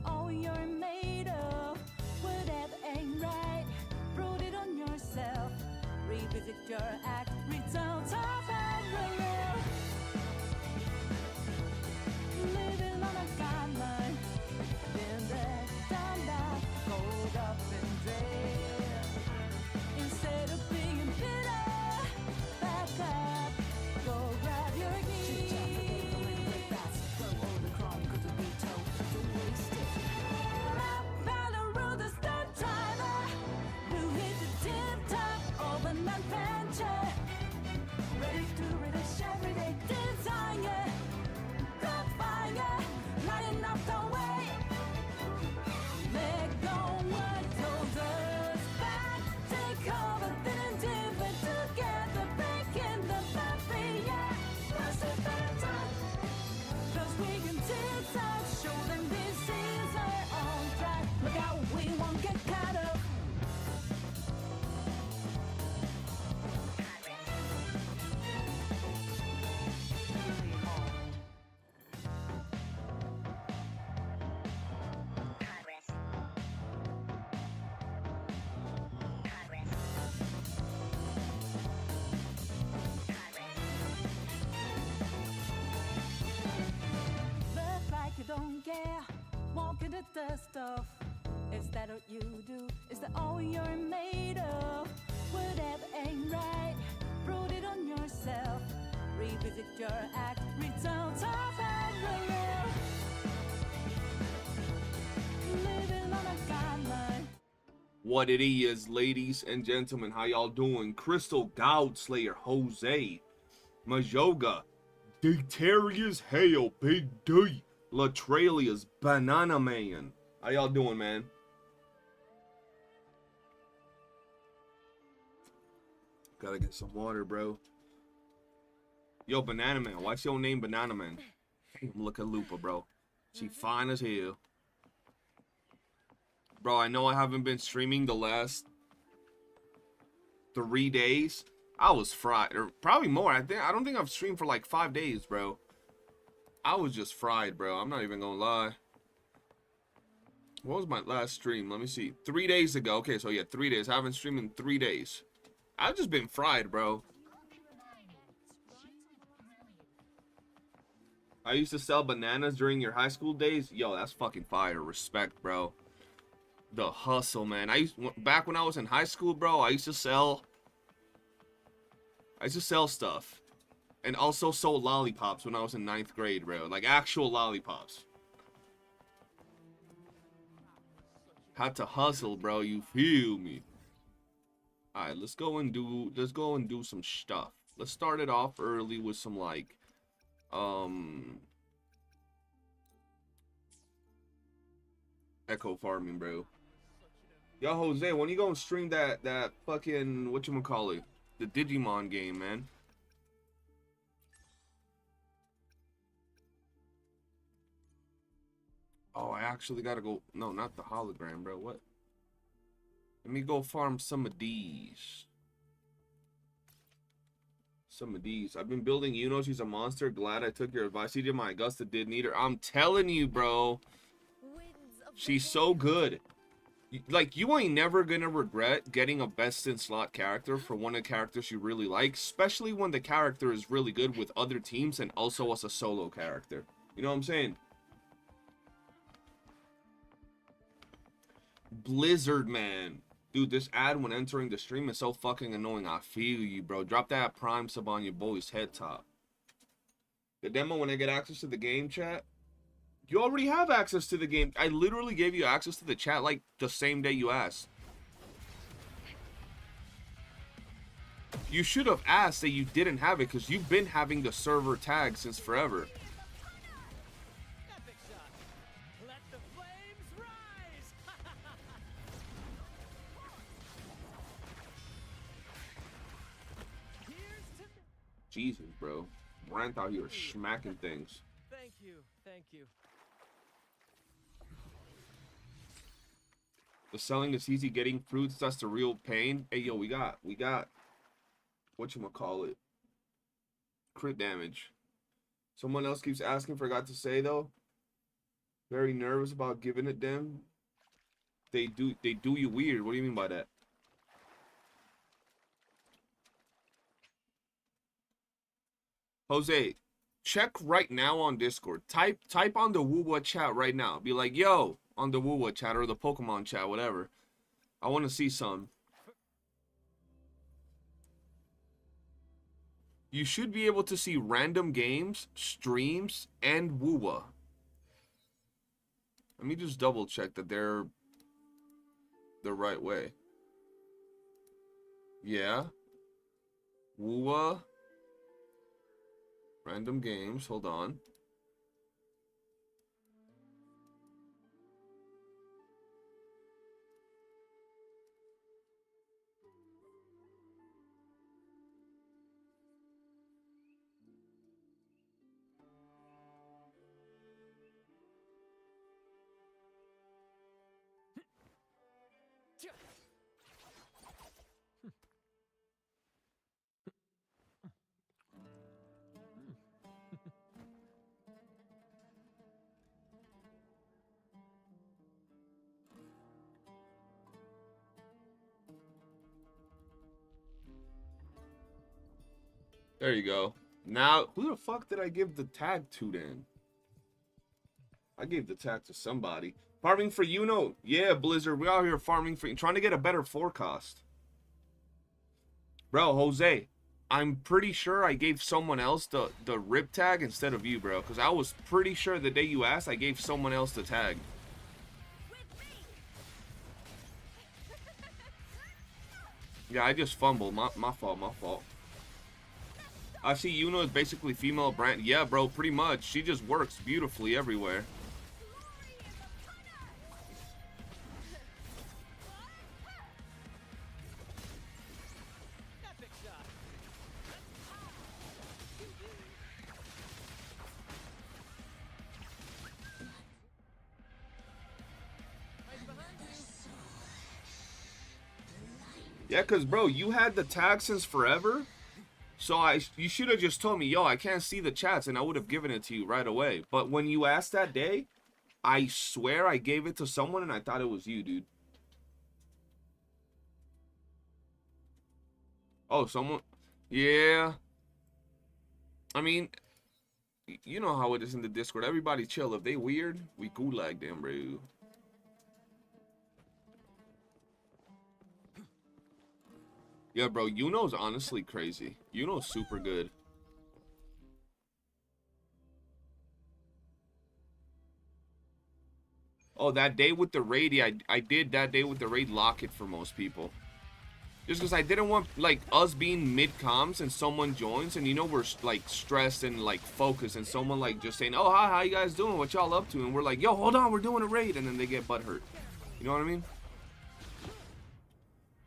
all you're made of. Whatever ain't right, prove it on yourself. Revisit your act, return to parallel. Living on a timeline, been there, done that, rolled up and dead. Instead of being bitter, back up, go grab your keys. Follow the step driver who hit the tip top of an adventure. Ready to relish everyday desire. Got fire, lighting up the way. Let go what holds us back. Take over, feeling different together. Breaking the barrier. What's the better time? 'Cause we can zigzag, show them this is our own track. Look out, we won't get caught up. Look like you don't care, walking the dust off. Is that what you do? Is that all you're made of? Whatever ain't right, prove it on yourself. Revisit your act, return to parallel. Living on a guideline. What it is, ladies and gentlemen, how y'all doing? Crystal God Slayer Jose, Majoga, Dicterius Hale, Big D, Latralius, Banana Man. How y'all doing, man? Gotta get some water, bro. Yo, Banana Man, what's your name, Banana Man? Look at Lupa, bro. She fine as hell. Bro, I know I haven't been streaming the last 3 days. I was fried, or probably more. I don't think I've streamed for like 5 days, bro. I was just fried, bro. I'm not even gonna lie. What was my last stream? Let me see. 3 days ago. Okay, so yeah, 3 days. I haven't streamed in 3 days. I've just been fried, bro. I used to sell bananas during your high school days. Yo, that's fucking fire. Respect, bro. The hustle, man. Back when I was in high school, bro, I used to sell stuff. And also sold lollipops when I was in 9th grade, bro. Like actual lollipops. Had to hustle, bro. You feel me? Alright, let's go and do some stuff. Let's start it off early with some like echo farming, bro. Yo, Jose, when you gonna stream that fucking whatchamacallit? The Digimon game, man. Oh, I actually gotta go. No, not the hologram, bro. What? Let me go farm some of these. I've been building Iuno. She's a monster. Glad I took your advice. CJ, my Augusta did need her. I'm telling you, bro. She's so good. Like, you ain't never gonna regret getting a best in slot character for one of the characters you really like, especially when the character is really good with other teams and also as a solo character. You know what I'm saying? Blizzard, man. Dude, this ad when entering the stream is so fucking annoying. I feel you, bro. Drop that prime sub on your boy's head top. The demo when I get access to the game, chat. You already have access to the game. I literally gave you access to the chat like the same day you asked. You should have asked that you didn't have it because you've been having the server tag since forever. Jesus, bro. Brent out here smacking things. Thank you, thank you. The selling is easy, getting fruits, that's the real pain. Hey, yo, we got, whatchamacallit? Crit damage. Someone else keeps asking, forgot to say, though. Very nervous about giving it them. They do you weird. What do you mean by that? Jose, check right now on Discord. Type on the WUWA chat right now. Be like, yo, on the WUWA chat or the Pokemon chat, whatever. I want to see some. You should be able to see random games, streams, and WUWA. Let me just double check that they're the right way. Yeah. WUWA. Random games. Hold on. There you go. Now, who the fuck did I give the tag to then? I gave the tag to somebody. Farming for Iuno. Yeah, Blizzard. We out here farming for, trying to get a better forecast. Bro, Jose, I'm pretty sure I gave someone else the rip tag instead of you, bro. Because I was pretty sure the day you asked, I gave someone else the tag. Yeah, I just fumbled. My fault, my fault. I see Iuno is basically female brand. Yeah, bro, pretty much. She just works beautifully everywhere. Yeah, because, bro, you had the tag since forever. So you should have just told me, yo, I can't see the chats, and I would have given it to you right away. But when you asked that day, I swear I gave it to someone, and I thought it was you, dude. Oh, someone? Yeah. I mean, you know how it is in the Discord. Everybody chill. If they weird, we gulag them, bro. Yeah, bro, Iuno's honestly crazy. Iuno's super good. Oh, that day with the raid, yeah, I did that day with the raid lock it for most people. Just because I didn't want, like, us being mid-comms and someone joins and, you know, we're, like, stressed and, like, focused and someone, like, just saying, oh, hi, how you guys doing? What y'all up to? And we're like, yo, hold on, we're doing a raid. And then they get butthurt. You know what I mean?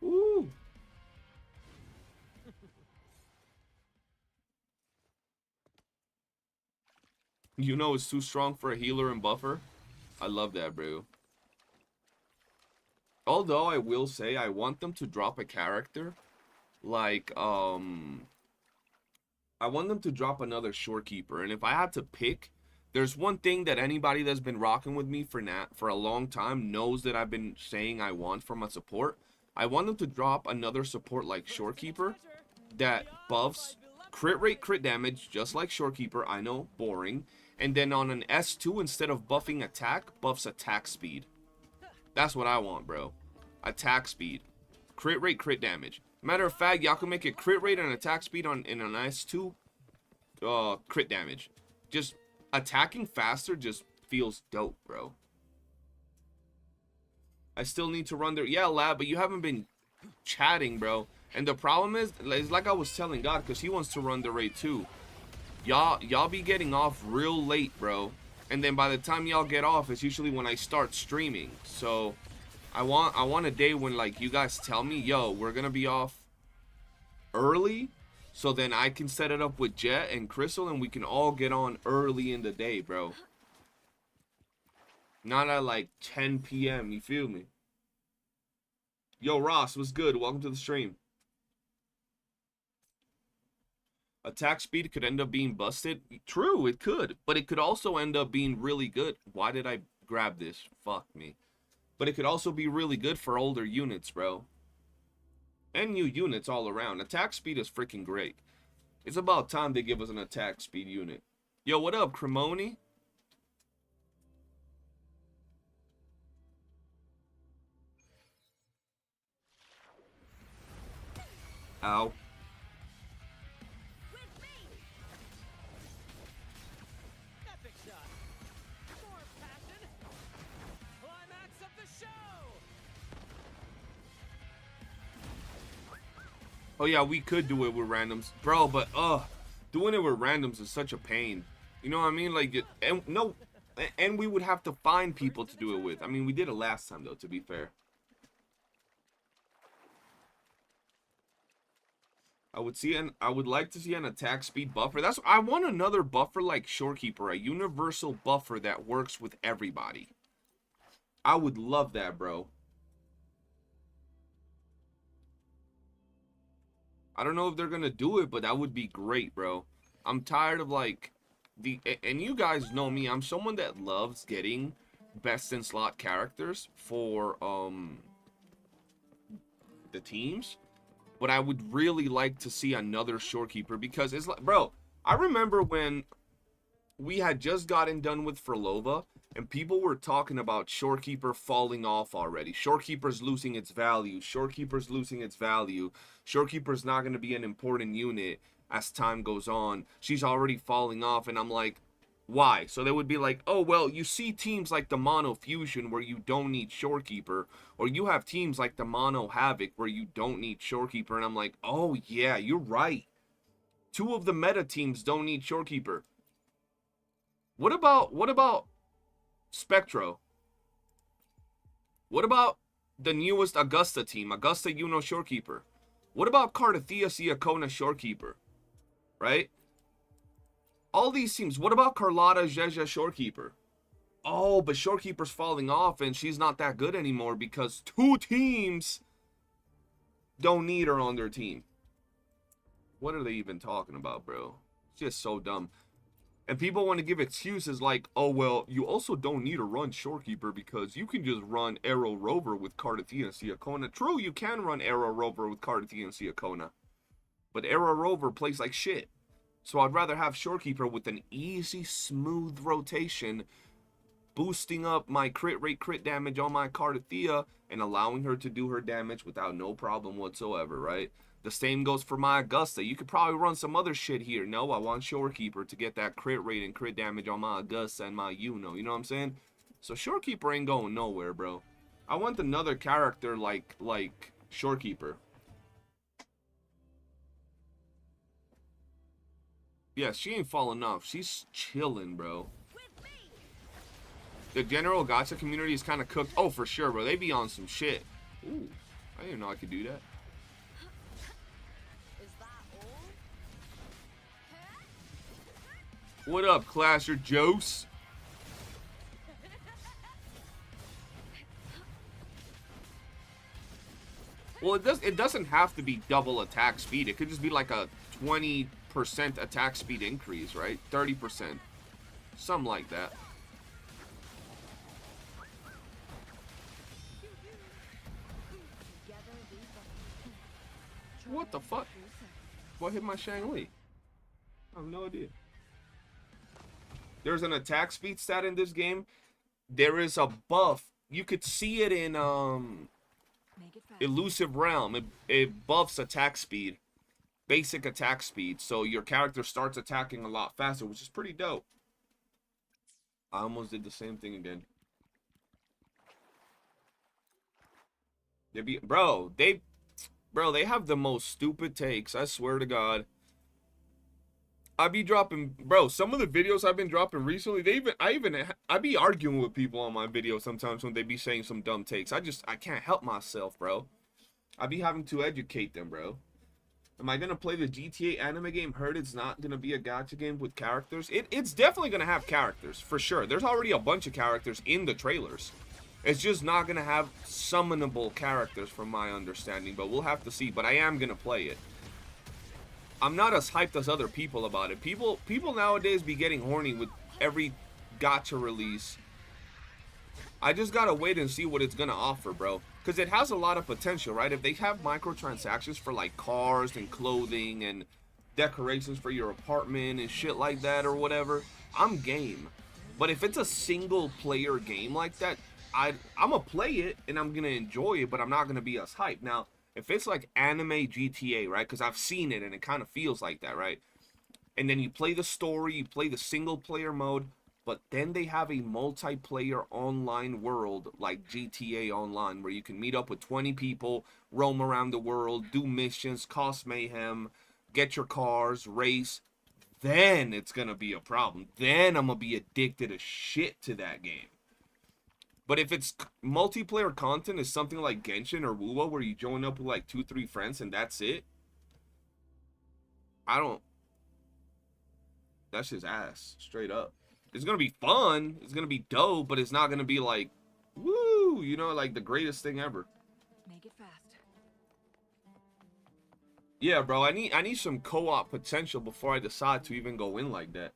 Ooh. Iuno is too strong for a healer and buffer. I love that, bro. Although I will say I want them to drop a character like I want them to drop another shorekeeper. And if I had to pick, there's one thing that anybody that's been rocking with me for a long time knows that I've been saying I want from a support. I want them to drop another support like shorekeeper that buffs crit rate, crit damage, just like shorekeeper. I know, boring. And then on an S2, instead of buffing attack, buffs attack speed. That's what I want, bro. Attack speed. Crit rate, crit damage. Matter of fact, y'all can make it crit rate and attack speed in an S2. Crit damage. Just attacking faster just feels dope, bro. I still need to run there. Yeah, lab, but you haven't been chatting, bro. And the problem is like I was telling God, because he wants to run the raid too. Y'all be getting off real late, bro. And then by the time y'all get off, it's usually when I start streaming. So I want a day when, like, you guys tell me, yo, we're gonna be off early, so then I can set it up with Jet and Crystal and we can all get on early in the day, bro. Not at like 10 p.m. You feel me? Yo, Ross, what's good? Welcome to the stream. Attack speed could end up being busted. True, it could. But it could also end up being really good. Why did I grab this. Fuck me. But it could also be really good for older units, bro. And new units all around. Attack speed is freaking great. It's about time they give us an attack speed unit. Yo, what up, Cremoni? Ow. Epic shot. More passion. Climax of the show. Oh yeah, we could do it with randoms, bro. But doing it with randoms is such a pain. You know what I mean? Like, and we would have to find people to do it with. I mean, we did it last time though. To be fair, I would like to see an attack speed buffer. I want another buffer like Shorekeeper, a universal buffer that works with everybody. I would love that, bro. I don't know if they're gonna do it, but that would be great, bro. I'm tired of like and you guys know me. I'm someone that loves getting best in slot characters for the teams, but I would really like to see another Shorekeeper because it's like, bro, I remember when we had just gotten done with Frolova and people were talking about Shorekeeper falling off already. Shorekeeper's losing its value. Shorekeeper's losing its value. Shorekeeper's not going to be an important unit as time goes on. She's already falling off, and I'm like, why? So they would be like, oh, well, you see teams like the Mono Fusion where you don't need Shorekeeper, or you have teams like the Mono Havoc where you don't need Shorekeeper, and I'm like, oh, yeah, you're right. Two of the meta teams don't need Shorekeeper. What about Spectro? What about the newest Augusta team, Augusta Iuno Shorekeeper? What about Cardathia Siakona Shorekeeper? Right? All these teams. What about Carlotta Zezia Shorekeeper? Oh, but Shorekeeper's falling off and she's not that good anymore because two teams don't need her on their team. What are they even talking about, bro? It's just so dumb. And people want to give excuses like, oh, well, you also don't need to run Shorekeeper because you can just run Arrow Rover with Cardathia and Siakona. True, you can run Arrow Rover with Cardathia and Siakona. But Arrow Rover plays like shit. So I'd rather have Shorekeeper with an easy, smooth rotation, boosting up my crit rate, crit damage on my Cardathia, and allowing her to do her damage without no problem whatsoever, right? The same goes for my Augusta. You could probably run some other shit here. No, I want Shorekeeper to get that crit rate and crit damage on my Augusta and my Iuno. You know what I'm saying? So Shorekeeper ain't going nowhere, bro. I want another character like Shorekeeper. Yeah, she ain't falling off. She's chilling, bro. The general gacha community is kind of cooked. Oh, for sure, bro. They be on some shit. Ooh, I didn't know I could do that. What up, Clasher Jose? Well, it doesn't have to be double attack speed. It could just be like a 20% attack speed increase, right? 30%. Something like that. What the fuck? What hit my Shang-Li? I have no idea. There's an attack speed stat in this game. There is a buff. You could see it in Elusive Realm. It buffs attack speed. Basic attack speed. So your character starts attacking a lot faster, which is pretty dope. I almost did the same thing again. They have the most stupid takes. I swear to God. I be dropping, bro, some of the videos I've been dropping recently, I be arguing with people on my videos sometimes when they be saying some dumb takes. I can't help myself, bro. I be having to educate them, bro. Am I going to play the GTA anime game? Heard it's not going to be a gacha game with characters. It's definitely going to have characters, for sure. There's already a bunch of characters in the trailers. It's just not going to have summonable characters from my understanding, but we'll have to see. But I am going to play it. I'm not as hyped as other people about it. People nowadays be getting horny with every gacha release. I just gotta wait and see what it's gonna offer, bro. Because it has a lot of potential, right? If they have microtransactions for like cars and clothing and decorations for your apartment and shit like that or whatever, I'm game. But if it's a single player game like that, I'm gonna play it and I'm gonna enjoy it, but I'm not gonna be as hyped. Now, if it's like anime GTA, right? Because I've seen it and it kind of feels like that, right? And then you play the story, you play the single player mode, but then they have a multiplayer online world like GTA Online where you can meet up with 20 people, roam around the world, do missions, cause mayhem, get your cars, race. Then it's gonna be a problem. Then I'm gonna be addicted as shit to that game. But if it's multiplayer content is something like Genshin or WUWA where you join up with like 2-3 friends and that's it, I don't. That's just ass, straight up. It's gonna be fun, it's gonna be dope, but it's not gonna be like, woo, you know, like the greatest thing ever. Make it fast. Yeah, bro, I need some co-op potential before I decide to even go in like that.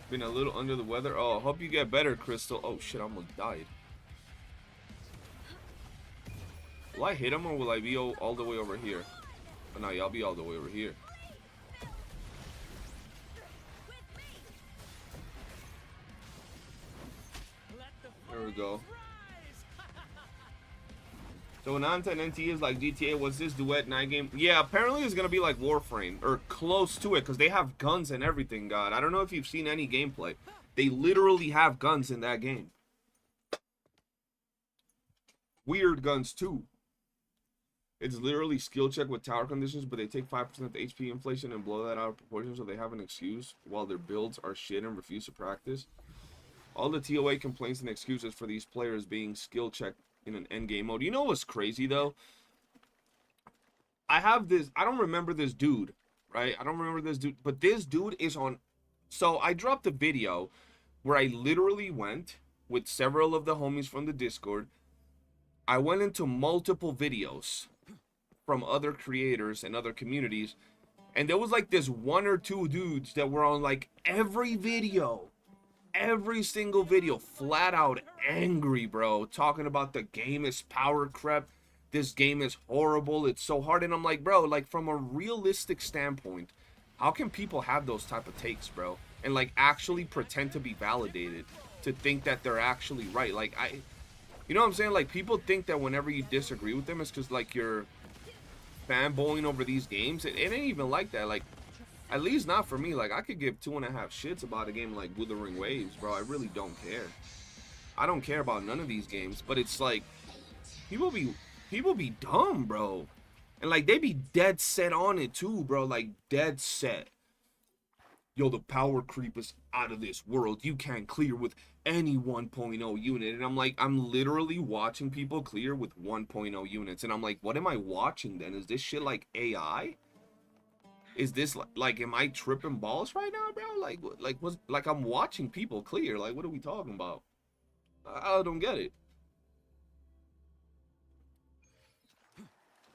Been a little under the weather. Oh, hope you get better, Crystal. Oh shit, I almost died. Will I hit him or will I be all the way over here? Oh, no, y'all be all the way over here. There we go. So when I'm 10 NT is like GTA, what's this duet night game? Yeah, apparently it's gonna be like Warframe or close to it because they have guns and everything. God, I don't know if you've seen any gameplay. They literally have guns in that game. Weird guns too. It's literally skill check with tower conditions, but they take 5% of the HP inflation and blow that out of proportion so they have an excuse while their builds are shit and refuse to practice. All the TOA complaints and excuses for these players being skill checked in an endgame mode. You know what's crazy though? I don't remember this dude, right? I don't remember this dude, but this dude is on. So I dropped a video where I literally went with several of the homies from the Discord. I went into multiple videos from other creators and other communities, and there was like this 1 or 2 dudes that were on like every video, every single video, flat out angry, bro, talking about the game is power crap, this game is horrible, it's so hard. And I'm like, bro, like from a realistic standpoint, how can people have those type of takes, bro, and like actually pretend to be validated, to think that they're actually right? Like, you know what I'm saying? Like, people think that whenever you disagree with them, it's because like you're fanboying over these games. It ain't even like that. Like, at least not for me. Like, I could give 2.5 shits about a game like Wuthering Waves, bro. I really don't care. I don't care about none of these games. But it's like, people be dumb, bro. And like, they be dead set on it too, bro. Like, dead set. Yo, the power creep is out of this world. You can't clear with any 1.0 unit. And I'm like, I'm literally watching people clear with 1.0 units. And I'm like, what am I watching then? Is this shit like AI? Is this like, am I tripping balls right now, bro? Like I'm watching people clear. Like, what are we talking about? I don't get it.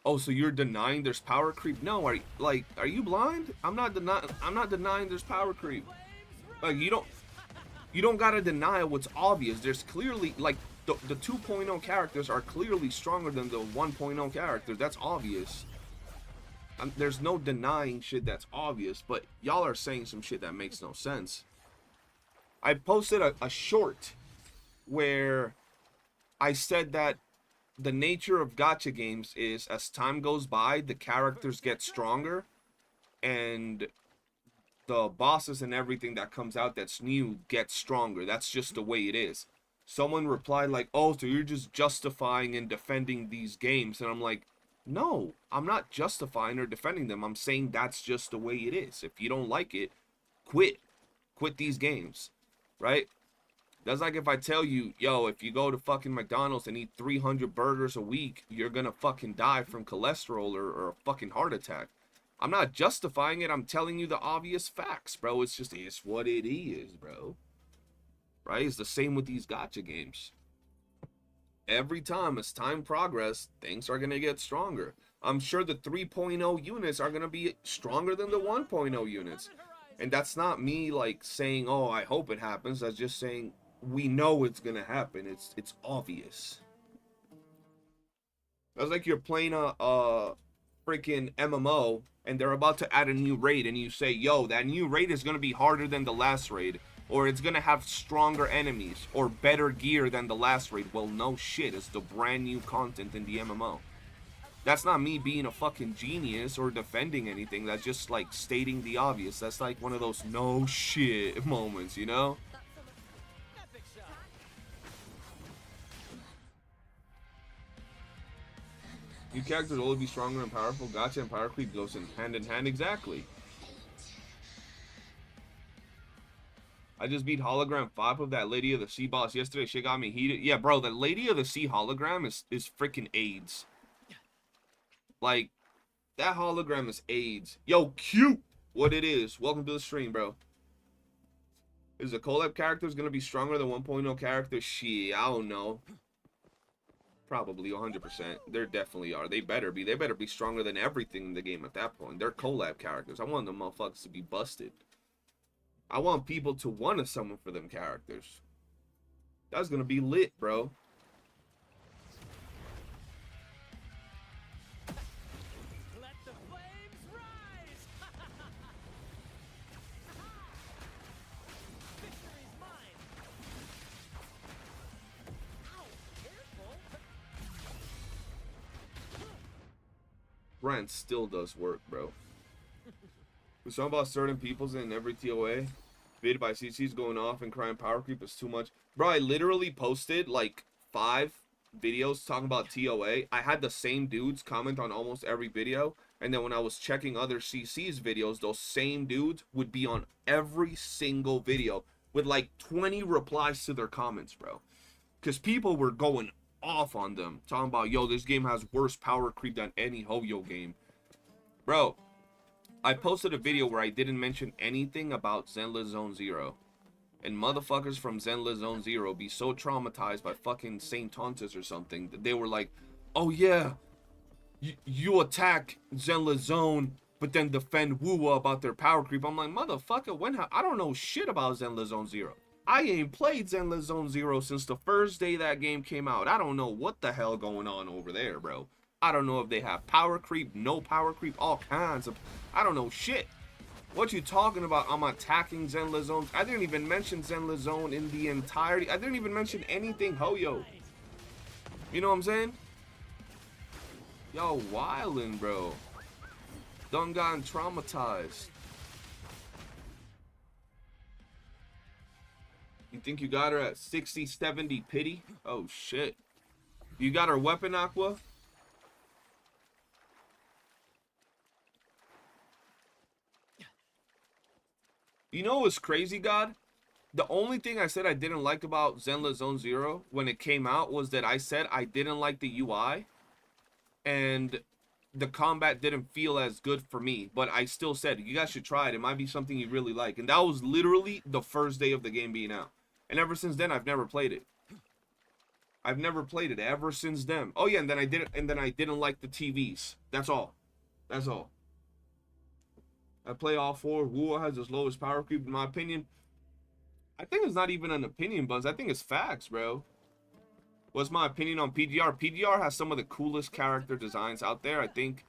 Oh, so you're denying there's power creep? No, are you blind? I'm not denying there's power creep. Like, you don't gotta deny what's obvious. There's clearly, like, the 2.0 characters are clearly stronger than the 1.0 characters. That's obvious. There's no denying shit that's obvious, but y'all are saying some shit that makes no sense. I posted a short where I said that the nature of gacha games is, as time goes by, the characters get stronger and the bosses and everything that comes out that's new gets stronger. That's just the way it is. Someone replied like, oh, so you're just justifying and defending these games. And I'm like, no, I'm not justifying or defending them. I'm saying that's just the way it is. If you don't like it, quit these games, right? That's like if I tell you, yo, if you go to fucking McDonald's and eat 300 burgers a week, you're gonna fucking die from cholesterol or a fucking heart attack. I'm not justifying it. I'm telling you the obvious facts, bro. It's what it is, bro. Right? It's the same with these gacha games. Every time, as time progresses, things are gonna get stronger. I'm sure the 3.0 units are going to be stronger than the 1.0 units. And that's not me like saying, oh, I hope it happens. That's just saying we know it's going to happen. It's obvious. That's like you're playing a freaking MMO and they're about to add a new raid and you say, yo, that new raid is going to be harder than the last raid, or it's going to have stronger enemies or better gear than the last raid. Well, no shit, it's the brand new content in the MMO. That's not me being a fucking genius or defending anything. That's just like stating the obvious. That's like one of those no shit moments, you know? Epic shot. New characters will always be stronger and powerful. Gacha and power creep goes in hand, exactly. I just beat hologram 5 of that Lady of the Sea boss yesterday. Shit got me heated. Yeah, bro, the Lady of the Sea hologram is freaking AIDS. Like, that hologram is AIDS. Yo, cute! What it is. Welcome to the stream, bro. Is the collab characters gonna be stronger than 1.0 characters? Shit, I don't know. Probably 100%. They definitely are. They better be. They better be stronger than everything in the game at that point. They're collab characters. I want them motherfuckers to be busted. I want people to want to summon for them characters. That's gonna be lit, bro. Let the flames rise. Victory's mine. Ow, careful. Brent still does work, bro. There's something about certain peoples in every TOA. Bid by CC's going off and crying power creep is too much. Bro, I literally posted like 5 videos talking about TOA. I had the same dudes comment on almost every video. And then when I was checking other CC's videos, those same dudes would be on every single video with like 20 replies to their comments, bro. Because people were going off on them. Talking about, yo, this game has worse power creep than any Hoyo game. Bro, I posted a video where I didn't mention anything about Zenless Zone Zero. And motherfuckers from Zenless Zone Zero be so traumatized by fucking Saint Tontus or something that they were like, oh yeah, you attack Zenless Zone, but then defend WUWA about their power creep. I'm like, motherfucker, I don't know shit about Zenless Zone Zero. I ain't played Zenless Zone Zero since the first day that game came out. I don't know what the hell going on over there, bro. I don't know if they have power creep, no power creep, all kinds of... I don't know shit. What you talking about? I'm attacking Zenless Zone. I didn't even mention Zenless Zone in the entirety. I didn't even mention anything Hoyo. You know what I'm saying? Y'all wildin', bro. Done gotten traumatized. You think you got her at 60, 70 pity? Oh, shit. You got her weapon, Aqua? You know what's crazy, God? The only thing I said I didn't like about Zenless Zone Zero when it came out was that I said I didn't like the UI. And the combat didn't feel as good for me. But I still said, you guys should try it. It might be something you really like. And that was literally the first day of the game being out. And ever since then, I've never played it. I've never played it ever since then. Oh yeah, and then I didn't like the TVs. That's all. That's all. I play all 4. WUWA has the lowest power creep in my opinion. I think it's not even an opinion, Buzz. I think it's facts, bro. What's my opinion on PGR? PGR has some of the coolest character designs out there. I think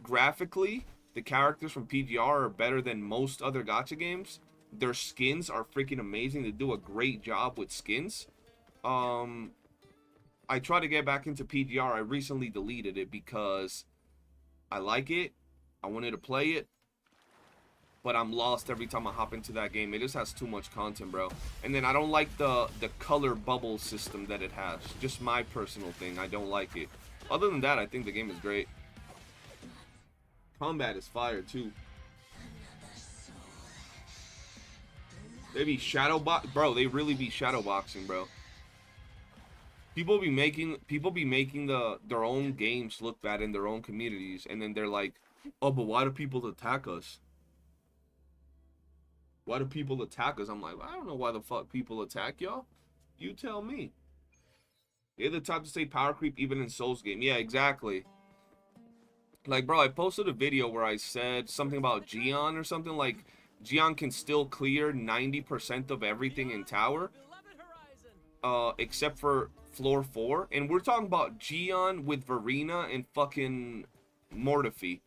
graphically, the characters from PGR are better than most other gacha games. Their skins are freaking amazing. They do a great job with skins. I try to get back into PGR. I recently deleted it because I like it. I wanted to play it. But I'm lost every time I hop into that game. It just has too much content, bro. And then I don't like the color bubble system that it has. Just my personal thing. I don't like it. Other than that, I think the game is great. Combat is fire, too. They be shadow box, bro. They really be shadow boxing, bro. People be making their own games look bad in their own communities, and then they're like, oh, but why do people attack us? Why do people attack us? I'm like, I don't know why the fuck people attack y'all. You tell me. They're the type to say power creep even in Souls game. Yeah, exactly. Like, bro, I posted a video where I said something about Gion or something. Like, Gion can still clear 90% of everything in tower, Beloved horizon. except for floor 4. And we're talking about Gion with Verena and fucking Mortifi.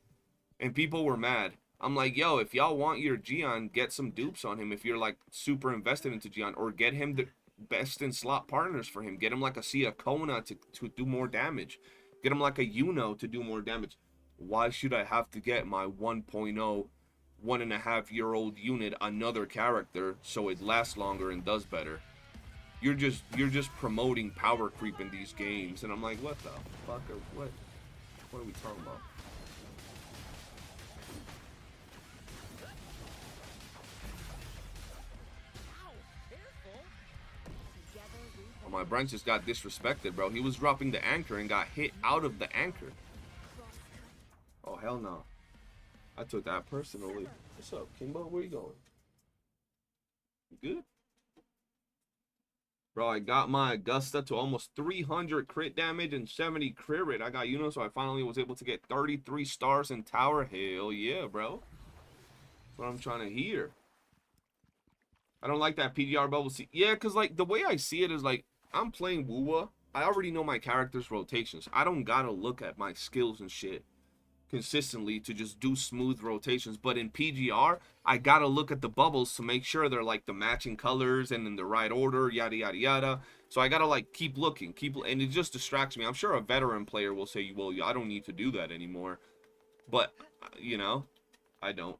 And people were mad. I'm like, yo, if y'all want your Gion, get some dupes on him if you're, like, super invested into Gion. Or get him the best in slot partners for him. Get him, like, a Sia Kona to do more damage. Get him, like, a Iuno to do more damage. Why should I have to get my 1.0, 1.5-year-old unit another character so it lasts longer and does better? You're just promoting power creep in these games, and I'm like, what the fuck? What are we talking about? Ow, careful. Oh, my branch just got disrespected, bro. He was dropping the anchor and got hit out of the anchor. Oh, hell no. I took that personally. What's up, Kimbo? Where you going? You good? Bro, I got my Augusta to almost 300 crit damage and 70 crit rate. I got Iuno, so I finally was able to get 33 stars in tower. Hell yeah, bro. That's what I'm trying to hear. I don't like that PGR bubble. See, yeah, because, like, the way I see it is, like, I'm playing WUWA. I already know my character's rotations. I don't gotta look at my skills and shit consistently to just do smooth rotations. But in PGR, I gotta look at the bubbles to make sure they're, like, the matching colors and in the right order, yada yada yada. So I gotta, like, keep looking, and it just distracts me. I'm sure a veteran player will say, well, I don't need to do that anymore, but you know, I don't.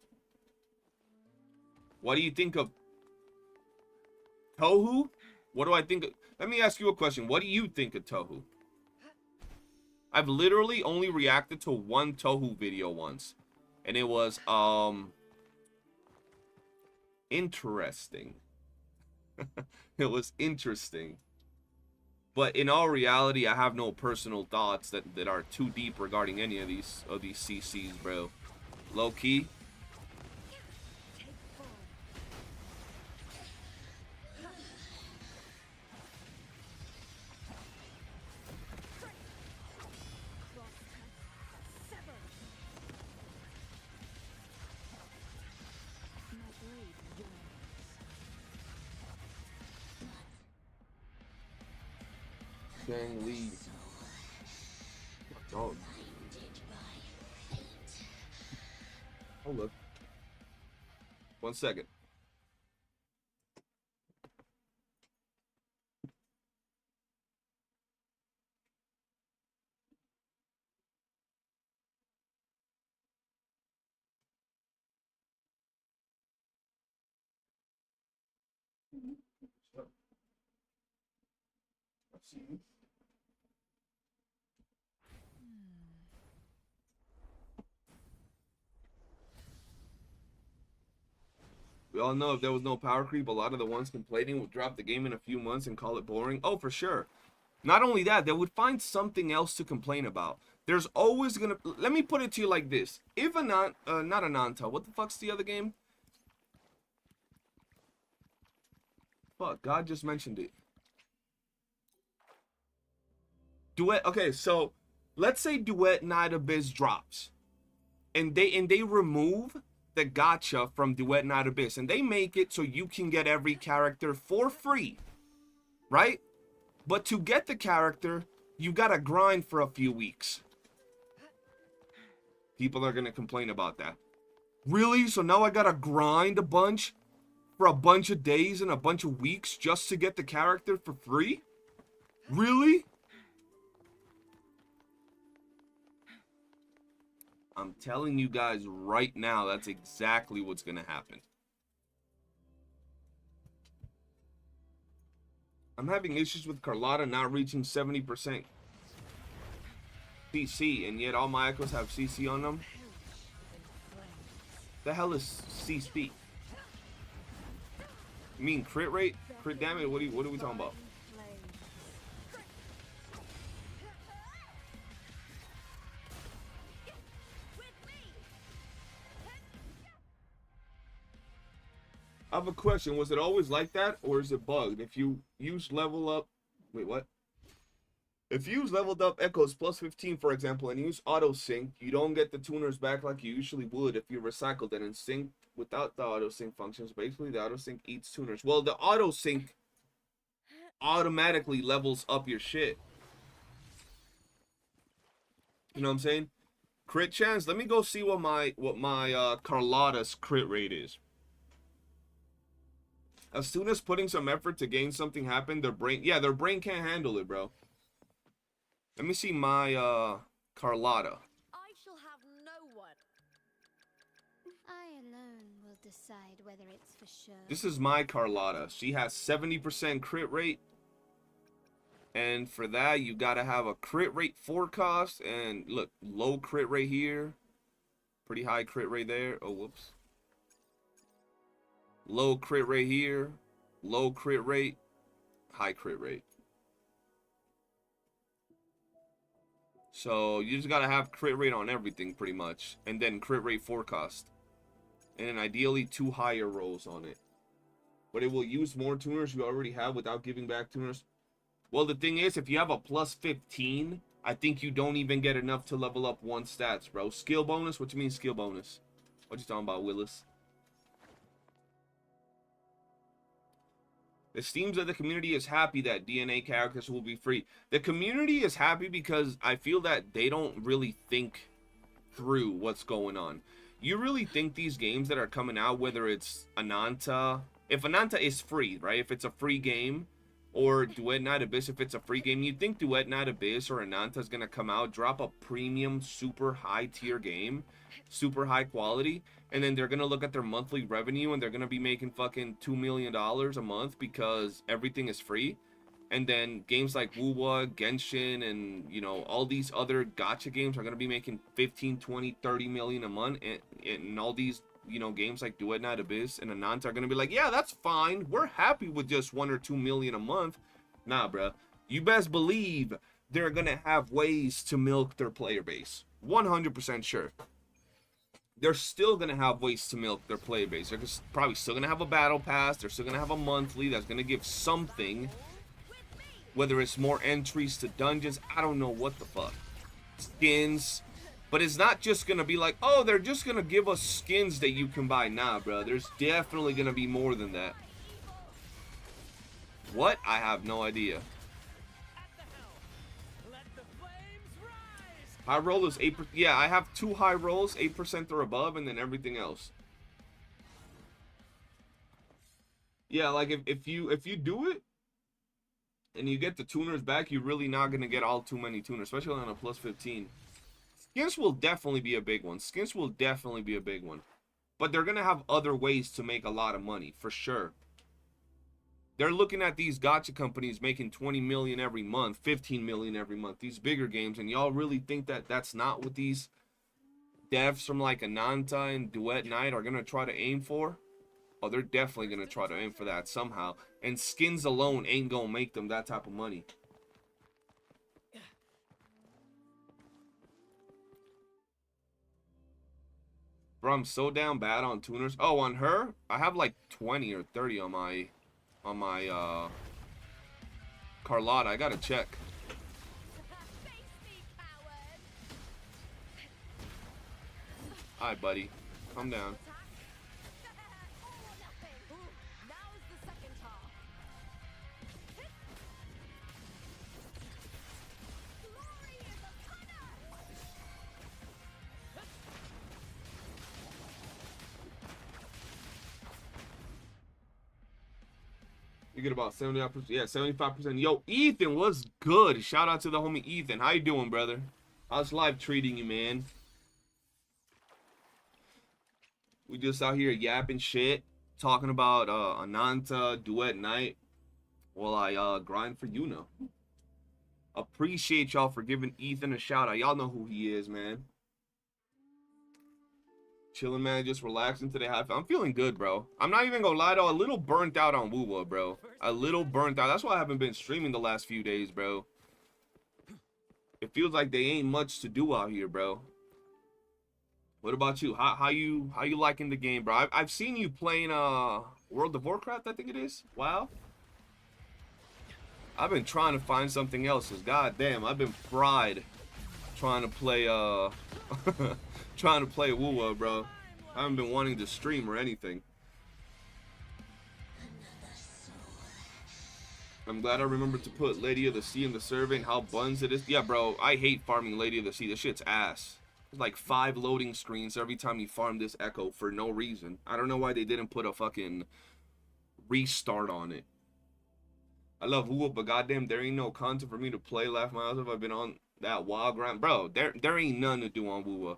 What do you think of Tohu? What do I think of... Let me ask you a question. What do you think of Tohu? I've literally only reacted to one Tohu video once, and it was interesting. It was interesting, but in all reality, I have no personal thoughts that are too deep regarding any of these CCs, bro. Low key. Shang Li. Dog. Hold up. 1 second. I see you. We all know if there was no power creep, a lot of the ones complaining would drop the game in a few months and call it boring. Oh, for sure. Not only that, they would find something else to complain about. There's always gonna... Let me put it to you like this. If not Ananta, what the fuck's the other game? Fuck, God just mentioned it. Duet. Okay, so let's say Duet Night Abyss drops, and they remove the gacha from Duet Night Abyss, and they make it so you can get every character for free, right? But to get the character, you gotta grind for a few weeks. People are gonna complain about that. Really? So now I gotta grind a bunch for a bunch of days and a bunch of weeks just to get the character for free? Really? I'm telling you guys right now, that's exactly what's gonna happen. I'm having issues with Carlotta not reaching 70% CC, and yet all my echoes have CC on them. The hell is CC? You mean crit rate? Crit damage? What are we talking about? I have a question. Was it always like that, or is it bugged? If you use level up... Wait, what? If you use leveled up Echoes plus 15, for example, and use auto sync, you don't get the tuners back like you usually would if you recycled it and sync without the auto sync functions. Basically, the auto sync eats tuners. Well, the auto sync automatically levels up your shit. You know what I'm saying? Crit chance. Let me go see what my Carlotta's crit rate is. As soon as putting some effort to gain something happen, their brain can't handle it, bro. Let me see my Carlotta. I shall have no one. I alone will decide whether it's for sure. This is my Carlotta. She has 70% crit rate. And for that, you gotta have a crit rate forecast. And look, low crit rate here. Pretty high crit rate there. Oh, whoops. Low crit rate here. Low crit rate. High crit rate. So you just gotta have crit rate on everything pretty much. And then crit rate forecast. And then ideally 2 higher rolls on it. But it will use more tuners you already have without giving back tuners. Well, the thing is, if you have a plus 15, I think you don't even get enough to level up 1 stats, bro. Skill bonus? What you mean skill bonus? What you talking about, Willis? It seems that the community is happy that DNA characters will be free. The community is happy because I feel that they don't really think through what's going on. You really think these games that are coming out, whether it's Ananta, if Ananta is free, right? If it's a free game, or Duet Night Abyss, if it's a free game, you think Duet Night Abyss or Ananta is going to come out, drop a premium, super high tier game, super high quality, and then they're going to look at their monthly revenue and they're going to be making fucking $2 million a month because everything is free. And then games like WUWA, Genshin, and, you know, all these other gacha games are going to be making 15, 20, 30 million a month. And all these, you know, games like Duet Night Abyss and Ananta are going to be like, yeah, that's fine. We're happy with just 1 or 2 million a month. Nah, bruh. You best believe they're going to have ways to milk their player base. 100% sure. They're still going to have ways to milk their player base. They're probably still going to have a battle pass. They're still going to have a monthly that's going to give something. Whether it's more entries to dungeons, I don't know what the fuck. Skins. But it's not just going to be like, oh, they're just going to give us skins that you can buy. Nah, bro. There's definitely going to be more than that. What? I have no idea. High roll is 8%. Yeah, I have 2 high rolls, 8% or above, and then everything else. Yeah, like if you do it, and you get the tuners back, you're really not going to get all too many tuners, especially on a plus 15. Skins will definitely be a big one. Skins will definitely be a big one. But they're going to have other ways to make a lot of money, for sure. They're looking at these gacha companies making 20 million every month, 15 million every month, these bigger games, and y'all really think that that's not what these devs from like Ananta and Duet Night are going to try to aim for? Oh, they're definitely going to try to aim for that somehow. And skins alone ain't going to make them that type of money. Bro, I'm so down bad on tuners. Oh, on her, I have like 20 or 30 on my Carlotta. I got to check. Alright, buddy. Calm down. You get about 75%. Yeah, 75%. Yo, Ethan, what's good? Shout out to the homie Ethan. How you doing, brother? How's life treating you, man? We just out here yapping shit, talking about Ananta, Duet Night, while I grind for Iuno. Appreciate y'all for giving Ethan a shout out. Y'all know who he is, man. Chillin', man, just relaxing today. I'm feeling good, bro. I'm not even gonna lie, though. A little burnt out on WUWA, bro. A little burnt out. That's why I haven't been streaming the last few days, bro. It feels like they ain't much to do out here, bro. What about you? How you liking the game, bro? I've seen you playing World of Warcraft, I think it is. Wow. I've been trying to find something else. Cause goddamn, I've been fried trying to play trying to play WUWA, bro. I haven't been wanting to stream or anything. I'm glad I remembered to put Lady of the Sea in the survey and how buns it is. Yeah, bro, I hate farming Lady of the Sea. This shit's ass. There's like 5 loading screens every time you farm this Echo for no reason. I don't know why they didn't put a fucking restart on it. I love WUWA, but goddamn, there ain't no content for me to play. Laugh my ass off. I've been on that wild grind, bro. There ain't none to do on WUWA.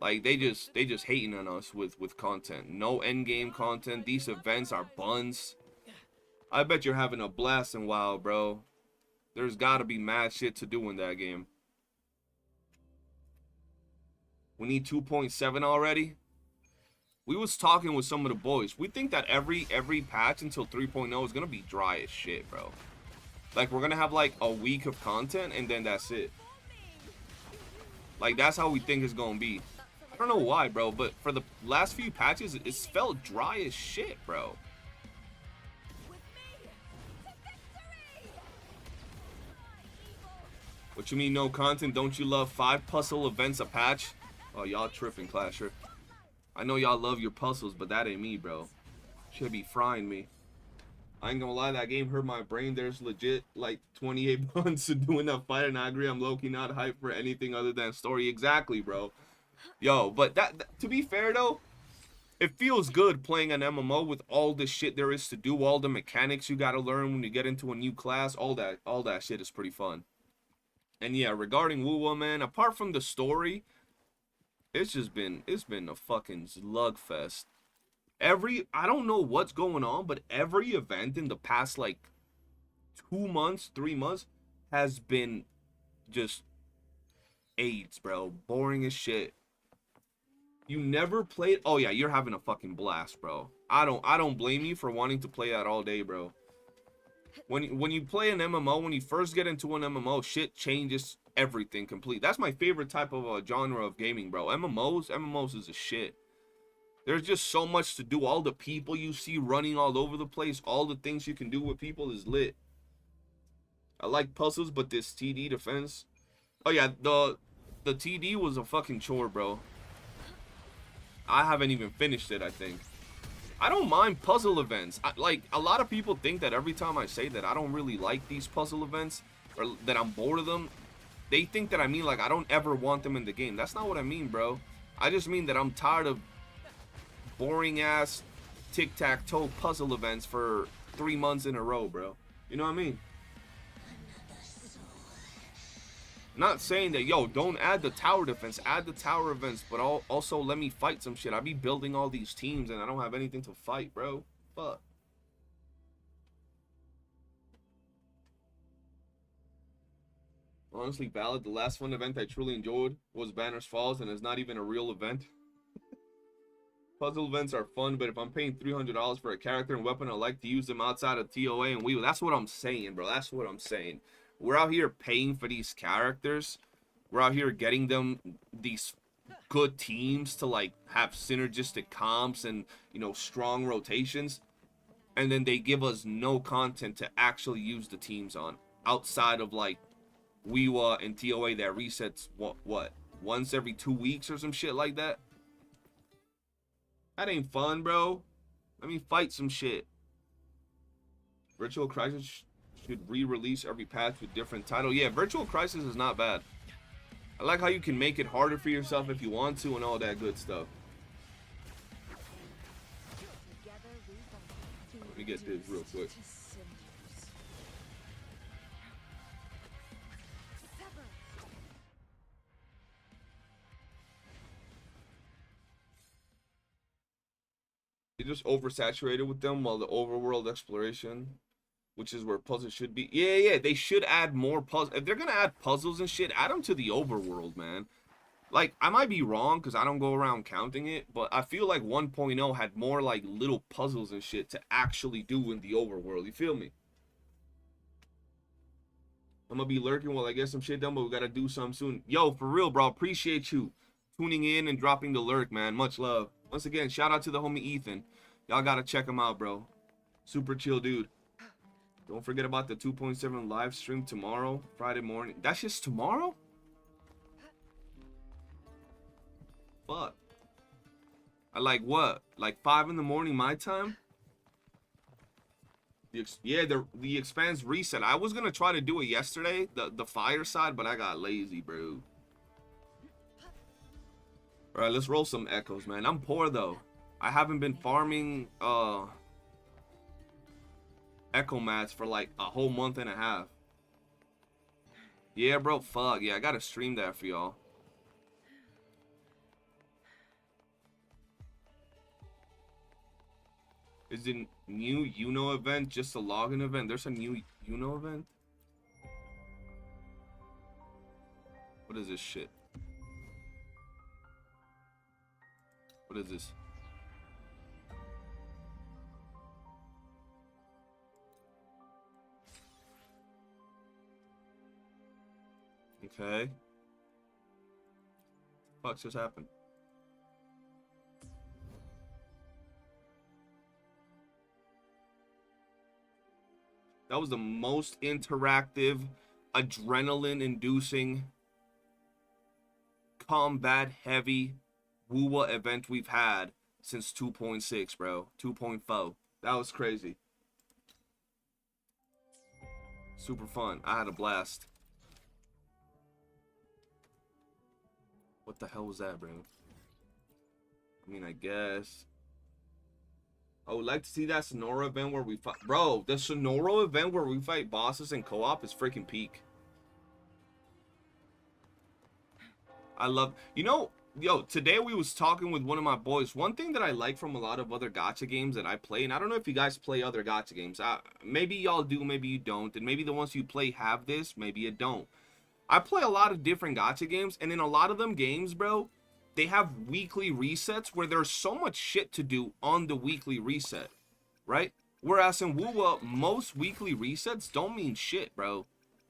Like they just hating on us with content. No end game content. These events are buns. I bet you're having a blast in WoW, bro. There's gotta be mad shit to do in that game. We need 2.7 already. We was talking with some of the boys. We think that every patch until 3.0 is gonna be dry as shit, bro. Like we're gonna have like a week of content and then that's it. Like that's how we think it's gonna be. I don't know why, bro, but for the last few patches, it's felt dry as shit, bro. What you mean no content? Don't you love 5 puzzle events a patch? Oh, y'all tripping, Clasher. I know y'all love your puzzles, but that ain't me, bro. Should be frying me. I ain't gonna lie, that game hurt my brain. There's legit like 28 months of doing that fight, and I agree I'm low-key not hyped for anything other than story. Exactly, bro. Yo, but that to be fair though, it feels good playing an MMO with all the shit there is to do, all the mechanics you gotta learn when you get into a new class. All that shit is pretty fun. And yeah, regarding WUWA, man, apart from the story, it's been a fucking slugfest. I don't know what's going on, but every event in the past like 2 months, 3 months has been just AIDS, bro. Boring as shit. You never played. Oh yeah, you're having a fucking blast, bro. I don't blame you for wanting to play that all day, bro. When you play an MMO, when you first get into an MMO, shit changes everything complete. That's my favorite type of genre of gaming, bro. MMOs is a shit. There's just so much to do. All the people you see running all over the place, all the things you can do with people is lit. I like puzzles, but this TD defense. Oh yeah, the TD was a fucking chore, bro. I haven't even finished it, I think. I don't mind puzzle events. Like, a lot of people think that every time I say that I don't really like these puzzle events, or that I'm bored of them, they think that I mean, like, I don't ever want them in the game. That's not what I mean, bro. I just mean that I'm tired of boring-ass tic-tac-toe puzzle events for 3 months in a row, bro. You know what I mean? Not saying that, yo, don't add the tower defense, add the tower events, but also let me fight some shit. I be building all these teams and I don't have anything to fight, bro. Fuck. Honestly, valid. The last fun event I truly enjoyed was Banners Falls, and it's not even a real event. Puzzle events are fun, but if I'm paying $300 for a character and weapon, I like to use them outside of TOA and WUWA. That's what I'm saying, bro. That's what I'm saying. We're out here paying for these characters. We're out here getting them these good teams to like have synergistic comps and, you know, strong rotations. And then they give us no content to actually use the teams on outside of like WUWA and TOA that resets what once every 2 weeks or some shit like that. That ain't fun, bro. Let me fight some shit. Virtual Crisis should re-release every patch with different title. Yeah, Virtual Crisis is not bad. I like how you can make it harder for yourself if you want to and all that good stuff. Let me get this real quick. They just oversaturated with them while the overworld exploration, which is where puzzles should be. Yeah, they should add more puzzles. If they're gonna add puzzles and shit, add them to the overworld, man. Like, I might be wrong because I don't go around counting it, but I feel like 1.0 had more like little puzzles and shit to actually do in the overworld. You feel me? I'm gonna be lurking while I get some shit done, but we gotta do something soon. Yo, for real, bro. Appreciate you tuning in and dropping the lurk, man. Much love. Once again, shout out to the homie Ethan. Y'all gotta check him out, bro. Super chill dude. Don't forget about the 2.7 live stream tomorrow, Friday morning. That's just tomorrow? Fuck. I like what? Like 5 in the morning my time? Yeah, the expanse reset. I was gonna try to do it yesterday, the fireside, but I got lazy, bro. All right, let's roll some echoes, man. I'm poor though. I haven't been farming echo mats for like a whole month and a half. Yeah, bro. Fuck yeah, I gotta stream that for y'all. Is the new Iuno event just a login event? There's a new Iuno event? What is this shit? What is this? Okay. Fuck just happened? That was the most interactive, adrenaline-inducing, combat-heavy WUWA event we've had since 2.6, bro. 2.4. That was crazy. Super fun. I had a blast. What the hell was that, bro? I mean, I guess. I would like to see that Sonora event where we fight. Bro, the Sonora event where we fight bosses in co-op is freaking peak. I love, you know, yo, today we was talking with one of my boys. One thing that I like from a lot of other gacha games that I play, and I don't know if you guys play other gacha games. Maybe y'all do, maybe you don't. And maybe the ones you play have this, maybe you don't. I play a lot of different gacha games, and in a lot of them games, bro, they have weekly resets where there's so much shit to do on the weekly reset, right? Whereas in WUWA, most weekly resets don't mean shit, bro.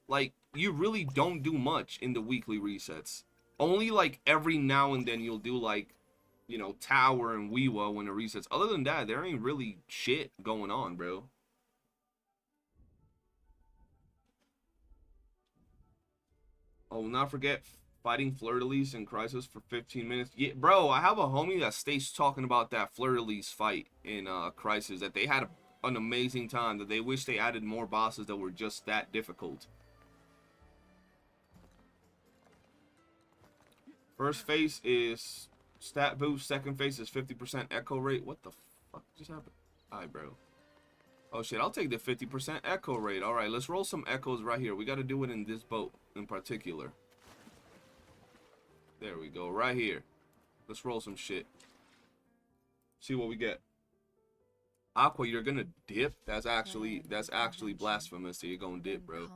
Like, you really don't do much in the weekly resets. Only, like, every now and then you'll do, like, you know, Tower and WUWA when it resets. Other than that, there ain't really shit going on, bro. Oh, not forget fighting fleur-de-lis in Crisis for 15 minutes. Yeah, bro, I have a homie that stays talking about that fleur-de-lis fight in Crisis, that they had an amazing time, that they wish they added more bosses that were just that difficult. First phase is stat boost, second phase is 50% echo rate. What the fuck just happened? Alright, bro. Oh shit, I'll take the 50% echo rate. Alright, let's roll some echoes right here. We gotta do it in this boat in particular. There we go, right here. Let's roll some shit. See what we get. Aqua, you're gonna dip? That's actually blasphemous that you're gonna dip, bro.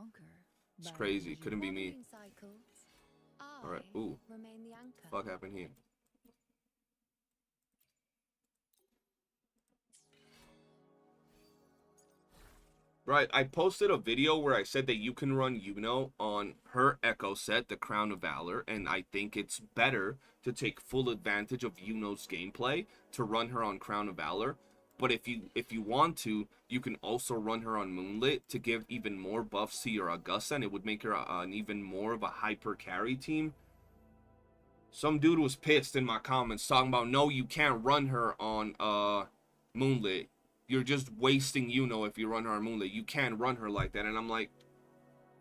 It's crazy. Couldn't be me. Alright, ooh. Fuck happened here? Right, I posted a video where I said that you can run Iuno on her Echo set, the Crown of Valor, and I think it's better to take full advantage of Iuno's gameplay to run her on Crown of Valor. But if you want to, you can also run her on Moonlit to give even more buffs to your Augusta, and it would make her an even more of a hyper carry team. Some dude was pissed in my comments talking about, no, you can't run her on Moonlit. You're just wasting Iuno if you run her on Moonlit. You can't run her like that. And I'm like,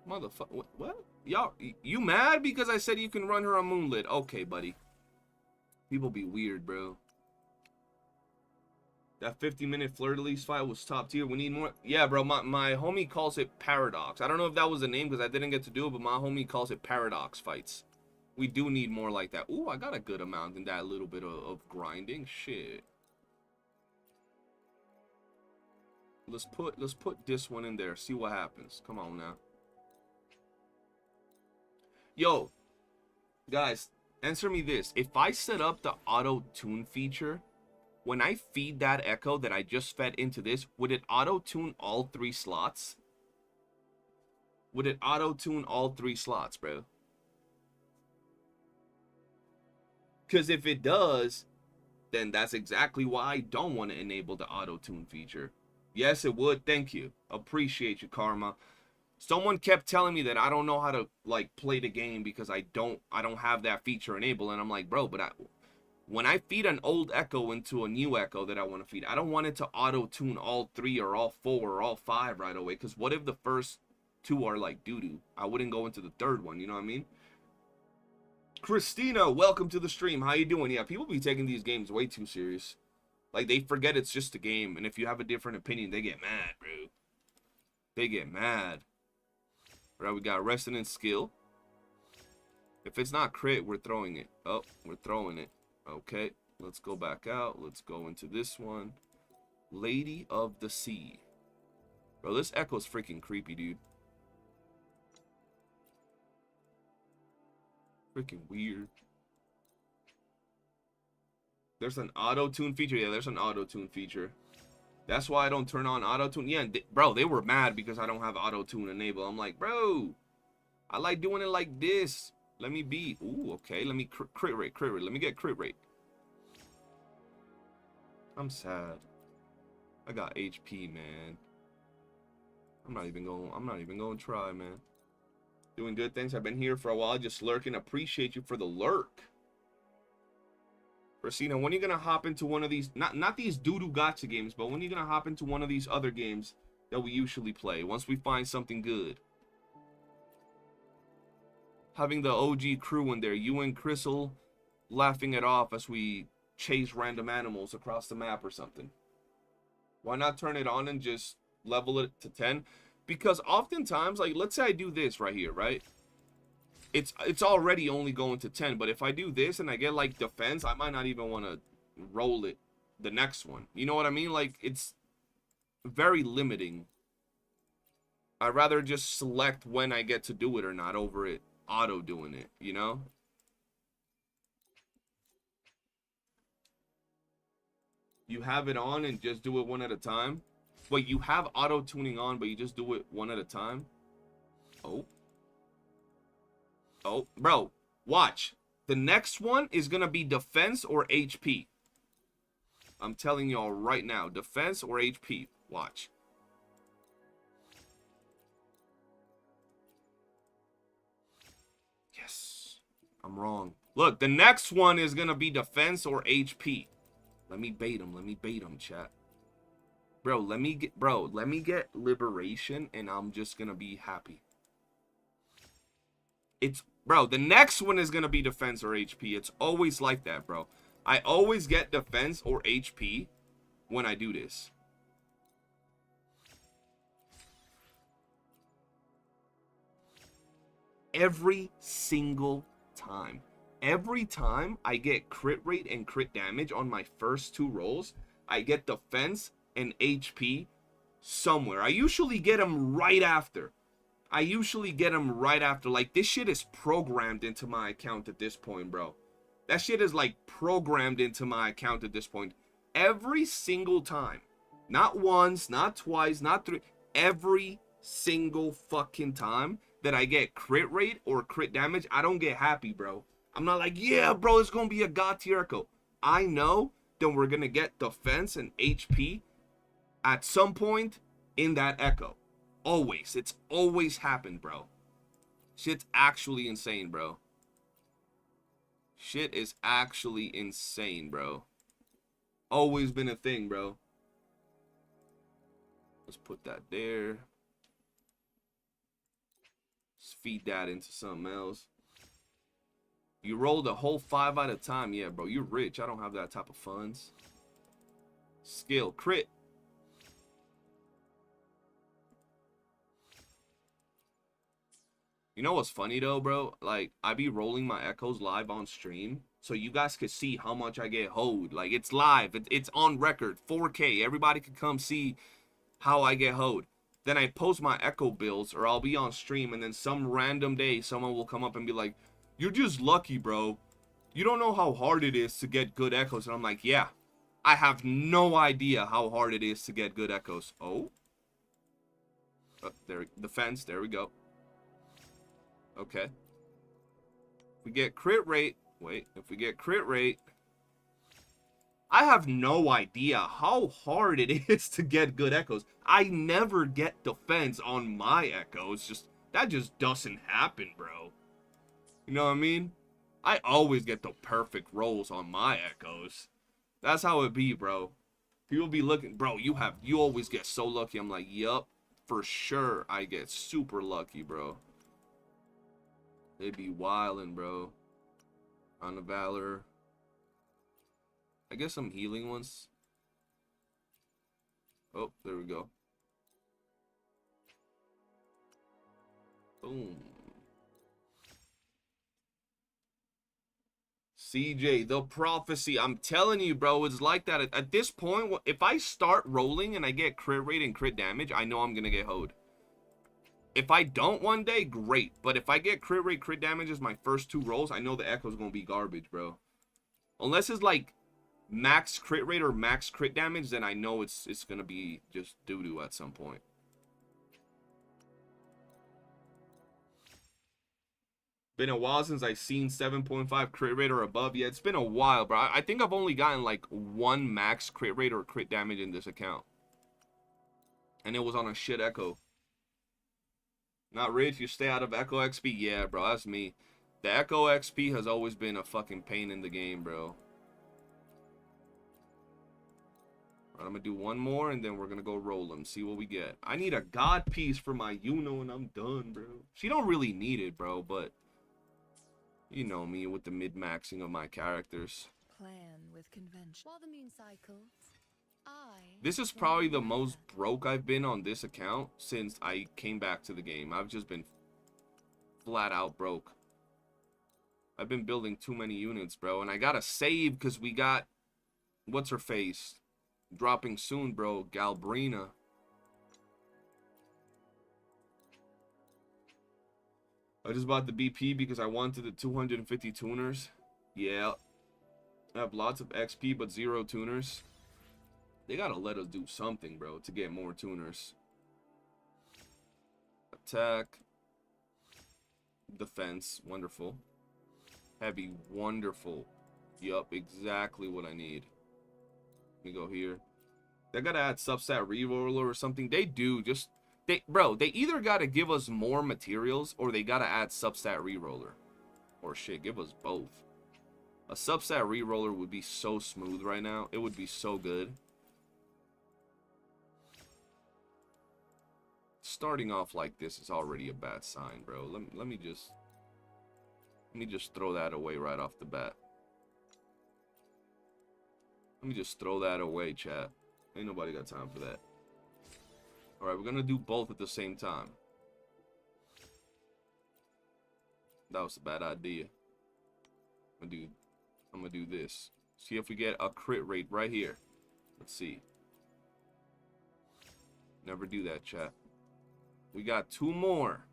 motherfucker, what? Y'all, you mad because I said you can run her on Moonlit? Okay, buddy. People be weird, bro. That 50-minute fleur-de-lis fight was top tier. We need more. Yeah, bro, my homie calls it Paradox. I don't know if that was the name because I didn't get to do it, but my homie calls it Paradox fights. We do need more like that. Ooh, I got a good amount in that little bit of grinding. Shit. Let's put this one in there. See what happens. Come on now. Yo, guys, answer me this. If I set up the auto-tune feature, when I feed that echo that I just fed into this, would it auto-tune all 3 slots? Would it auto-tune all 3 slots, bro? Because if it does, then that's exactly why I don't want to enable the auto-tune feature. Yes, it would. Thank you. Appreciate you, Karma. Someone kept telling me that I don't know how to like play the game because I don't have that feature enabled, and I'm like, bro, but when I feed an old echo into a new echo that I want to feed, I don't want it to auto tune all 3 or all 4 or all 5 right away. Because what if the first 2 are like doo-doo? I wouldn't go into the third one, you know what I mean? Christina, welcome to the stream. How you doing? Yeah, people be taking these games way too serious. Like, they forget it's just a game. And if you have a different opinion, they get mad, bro. They get mad. Right, we got Resonant Skill. If it's not crit, we're throwing it. Oh, we're throwing it. Okay, let's go back out. Let's go into this one. Lady of the Sea. Bro, this echo's freaking creepy, dude. Freaking weird. There's an auto-tune feature. Yeah, there's an auto-tune feature. That's why I don't turn on auto-tune. Yeah, bro, they were mad because I don't have auto-tune enabled. I'm like, bro, I like doing it like this. Let me be. Ooh, okay. Let me crit rate. Let me get crit rate. I'm sad. I got HP, man. I'm not even going to try, man. Doing good things. I've been here for a while, just lurking. Appreciate you for the lurk. Christina, when are you gonna hop into one of these, not these doo-doo gacha games, but when are you gonna hop into one of these other games that we usually play once we find something good? Having the OG crew in there, you and Crystal laughing it off as we chase random animals across the map or something. Why not turn it on and just level it to 10? Because oftentimes, like, let's say I do this right here, right? It's already only going to 10, but if I do this and I get like defense, I might not even want to roll it the next one. You know what I mean? Like, it's very limiting. I'd rather just select when I get to do it or not over it auto doing it, you know? You have it on and just do it one at a time. Wait, you have auto tuning on, but you just do it one at a time? Oh, bro, watch. The next one is gonna be defense or HP. I'm telling y'all right now, defense or HP. Watch. Yes, I'm wrong. Look, the next one is gonna be defense or HP. Let me bait him, chat. Bro, let me get liberation and I'm just gonna be happy. Bro, the next one is gonna be defense or HP. It's always like that, bro. I always get defense or HP when I do this. Every single time. Every time I get crit rate and crit damage on my first 2 rolls, I get defense and HP somewhere. I usually get them right after. Like, this shit is programmed into my account at this point, bro. That shit is, like, programmed into my account at this point. Every single time. Not once, not twice, not 3. Every single fucking time that I get crit rate or crit damage, I don't get happy, bro. I'm not like, yeah, bro, it's gonna be a god tier echo. I know that we're gonna get defense and HP at some point in that echo. Always. It's always happened, bro. Shit's actually insane, bro. Shit is actually insane, bro. Always been a thing, bro. Let's put that there. Let's feed that into something else. You rolled a whole 5 at a time. Yeah, bro, you're rich. I don't have that type of funds. Skill. Crit. You know what's funny though, bro? Like, I be rolling my echoes live on stream, so you guys could see how much I get hoed. Like, it's live, it's on record, 4K. Everybody could come see how I get hoed. Then I post my echo builds, or I'll be on stream, and then some random day, someone will come up and be like, "You're just lucky, bro. You don't know how hard it is to get good echoes." And I'm like, yeah, I have no idea how hard it is to get good echoes. Oh, there, the fence. There we go. Okay. If we get crit rate, wait, if we get crit rate, I have no idea how hard it is to get good echoes. I never get defense on my echoes. Just that just doesn't happen, bro. You know what I mean? I always get the perfect rolls on my echoes. That's how it be, bro. People be looking, bro, you always get so lucky. I'm like, yup, for sure I get super lucky, bro. They be wildin', bro. On the Valor. I guess some healing ones. Oh, there we go. Boom. CJ, the prophecy. I'm telling you, bro, it's like that. At this point, if I start rolling and I get crit rate and crit damage, I know I'm going to get hoed. If I don't one day, great. But if I get crit rate, crit damage as my first 2 rolls, I know the echo's going to be garbage, bro. Unless it's like max crit rate or max crit damage, then I know it's going to be just doo-doo at some point. Been a while since I've seen 7.5 crit rate or above. Yeah, it's been a while, bro. I think I've only gotten like 1 max crit rate or crit damage in this account. And it was on a shit echo. Not rich, you stay out of Echo XP? Yeah, bro, that's me. The Echo XP has always been a fucking pain in the game, bro. Alright, I'm gonna do one more and then we're gonna go roll them. See what we get. I need a god piece for my Iuno and I'm done, bro. She don't really need it, bro, but you know me with the mid-maxing of my characters. Plan with convention. While the moon cycles, This is probably the most broke I've been on this account since I came back to the game. I've just been flat out broke. I've been building too many units, bro. And I gotta save because we got... What's her face? Dropping soon, bro. Galbrena. I just bought the BP because I wanted the 250 tuners. Yeah. I have lots of XP but 0 tuners. They gotta let us do something, bro, to get more tuners. Attack. Defense. Wonderful. Heavy. Wonderful. Yup, exactly what I need. Let me go here. They gotta add substat reroller or something. They do. Just... Bro, they either gotta give us more materials or they gotta add substat reroller. Or shit, give us both. A substat reroller would be so smooth right now. It would be so good. Starting off like this is already a bad sign, bro. Let me just throw that away right off the bat. Let me just throw that away, chat. Ain't nobody got time for that. Alright, we're gonna do both at the same time. That was a bad idea. I'm gonna do this. See if we get a crit rate right here. Let's see. Never do that, chat. We got 2 more.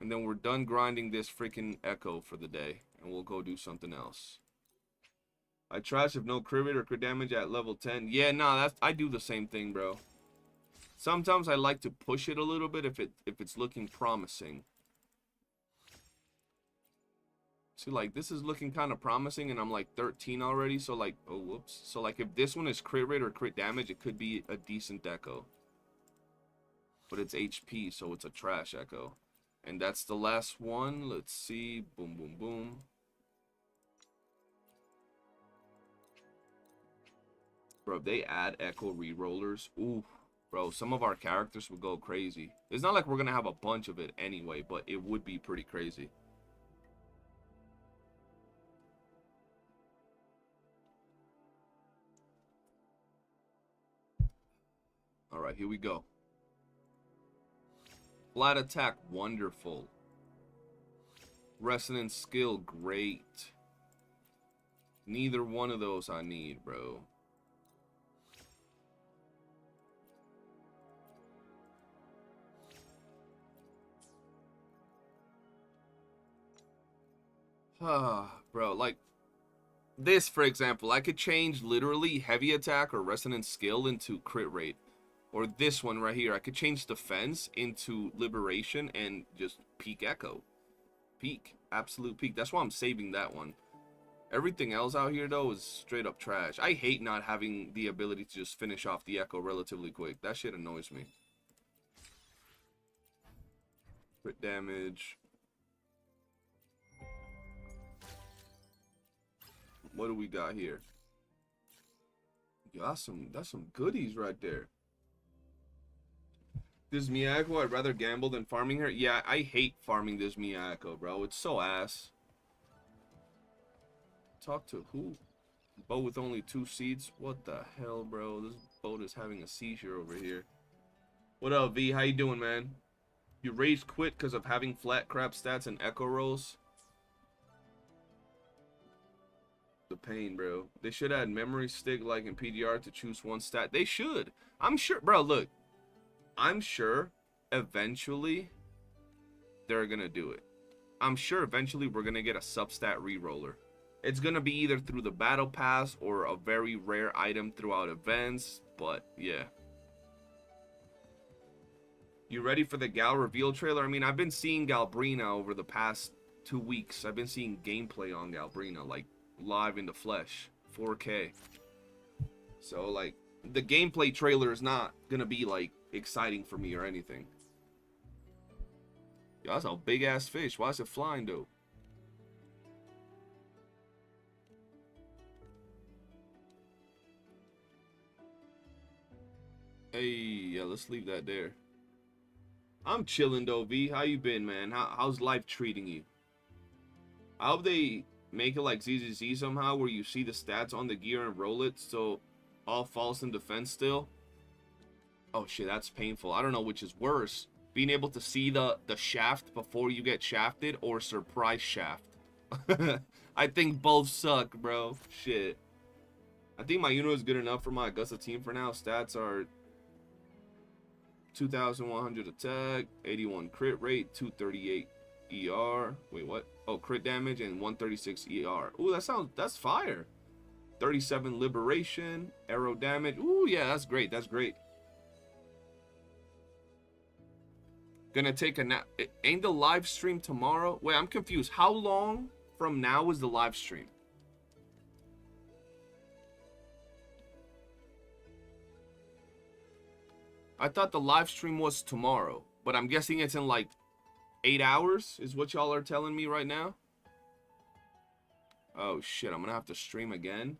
And then we're done grinding this freaking echo for the day. And we'll go do something else. I trash if no crit rate or crit damage at level 10. Yeah, nah, I do the same thing, bro. Sometimes I like to push it a little bit if it's looking promising. See, like, this is looking kind of promising, and I'm like 13 already, so like, oh, whoops. So like, if this one is crit rate or crit damage, it could be a decent echo. But it's HP, so it's a trash echo. And that's the last one. Let's see. Boom, boom, boom. Bro, if they add echo rerollers, ooh, bro, some of our characters would go crazy. It's not like we're gonna have a bunch of it anyway, but it would be pretty crazy. Alright, here we go. Flat attack, wonderful. Resonance skill, great. Neither one of those I need, bro. Bro, like this, for example, I could change literally heavy attack or resonance skill into crit rate. Or this one right here, I could change defense into liberation and just peak echo. Peak, absolute peak. That's why I'm saving that one. Everything else out here, though, is straight up trash. I hate not having the ability to just finish off the Echo relatively quick. That shit annoys me. Crit damage. What do we got here? Yo, that's some goodies right there. This Miyako, I'd rather gamble than farming her. Yeah, I hate farming this Miyako, bro. It's so ass. Talk to who? Boat with only 2 seats? What the hell, bro? This boat is having a seizure over here. What up, V? How you doing, man? You rage quit because of having flat crap stats and echo rolls? The pain, bro. They should add memory stick like in PDR to choose one stat. They should. I'm sure, bro, look. I'm sure eventually they're gonna do it. I'm sure eventually we're gonna get a substat reroller. It's gonna be either through the battle pass or a very rare item throughout events, but yeah. You ready for the Gal reveal trailer? I mean, I've been seeing Galbrena over the past 2 weeks. I've been seeing gameplay on Galbrena, like live in the flesh, 4K. So like the gameplay trailer is not gonna be like exciting for me or anything. Yo, that's a big ass fish. Why is it flying though? Hey, yeah, let's leave that there. I'm chilling though, V. How you been, man? How's life treating you? I hope they make it like ZZZ somehow, where you see the stats on the gear and roll it, so all false in defense still. Oh shit, that's painful. I don't know which is worse. Being able to see the shaft before you get shafted, or surprise shaft. I think both suck, bro. Shit. I think my Iuno is good enough for my Augusta team for now. Stats are 2,100 attack, 81 crit rate, 238 ER. Wait, what? Oh, crit damage and 136 ER. Ooh, that's fire. 37 liberation, arrow damage. Ooh, yeah, that's great. That's great. Gonna take a nap. Ain't the live stream tomorrow? Wait, I'm confused. How long from now is the live stream? I thought the live stream was tomorrow, but I'm guessing it's in like 8 hours is what y'all are telling me right now. Oh shit, I'm gonna have to stream again.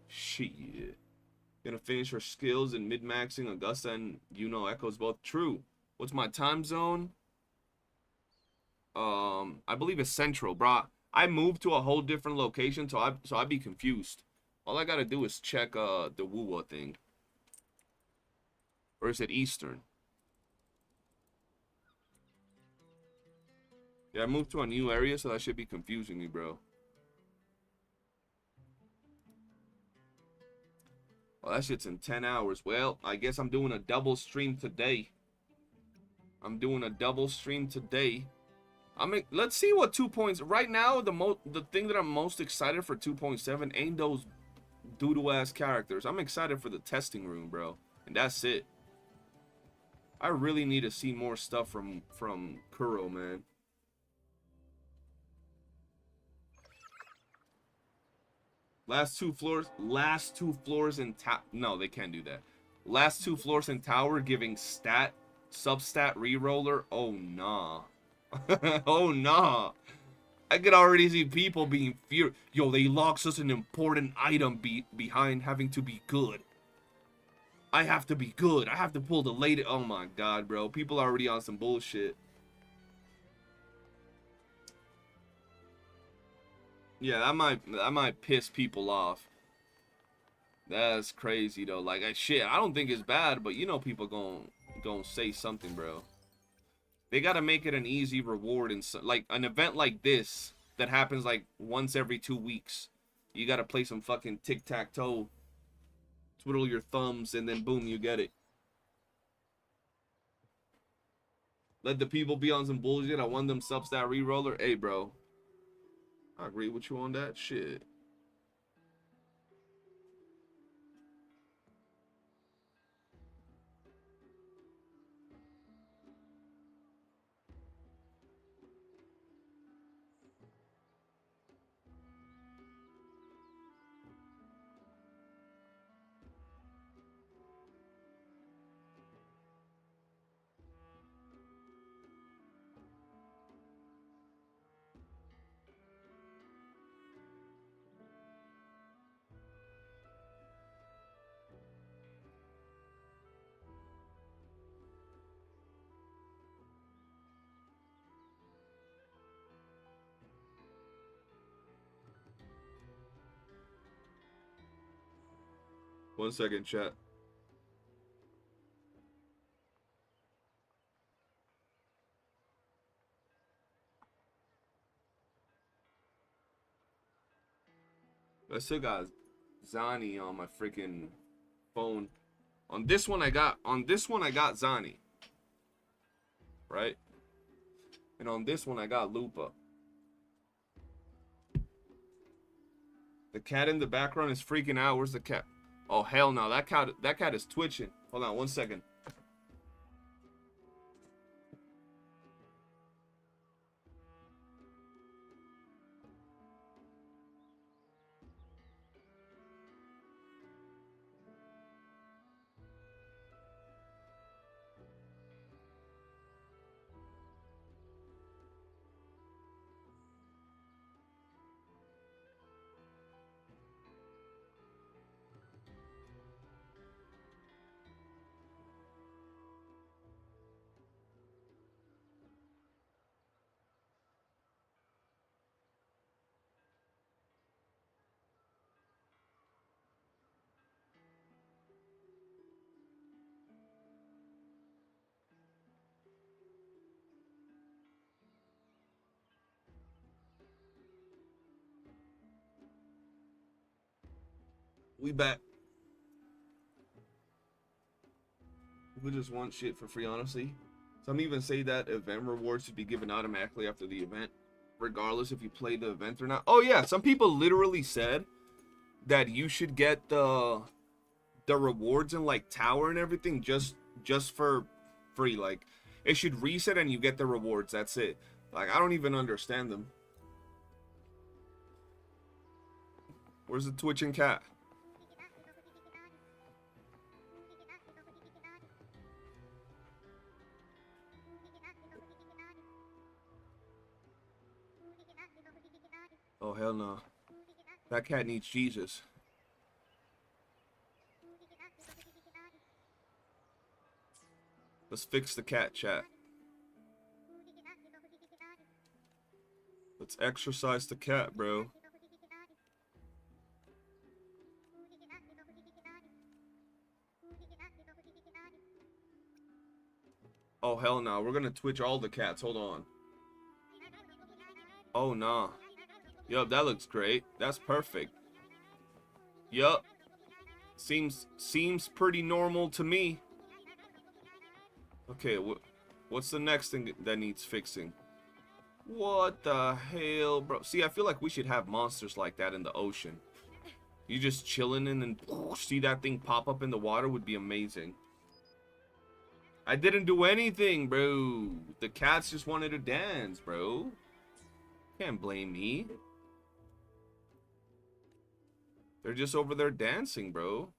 Shit. Gonna finish her skills in mid-maxing Augusta and Iuno echoes both. True. What's my time zone? I believe it's central, bro. I moved to a whole different location, so I'd be confused. All I gotta do is check the WUWA thing. Or is it Eastern? Yeah, I moved to a new area, so that should be confusing me, bro. Well, that shit's in 10 hours. Well, I guess I'm doing a double stream today. Let's see what 2 points. Right now, the thing that I'm most excited for 2.7 ain't those doodle ass characters. I'm excited for the testing room, bro. And that's it. I really need to see more stuff from Kuro, man. Last two floors in no, they can't do that. Last 2 floors in tower giving substat reroller. Oh nah. Oh nah. I could already see people being furious. Yo, they locked such an important item behind having to be good. I have to be good. I have to pull the latest. Oh my god, bro. People are already on some bullshit. Yeah, that might piss people off. That's crazy though. Like, shit, I don't think it's bad, but you know people gonna say something, bro. They gotta make it an easy reward, and like an event like this that happens like once every 2 weeks. You gotta play some fucking tic-tac-toe, twiddle your thumbs, and then boom, you get it. Let the people be on some bullshit. I want them substat reroller. Hey, bro. I agree with you on that shit. 1 second, chat. I still got Zani on my freaking phone. On this one I got Zani. Right? And on this one I got Lupa. The cat in the background is freaking out. Where's the cat? Oh hell no, that cat is twitching. Hold on 1 second. We back. We just want shit for free, honestly. Some even say that event rewards should be given automatically after the event, regardless if you play the event or not. Oh yeah, some people literally said that you should get the rewards in like tower and everything just for free. Like it should reset and you get the rewards. That's it. Like I don't even understand them. Where's the twitching cat? Oh hell no. That cat needs Jesus. Let's fix the cat, chat. Let's exercise the cat, bro. Oh hell no, we're gonna twitch all the cats. Hold on. Oh nah. Yup, that looks great. That's perfect. Yup. Seems pretty normal to me. Okay, what's the next thing that needs fixing? What the hell, bro? See, I feel like we should have monsters like that in the ocean. You just chilling and then see that thing pop up in the water would be amazing. I didn't do anything, bro. The cats just wanted to dance, bro. Can't blame me. They're just over there dancing, bro.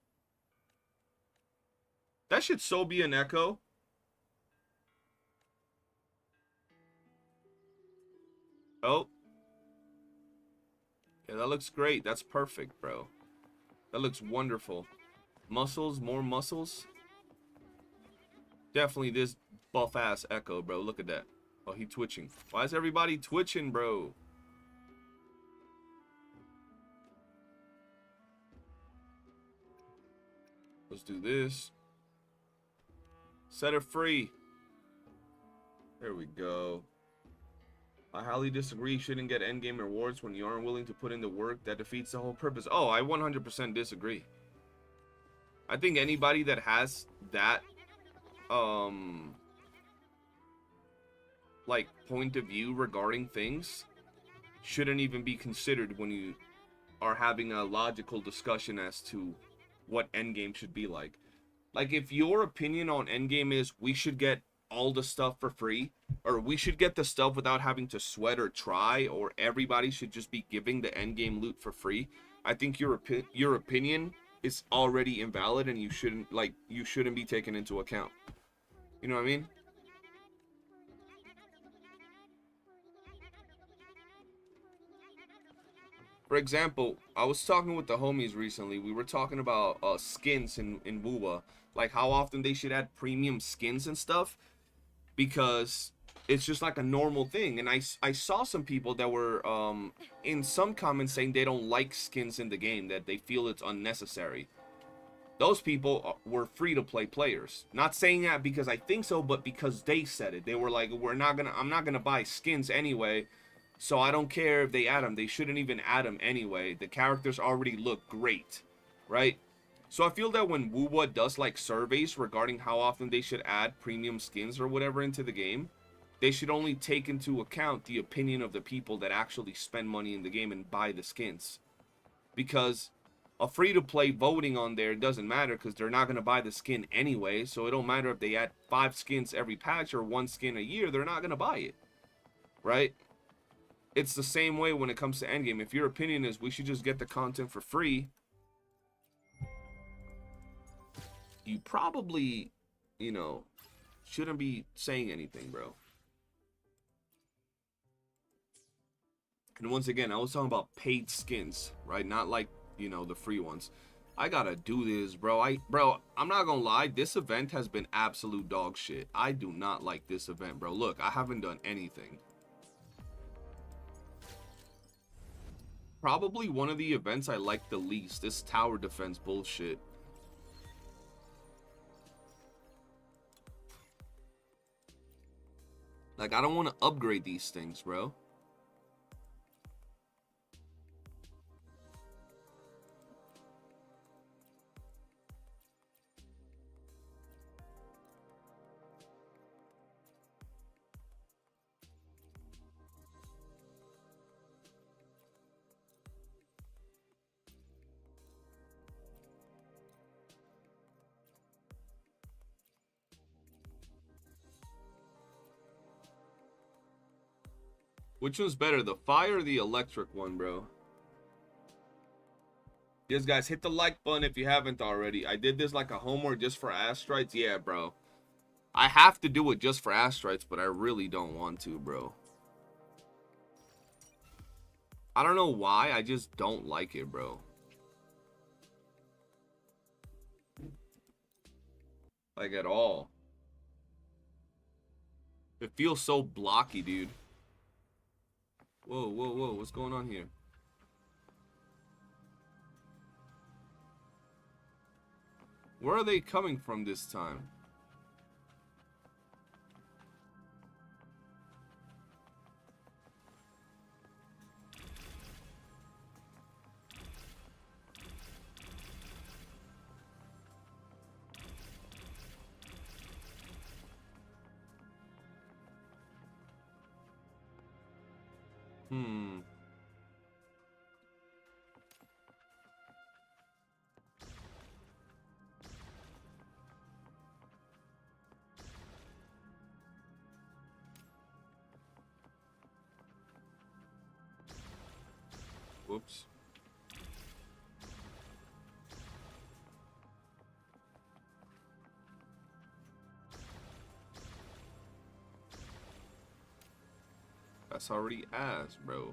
That should so be an echo. Oh. Yeah, that looks great. That's perfect, bro. That looks wonderful. Muscles, more muscles. Definitely this buff-ass echo, bro. Look at that. Oh, he twitching. Why is everybody twitching, bro? Let's do this. Set it free. There we go. I highly disagree. You shouldn't get endgame rewards when you aren't willing to put in the work. That defeats the whole purpose. Oh, I 100% disagree. I think anybody that has that like point of view regarding things shouldn't even be considered when you are having a logical discussion as to what endgame should be like. Like if your opinion on endgame is we should get all the stuff for free, or we should get the stuff without having to sweat or try, or everybody should just be giving the endgame loot for free, I think your opinion is already invalid and you shouldn't be taken into account. You know what I mean? For example, I was talking with the homies recently. We were talking about skins in WUWA, like how often they should add premium skins and stuff, because it's just like a normal thing. And I saw some people that were in some comments saying they don't like skins in the game, that they feel it's unnecessary. Those people were free-to-play players. Not saying that because I think so, but because they said it. They were like, I'm not gonna buy skins anyway, so I don't care if they add them. They shouldn't even add them anyway. The characters already look great, right? So I feel that when WUWA does like surveys regarding how often they should add premium skins or whatever into the game, they should only take into account the opinion of the people that actually spend money in the game and buy the skins. Because a free-to-play voting on there doesn't matter because they're not going to buy the skin anyway. So it don't matter if they add 5 skins every patch or 1 skin a year. They're not going to buy it, right? It's the same way when it comes to endgame. If your opinion is we should just get the content for free, you probably, you know, shouldn't be saying anything, bro. And once again, I was talking about paid skins, right? Not like, you know, the free ones. I gotta do this, bro. I'm not gonna lie. This event has been absolute dog shit. I do not like this event, bro. Look, I haven't done anything. Probably one of the events I like the least. This tower defense bullshit. Like, I don't want to upgrade these things, bro. Which one's better, the fire or the electric one, bro? Yes, guys, hit the like button if you haven't already. I did this like a homework just for asteroids. Yeah, bro. I have to do it just for asteroids, but I really don't want to, bro. I don't know why. I just don't like it, bro. Like, at all. It feels so blocky, dude. Whoa, whoa, whoa. What's going on here? Where are they coming from this time? Whoops. That's already ass, bro.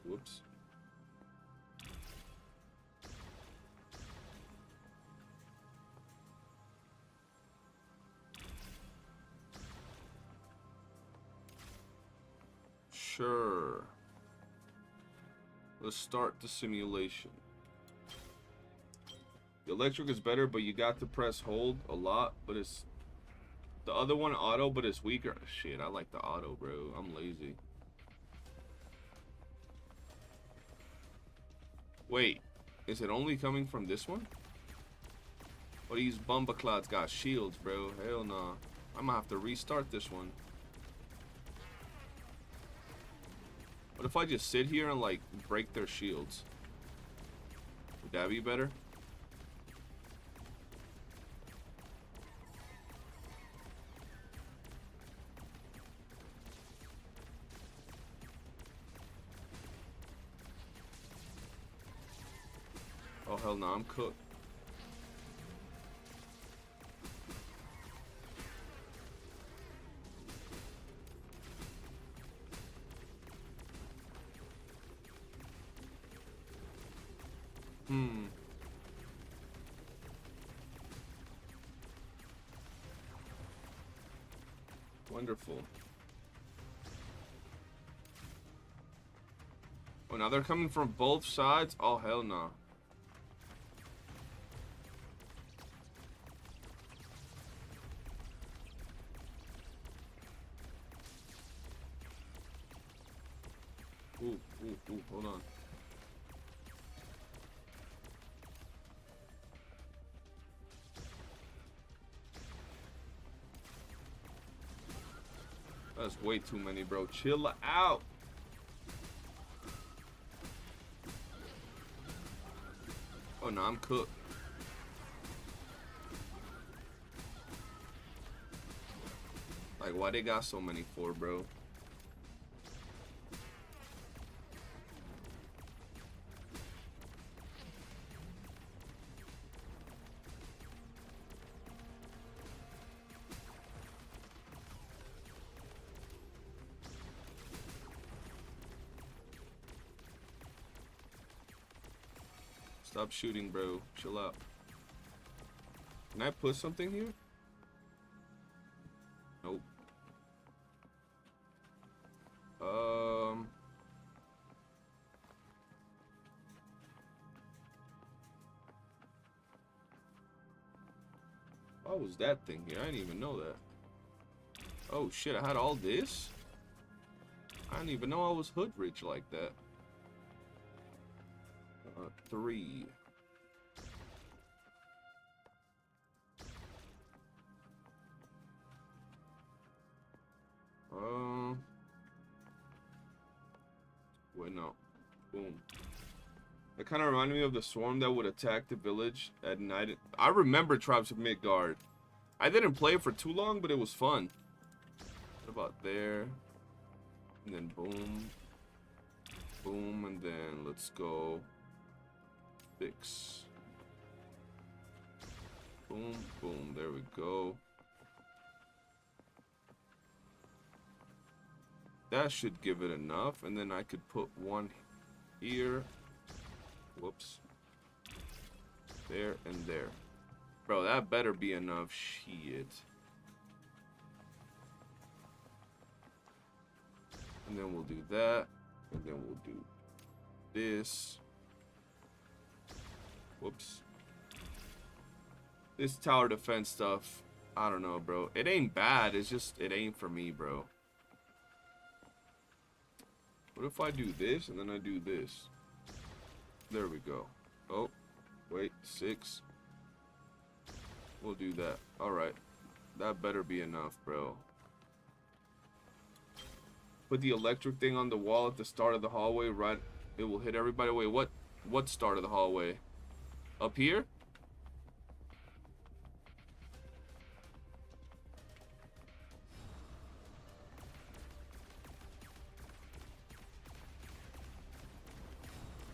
Whoops. Sure. Let's start the simulation. The electric is better, but you got to press hold a lot, but it's the other one auto, but it's weaker. Shit, I like the auto, bro. I'm lazy. Wait, is it only coming from this one? Well, these bumbaclads got shields, bro. Hell nah. I'm gonna have to restart this one. What if I just sit here and, like, break their shields? Would that be better? Oh, hell no, I'm cooked. Wonderful. Oh, now they're coming from both sides? Oh, hell no. Ooh, hold on. That's way too many, bro. Chill out. Oh, no, I'm cooked. Like, why they got so many for, bro? Stop shooting, bro. Chill out. Can I put something here? Nope. What was that thing here? I didn't even know that. Oh shit, I had all this? I didn't even know I was hood rich like that. 3. Wait, no. Boom. That kind of reminded me of the swarm that would attack the village at night. I remember Tribes of Midgard. I didn't play it for too long, but it was fun. What about there? And then boom. Boom, and then let's go 6. Boom, boom, there we go. That should give it enough, and then I could put one here. Whoops. There and there. Bro, that better be enough. Shit. And then we'll do that, and then we'll do this. Whoops. This tower defense stuff, I don't know, bro. It ain't bad. It's just, it ain't for me, bro. What if I do this and then I do this? There we go. Oh, wait, 6. We'll do that. Alright. That better be enough, bro. Put the electric thing on the wall at the start of the hallway, right? It will hit everybody. Wait, what start of the hallway? Up here?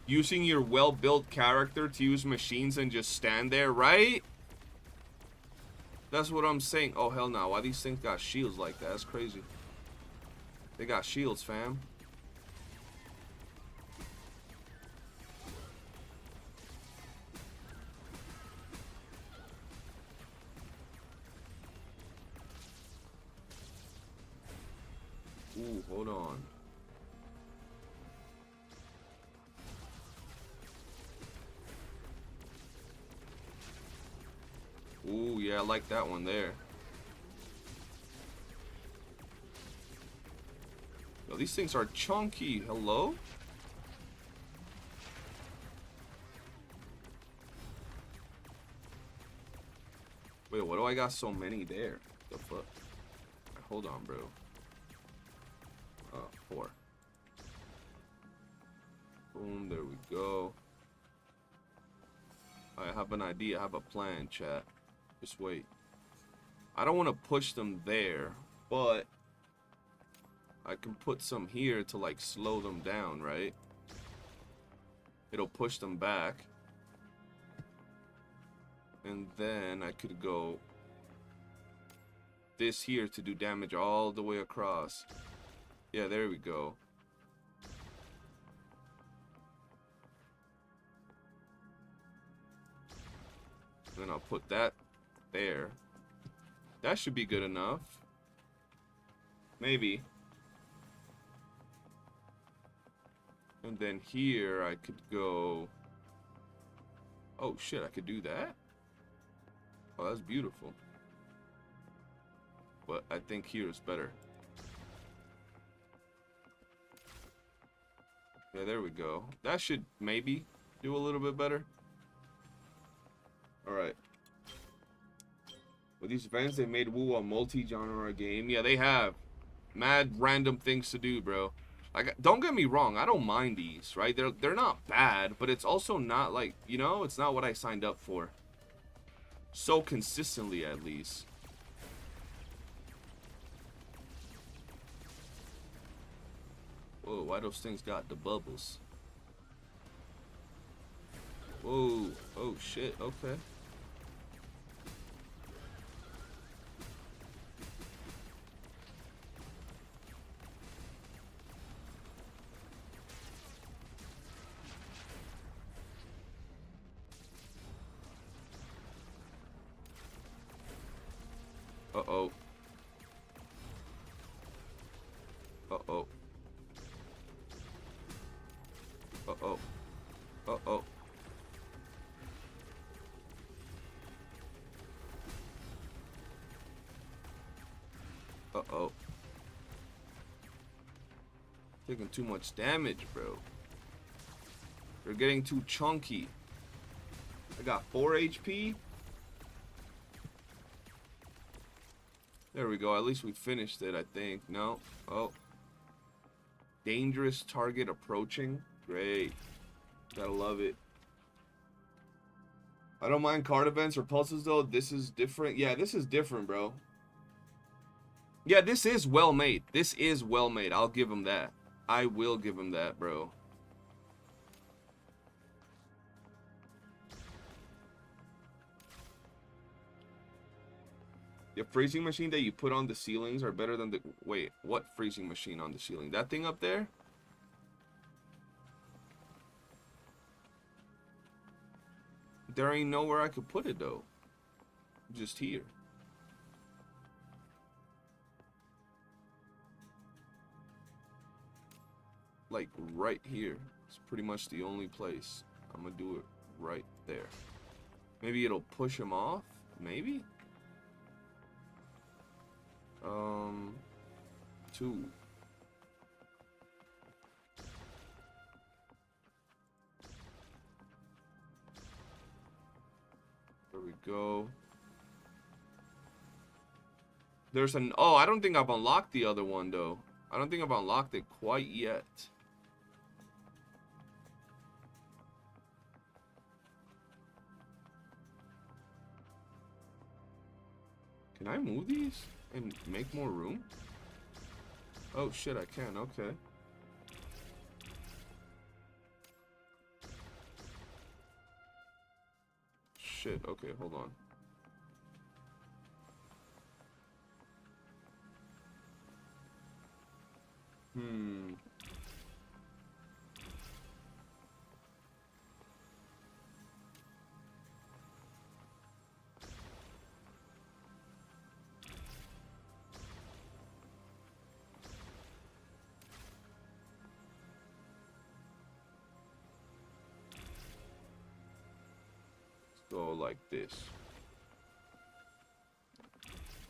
Using your well-built character to use machines and just stand there, right? That's what I'm saying. Oh, hell no. Why these things got shields like that? That's crazy. They got shields, fam. Ooh, hold on. Ooh, yeah, I like that one there. Yo, these things are chunky. Hello? Wait, what do I got so many there? The fuck? Hold on, bro. 4. Boom, there we go. I have an idea. I have a plan, chat. Just wait. I don't want to push them there, but I can put some here to like slow them down, right? It'll push them back. And then I could go this here to do damage all the way across. Yeah, there we go. Then I'll put that there. That should be good enough. Maybe. And then here I could go... Oh shit, I could do that? Oh, that's beautiful. But I think here is better. Yeah, there we go. That should maybe do a little bit better. Alright. With these events, they made WUWA a multi-genre game. Yeah, they have. Mad random things to do, bro. Like, don't get me wrong, I don't mind these, right? They're not bad, but it's also not like, you know, it's not what I signed up for. So consistently, at least. Whoa, why those things got the bubbles? Whoa, oh shit, okay. Uh-oh. Uh-oh. Uh-oh. Uh-oh. Uh-oh. Taking too much damage, bro. They're getting too chunky. I got 4 HP. There we go. At least we finished it, I think. No. Oh. Dangerous target approaching. Great. Gotta love it. I don't mind card events or puzzles, though. This is different. Yeah, this is different, bro. Yeah, this is well made. This is well made. I'll give him that. I will give him that, bro. The freezing machine that you put on the ceilings are better than the... Wait, what freezing machine on the ceiling? That thing up there? There ain't nowhere I could put it, though. Just here. Like, right here. It's pretty much the only place. I'm gonna do it right there. Maybe it'll push him off? Maybe? 2. There we go. There's an... Oh, I don't think I've unlocked the other one, though. I don't think I've unlocked it quite yet. Can I move these and make more room? Oh shit, I can. Okay. Shit, okay, hold on. Go like this.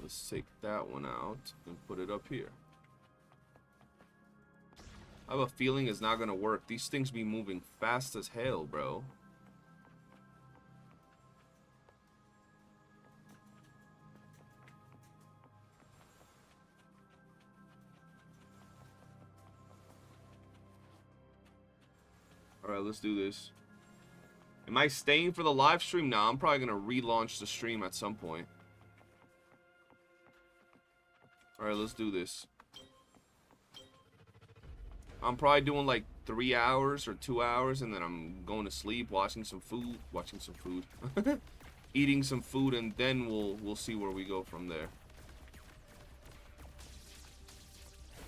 Let's take that one out and put it up here. I have a feeling it's not gonna work. These things be moving fast as hell, bro. Alright, let's do this. Am I staying for the live stream? Nah, I'm probably gonna relaunch the stream at some point. Alright, let's do this. I'm probably doing like 3 hours or 2 hours, and then I'm going to sleep, watching some food, eating some food, and then we'll see where we go from there.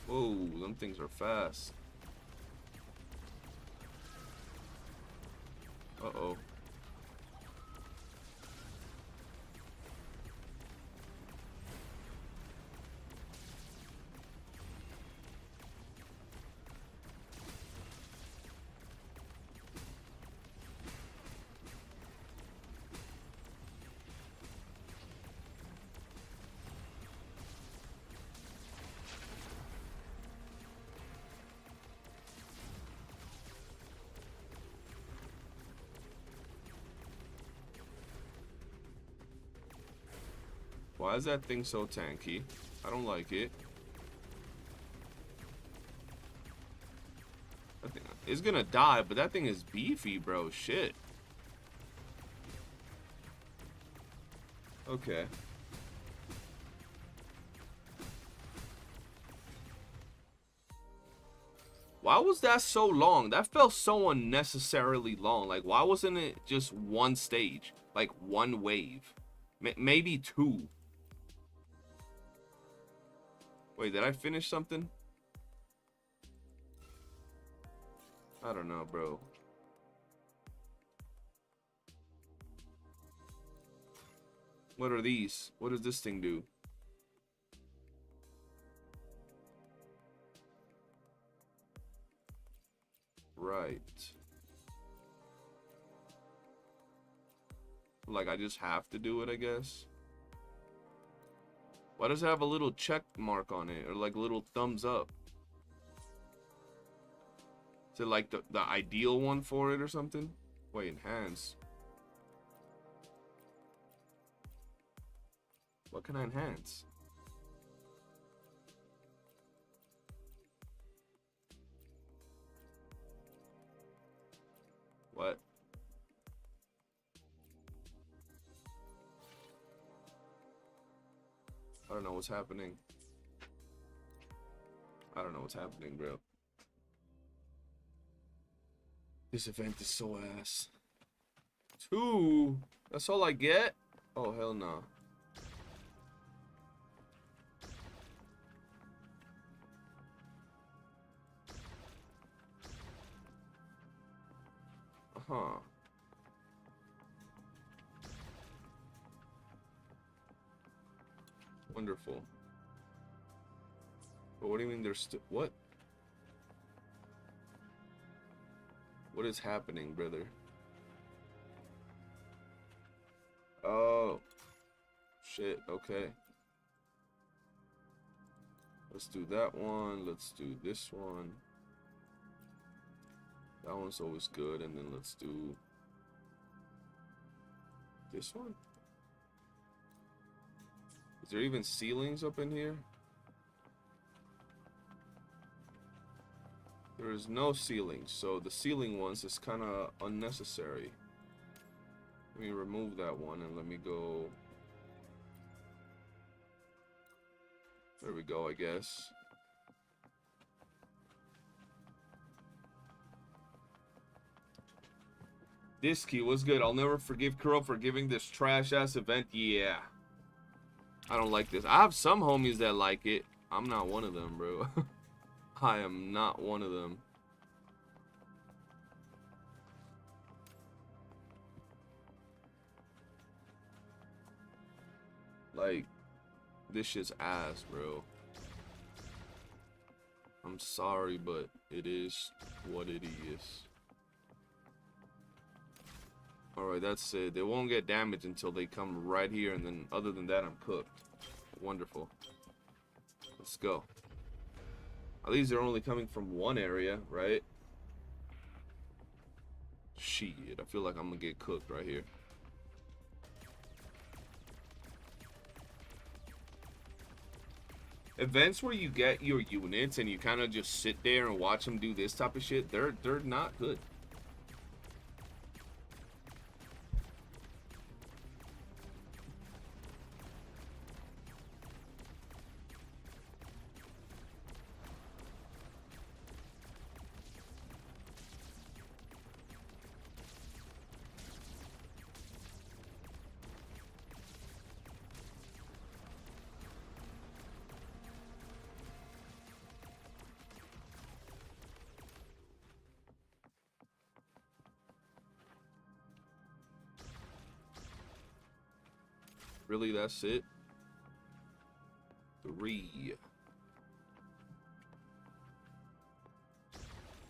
Whoa, them things are fast. Uh-oh. Why is that thing so tanky? I don't like it. That thing is gonna die, but that thing is beefy, bro. Shit. Okay. Why was that so long? That felt so unnecessarily long. Like, why wasn't it just one stage? Like, one wave? Maybe two. Wait, did I finish something? I don't know, bro. What are these? What does this thing do? Right. Like, I just have to do it, I guess. Why does it have a little check mark on it? Or like a little thumbs up? Is it like the ideal one for it or something? Wait, enhance. What can I enhance? What? I don't know what's happening. I don't know what's happening, bro. This event is so ass. 2? That's all I get? Oh, hell no. Huh. Wonderful. But what do you mean there's still... What? What is happening, brother? Oh. Shit, okay. Let's do that one. Let's do this one. That one's always good. And then let's do this one. Is there even ceilings up in here? There is no ceiling, so the ceiling ones is kind of unnecessary. Let me remove that one and let me go. There we go, I guess. This key was good. I'll never forgive Kuro for giving this trash ass event. Yeah. I don't like this. I have some homies that like it. I'm not one of them, bro. I am not one of them. Like, this shit's ass, bro. I'm sorry, but it is what it is. Alright, that's it. They won't get damaged until they come right here, and then other than that, I'm cooked. Wonderful. Let's go. At least they're only coming from one area, right? Shit, I feel like I'm gonna get cooked right here. Events where you get your units and you kind of just sit there and watch them do this type of shit, they're not good. Really, that's it? 3.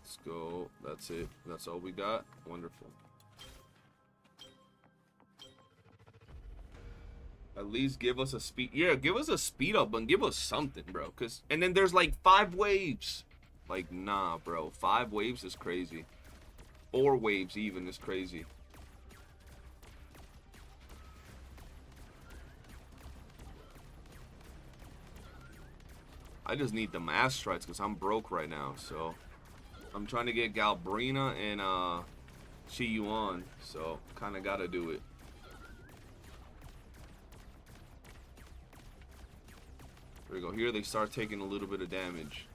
Let's go. That's it. That's all we got. Wonderful. At least give us a speed. Yeah, give us a speed up and give us something, bro. And then there's like 5 waves. Like, nah, bro. 5 waves is crazy. 4 waves even is crazy. I just need the mass strikes because I'm broke right now. So I'm trying to get Galbrena and Chillin. So kind of got to do it. There we go. Here they start taking a little bit of damage.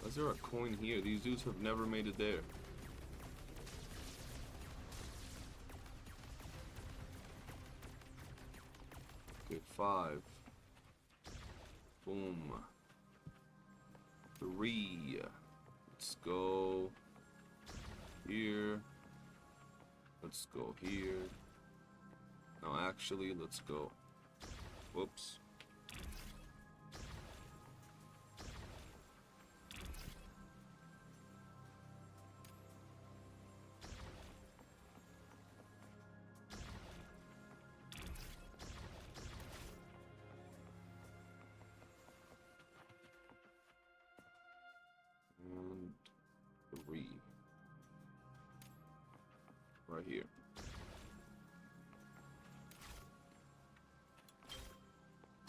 Is there a coin here? These dudes have never made it there. Okay, 5. Boom. 3. Let's go here. Let's go here. No, actually, let's go. Whoops. And 3. Right here.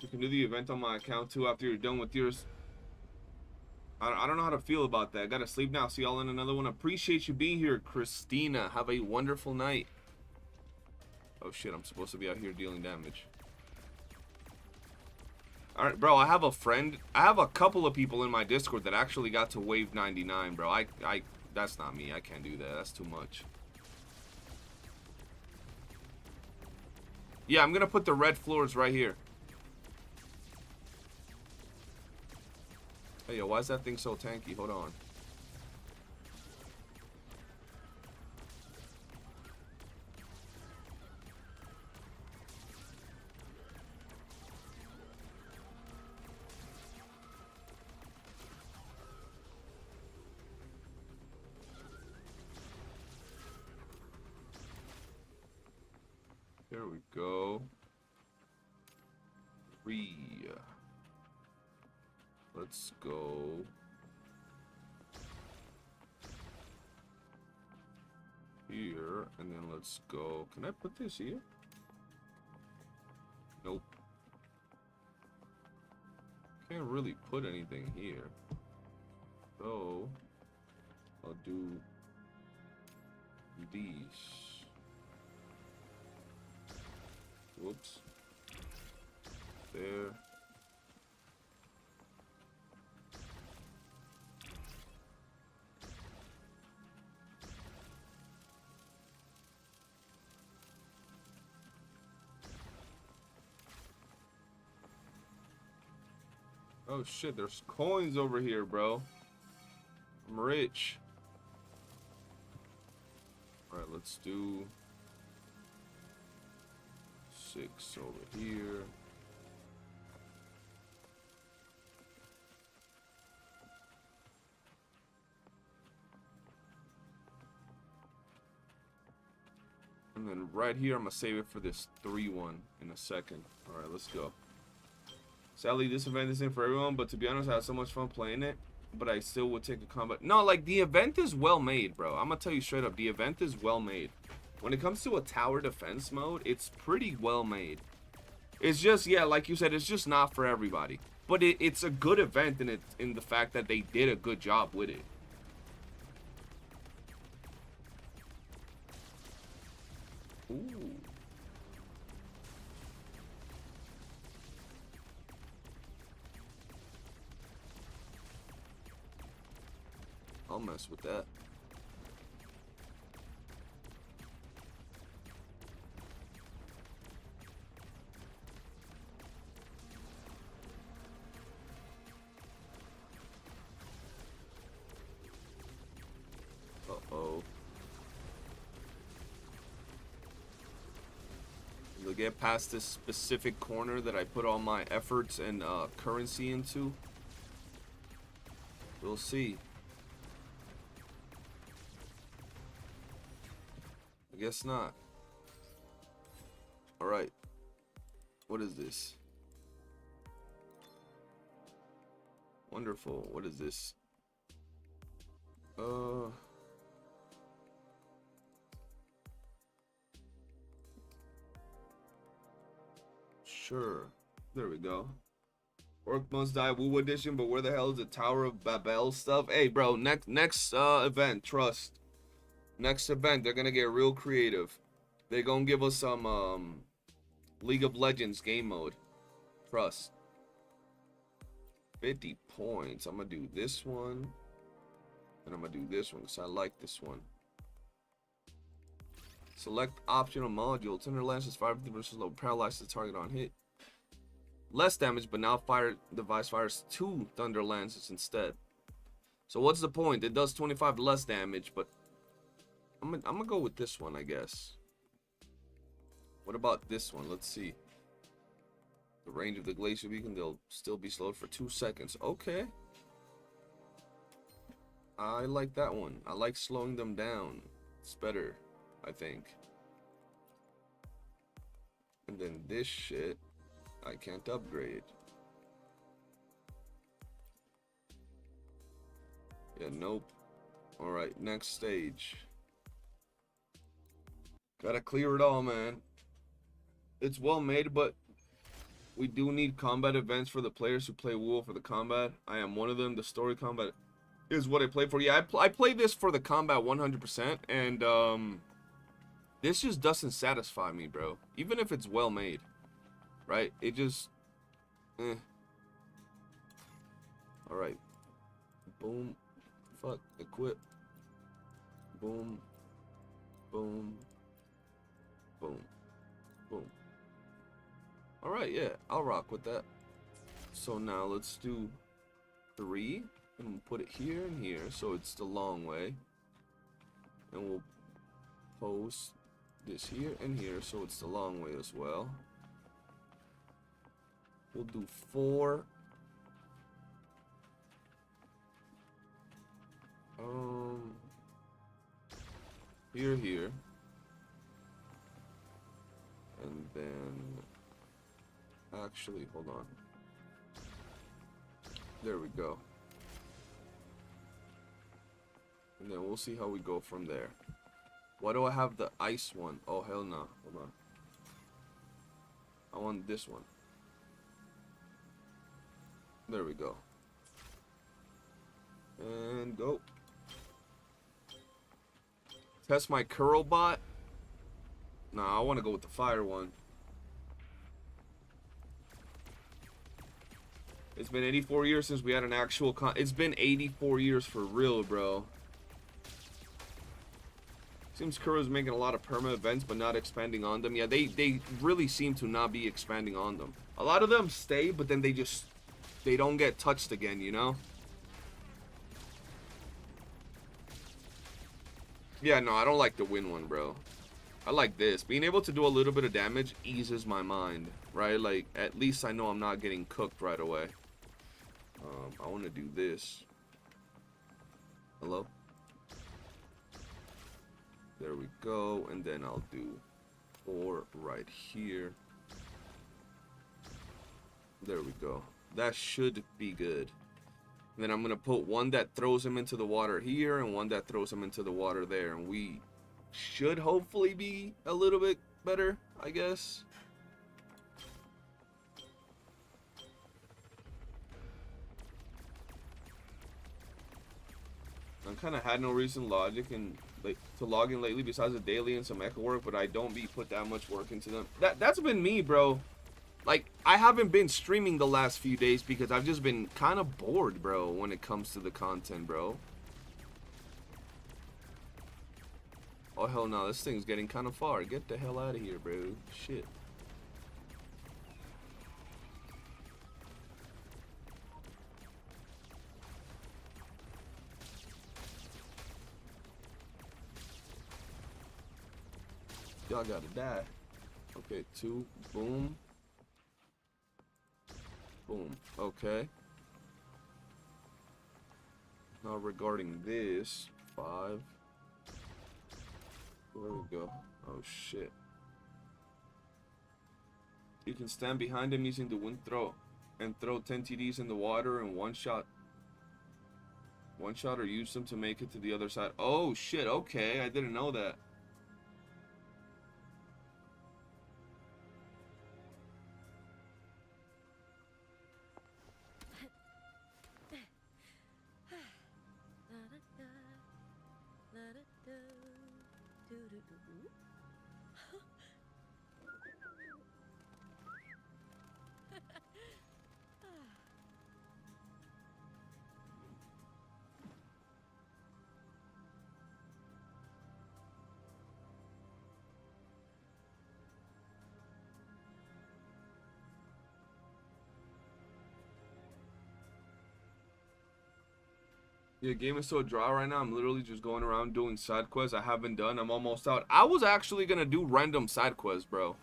You can do the event on my account too after you're done with yours. I don't know how to feel about that. Gotta sleep now. See y'all in another one. Appreciate you being here, Christina. Have a wonderful night. Oh shit, I'm supposed to be out here dealing damage. Alright, bro, I have a friend. I have a couple of people in my Discord that actually got to wave 99, bro. That's not me. I can't do that. That's too much. Yeah, I'm gonna put the red floors right here. Hey, yo, why is that thing so tanky? Hold on. There we go. 3. Let's go. Here, and then let's go. Can I put this here? Nope. Can't really put anything here. So, I'll do these. Whoops. There. Oh shit, there's coins over here, bro. I'm rich. Alright, let's do 6 over here. And then right here, I'm gonna save it for this 3-1 in a second. Alright, let's go. Sadly, this event isn't for everyone, but to be honest, I had so much fun playing it. But I still would take a combat. No, like, the event is well made, bro. I'm gonna tell you straight up, the event is well made. When it comes to a tower defense mode, it's pretty well made. It's just, yeah, like you said, it's just not for everybody. But it's a good event in the fact that they did a good job with it. Ooh. I'll mess with that. Uh-oh. You'll get past this specific corner that I put all my efforts and currency into. We'll see. I guess not. Alright. What is this? Wonderful. What is this? Sure. There we go. Orc must die, WUWA edition, but where the hell is the Tower of Babel stuff? Hey, bro, next event, trust. Next event, they're gonna get real creative. They're gonna give us some League of Legends game mode. Trust. 50 points. I'm gonna do this one. And I'm gonna do this one because I like this one. Select optional module. Thunder Lances fire versus low. Paralyze the target on hit. Less damage, but now fire device fires 2 Thunder Lances instead. So what's the point? It does 25 less damage, but I'm gonna go with this one, I guess. What about this one? Let's see. The range of the glacier beacon, they'll still be slowed for 2 seconds. Okay. I like that one. I like slowing them down. It's better, I think. And then this shit, I can't upgrade. Yeah, nope. Alright, next stage. Gotta clear it all, man. It's well made, but we do need combat events for the players who play WUWA for the combat. I am one of them. The story combat is what I play for. Yeah, I play this for the combat 100%, and this just doesn't satisfy me, bro. Even if it's well made, right? It just, All right. Boom. Fuck. Equip. Boom. Boom. Boom. Boom. All right, yeah, I'll rock with that. So now let's do 3, and we'll put it here and here, so it's the long way. And we'll post this here and here, so it's the long way as well. We'll do 4. Here. And then, actually, hold on. There we go. And then we'll see how we go from there. Why do I have the ice one? Oh, hell no. Hold on. I want this one. There we go. And go. Test my curl bot. Nah, I want to go with the fire one. It's been 84 years since we had an actual it's been 84 years for real, bro. Seems Kuro's making a lot of perma events but not expanding on them. Yeah, they really seem to not be expanding on them. A lot of them stay, but then they don't get touched again, you know? Yeah, no, I don't like the win one, bro. I like this. Being able to do a little bit of damage eases my mind, right? Like, at least I know I'm not getting cooked right away. I want to do this. Hello? There we go. And then I'll do 4 right here. There we go. That should be good. And then I'm going to put one that throws him into the water here and one that throws him into the water there. And we should hopefully be a little bit better, I guess. I kind of had no recent logic and to log in lately besides the daily and some echo work, but I don't put that much work into them. That's been me, bro. Like, I haven't been streaming the last few days because I've just been kind of bored, bro, when it comes to the content, bro. Oh, hell no, this thing's getting kind of far. Get the hell out of here, bro. Shit. Y'all gotta die. Okay, 2. Boom. Boom. Okay. Now regarding this, 5. There we go. Oh shit. You can stand behind him using the wind throw and throw 10 TDs in the water and one shot One shot or use them to make it to the other side. Oh shit, okay. I didn't know that. Yeah, game is so dry right now. I'm literally just going around doing side quests I haven't done. I'm almost out. I was actually gonna do random side quests, bro.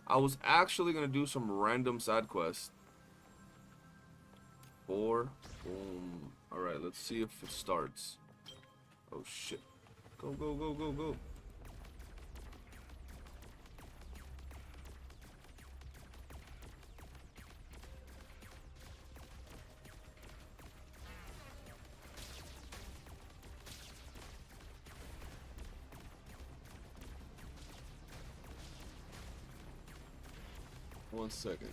I was actually gonna do some random side quests. 4. Boom. Alright, let's see if it starts. Oh shit. Go, go, go, go, go. One second.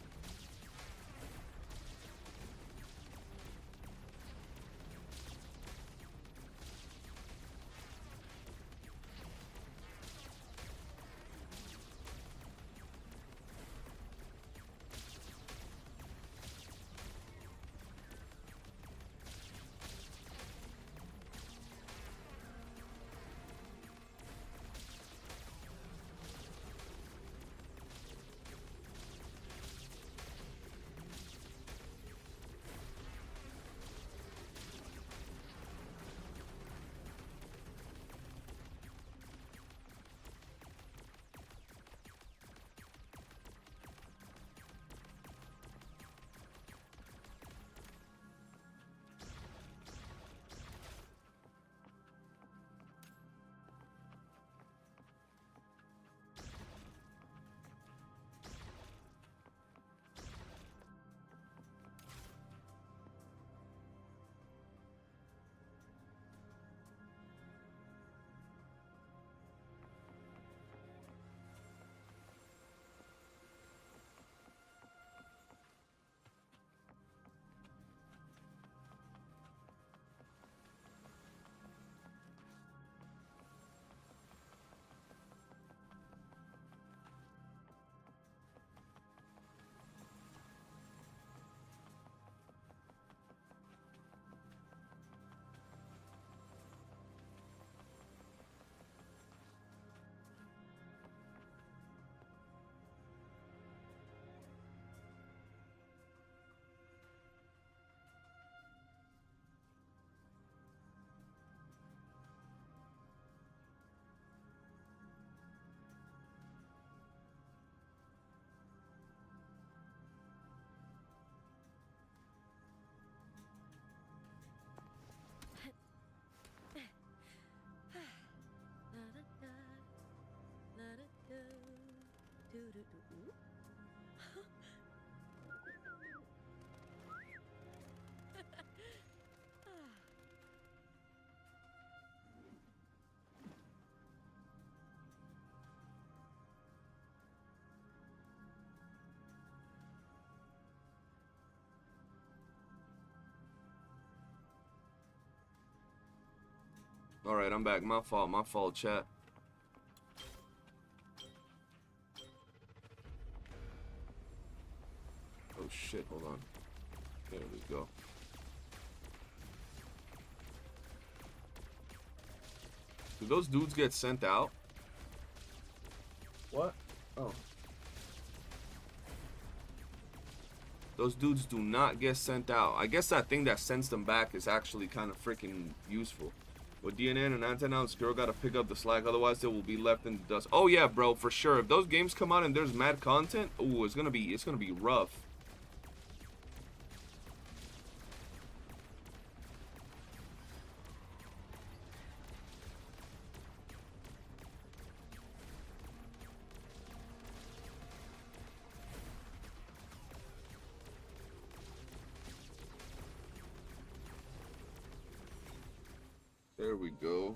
Alright, I'm back. My fault, chat. Oh shit, hold on. There we go. Do those dudes get sent out? What? Oh. Those dudes do not get sent out. I guess that thing that sends them back is actually kind of freaking useful. With DNA and an anti-announce, girl gotta pick up the slack, otherwise they will be left in the dust. Oh yeah, bro, for sure. If those games come out and there's mad content, ooh, it's gonna be rough. There we go.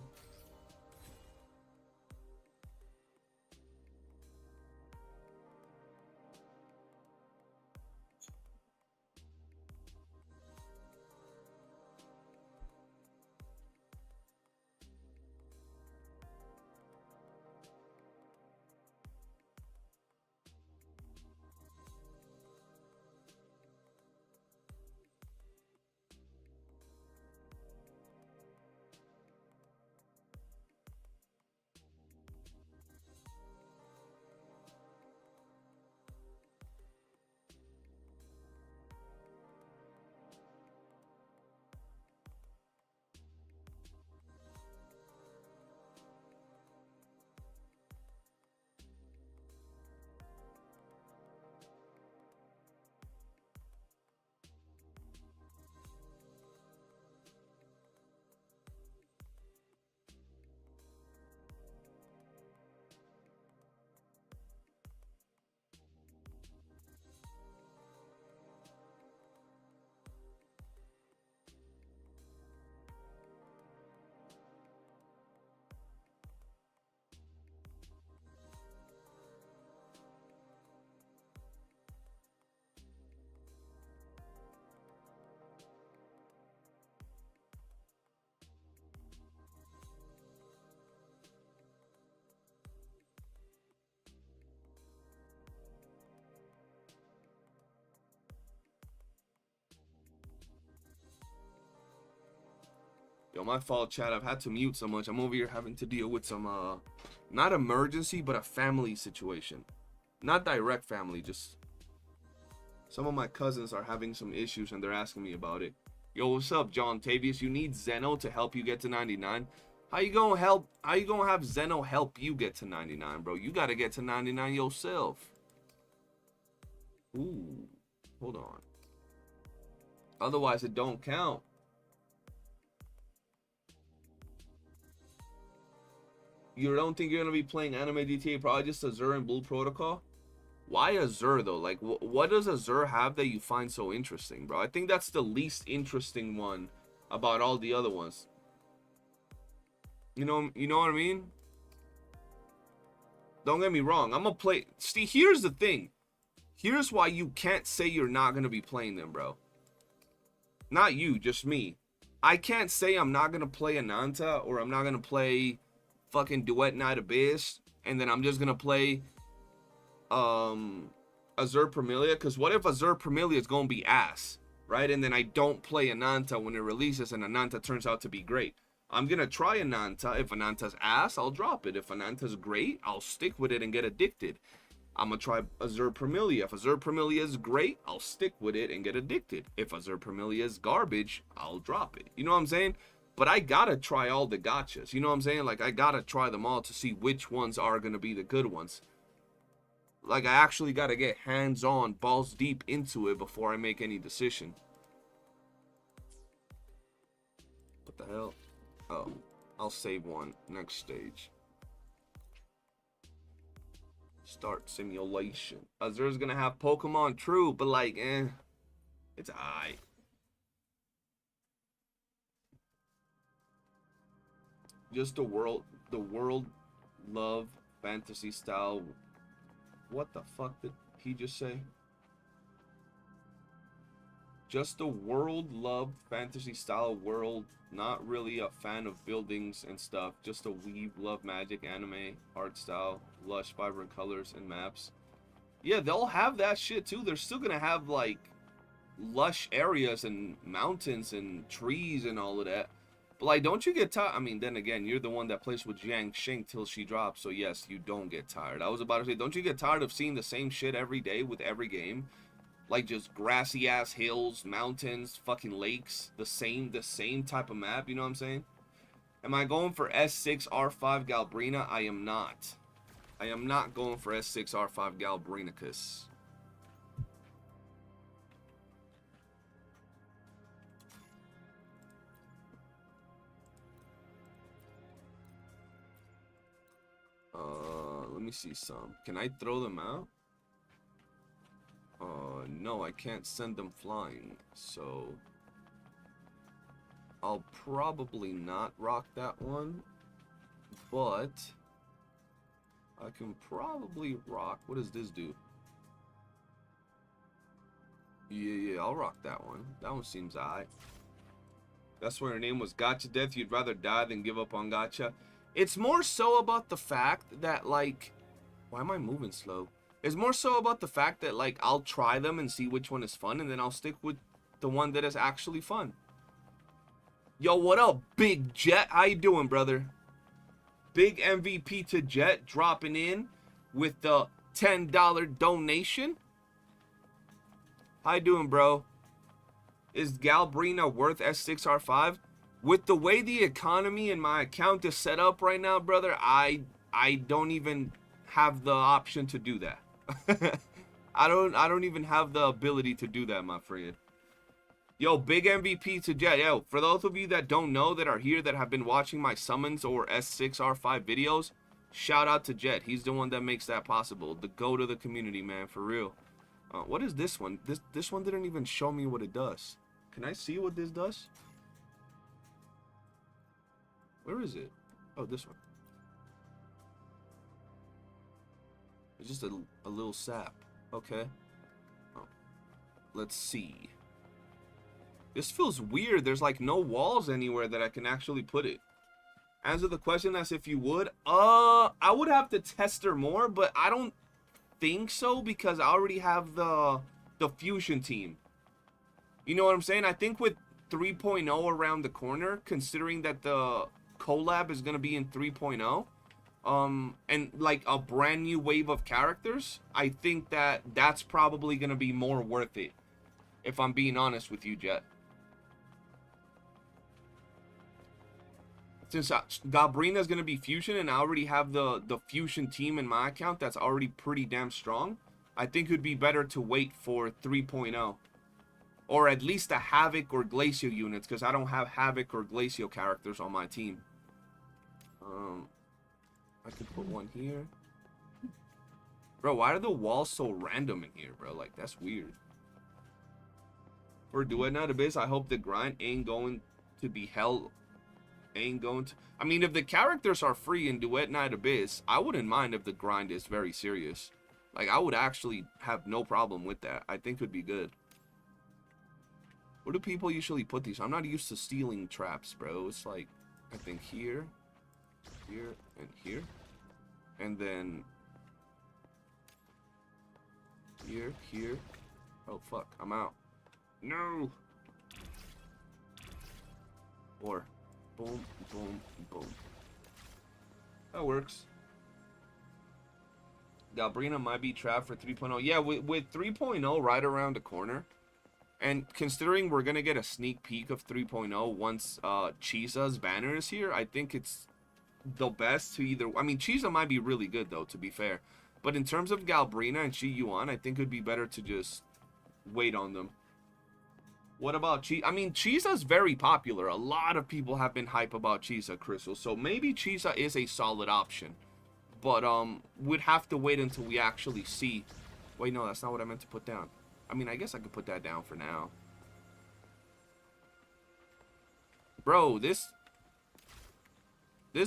Yo, my fault, chat. I've had to mute so much. I'm over here having to deal with some, not emergency, but a family situation. Not direct family, just some of my cousins are having some issues and they're asking me about it. Yo, what's up, John Tavius? You need Zeno to help you get to 99? How you gonna have Zeno help you get to 99, bro? You gotta get to 99 yourself. Ooh, hold on. Otherwise, it don't count. You don't think you're gonna be playing anime GTA probably just Azure and Blue Protocol? Why Azure though? Like, what does Azure have that you find so interesting, bro? I think that's the least interesting one about all the other ones. You know what I mean? Don't get me wrong. I'm gonna play. See, here's the thing. Here's why you can't say you're not gonna be playing them, bro. Not you, just me. I can't say I'm not gonna play Ananta or I'm not gonna play fucking Duet Night Abyss, and then I'm just gonna play Azure Premilia, because what if Azure Premilia is gonna be ass, right? And then I don't play Ananta when it releases and Ananta turns out to be great. I'm gonna try Ananta. If Ananta's ass, I'll drop it. If Ananta's great, I'll stick with it and get addicted. I'm gonna try Azure Premilia. If Azure Premilia is great, I'll stick with it and get addicted. If Azure Premilia is garbage, I'll drop it. You know what I'm saying? But I gotta try all the gachas. You know what I'm saying? Like, I gotta try them all to see which ones are gonna be the good ones. Like, I actually gotta get hands-on, balls deep into it before I make any decision. What the hell? Oh, I'll save one. Next stage. Start simulation. Azure's gonna have Pokemon, true, but like, it's alright. Just the world love fantasy style. What the fuck did he just say? Just the world love fantasy style world. Not really a fan of buildings and stuff. Just a weeb, love magic, anime, art style, lush, vibrant colors, and maps. Yeah, they'll have that shit too. They're still gonna have like lush areas and mountains and trees and all of that. But like, don't you get tired? I mean, then again, you're the one that plays with Jiang Sheng till she drops. So yes, you don't get tired. I was about to say, don't you get tired of seeing the same shit every day with every game? Like just grassy ass hills, mountains, fucking lakes, the same type of map, you know what I'm saying? Am I going for S6 R5 Galbrena? I am not. I am not going for S6 R5 Galbrenicus. Let me see some. Can I throw them out? No, I can't send them flying, so I'll probably not rock that one, but I can probably rock. What does this do? Yeah, I'll rock that one. That one seems alright. That's where her name was Gacha Death. You'd rather die than give up on Gacha. It's more so about the fact that, like, why am I moving slow? It's more so about the fact that, like, I'll try them and see which one is fun, and then I'll stick with the one that is actually fun. Yo, what up, Big Jet? How you doing, brother? Big MVP to Jet dropping in with the $10 donation. How you doing, bro? Is Galbrena worth S6R5? With the way the economy in my account is set up right now, brother, I don't even have the option to do that. I don't even have the ability to do that, my friend. Yo, big MVP to Jet. Yo, for those of you that don't know, that are here, that have been watching my summons or S6R5 videos, shout out to Jet. He's the one that makes that possible. The go to the community, man, for real. What is this one? This one didn't even show me what it does. Can I see what this does? Where is it? Oh, this one. It's just a little sap. Okay. Oh. Let's see. This feels weird. There's like no walls anywhere that I can actually put it. Answer the question as if you would. I would have to test her more, but I don't think so because I already have the fusion team. You know what I'm saying? I think with 3.0 around the corner, considering that the collab is going to be in 3.0, and like a brand new wave of characters, I think that that's probably going to be more worth it, if I'm being honest with you, Jet. Since Galbrena is going to be fusion and I already have the fusion team in my account that's already pretty damn strong, I think it would be better to wait for 3.0. Or at least the Havoc or Glacio units, because I don't have Havoc or Glacio characters on my team. I could put one here. Bro, why are the walls so random in here, bro? Like, that's weird. For Duet Night Abyss, I hope the grind ain't going to be hell. Ain't going to... I mean, if the characters are free in Duet Night Abyss, I wouldn't mind if the grind is very serious. Like, I would actually have no problem with that. I think it would be good. Where do people usually put these? I'm not used to stealing traps, bro. It's like, I think here, here, and here. And then here, here. Oh, fuck. I'm out. No! Or boom, boom, boom. That works. Galbrena might be trapped for 3.0. Yeah, with 3.0 right around the corner, and considering we're going to get a sneak peek of 3.0 once Chisa's banner is here, I think it's the best to either... I mean, Chisa might be really good, though, to be fair. But in terms of Galbrena and Chiyuan, I think it would be better to just wait on them. What about Chisa? I mean, Chisa's very popular. A lot of people have been hype about Chisa, Crystal. So maybe Chisa is a solid option. But we'd have to wait until we actually see... Wait, no, that's not what I meant to put down. I mean, I guess I could put that down for now. Bro, this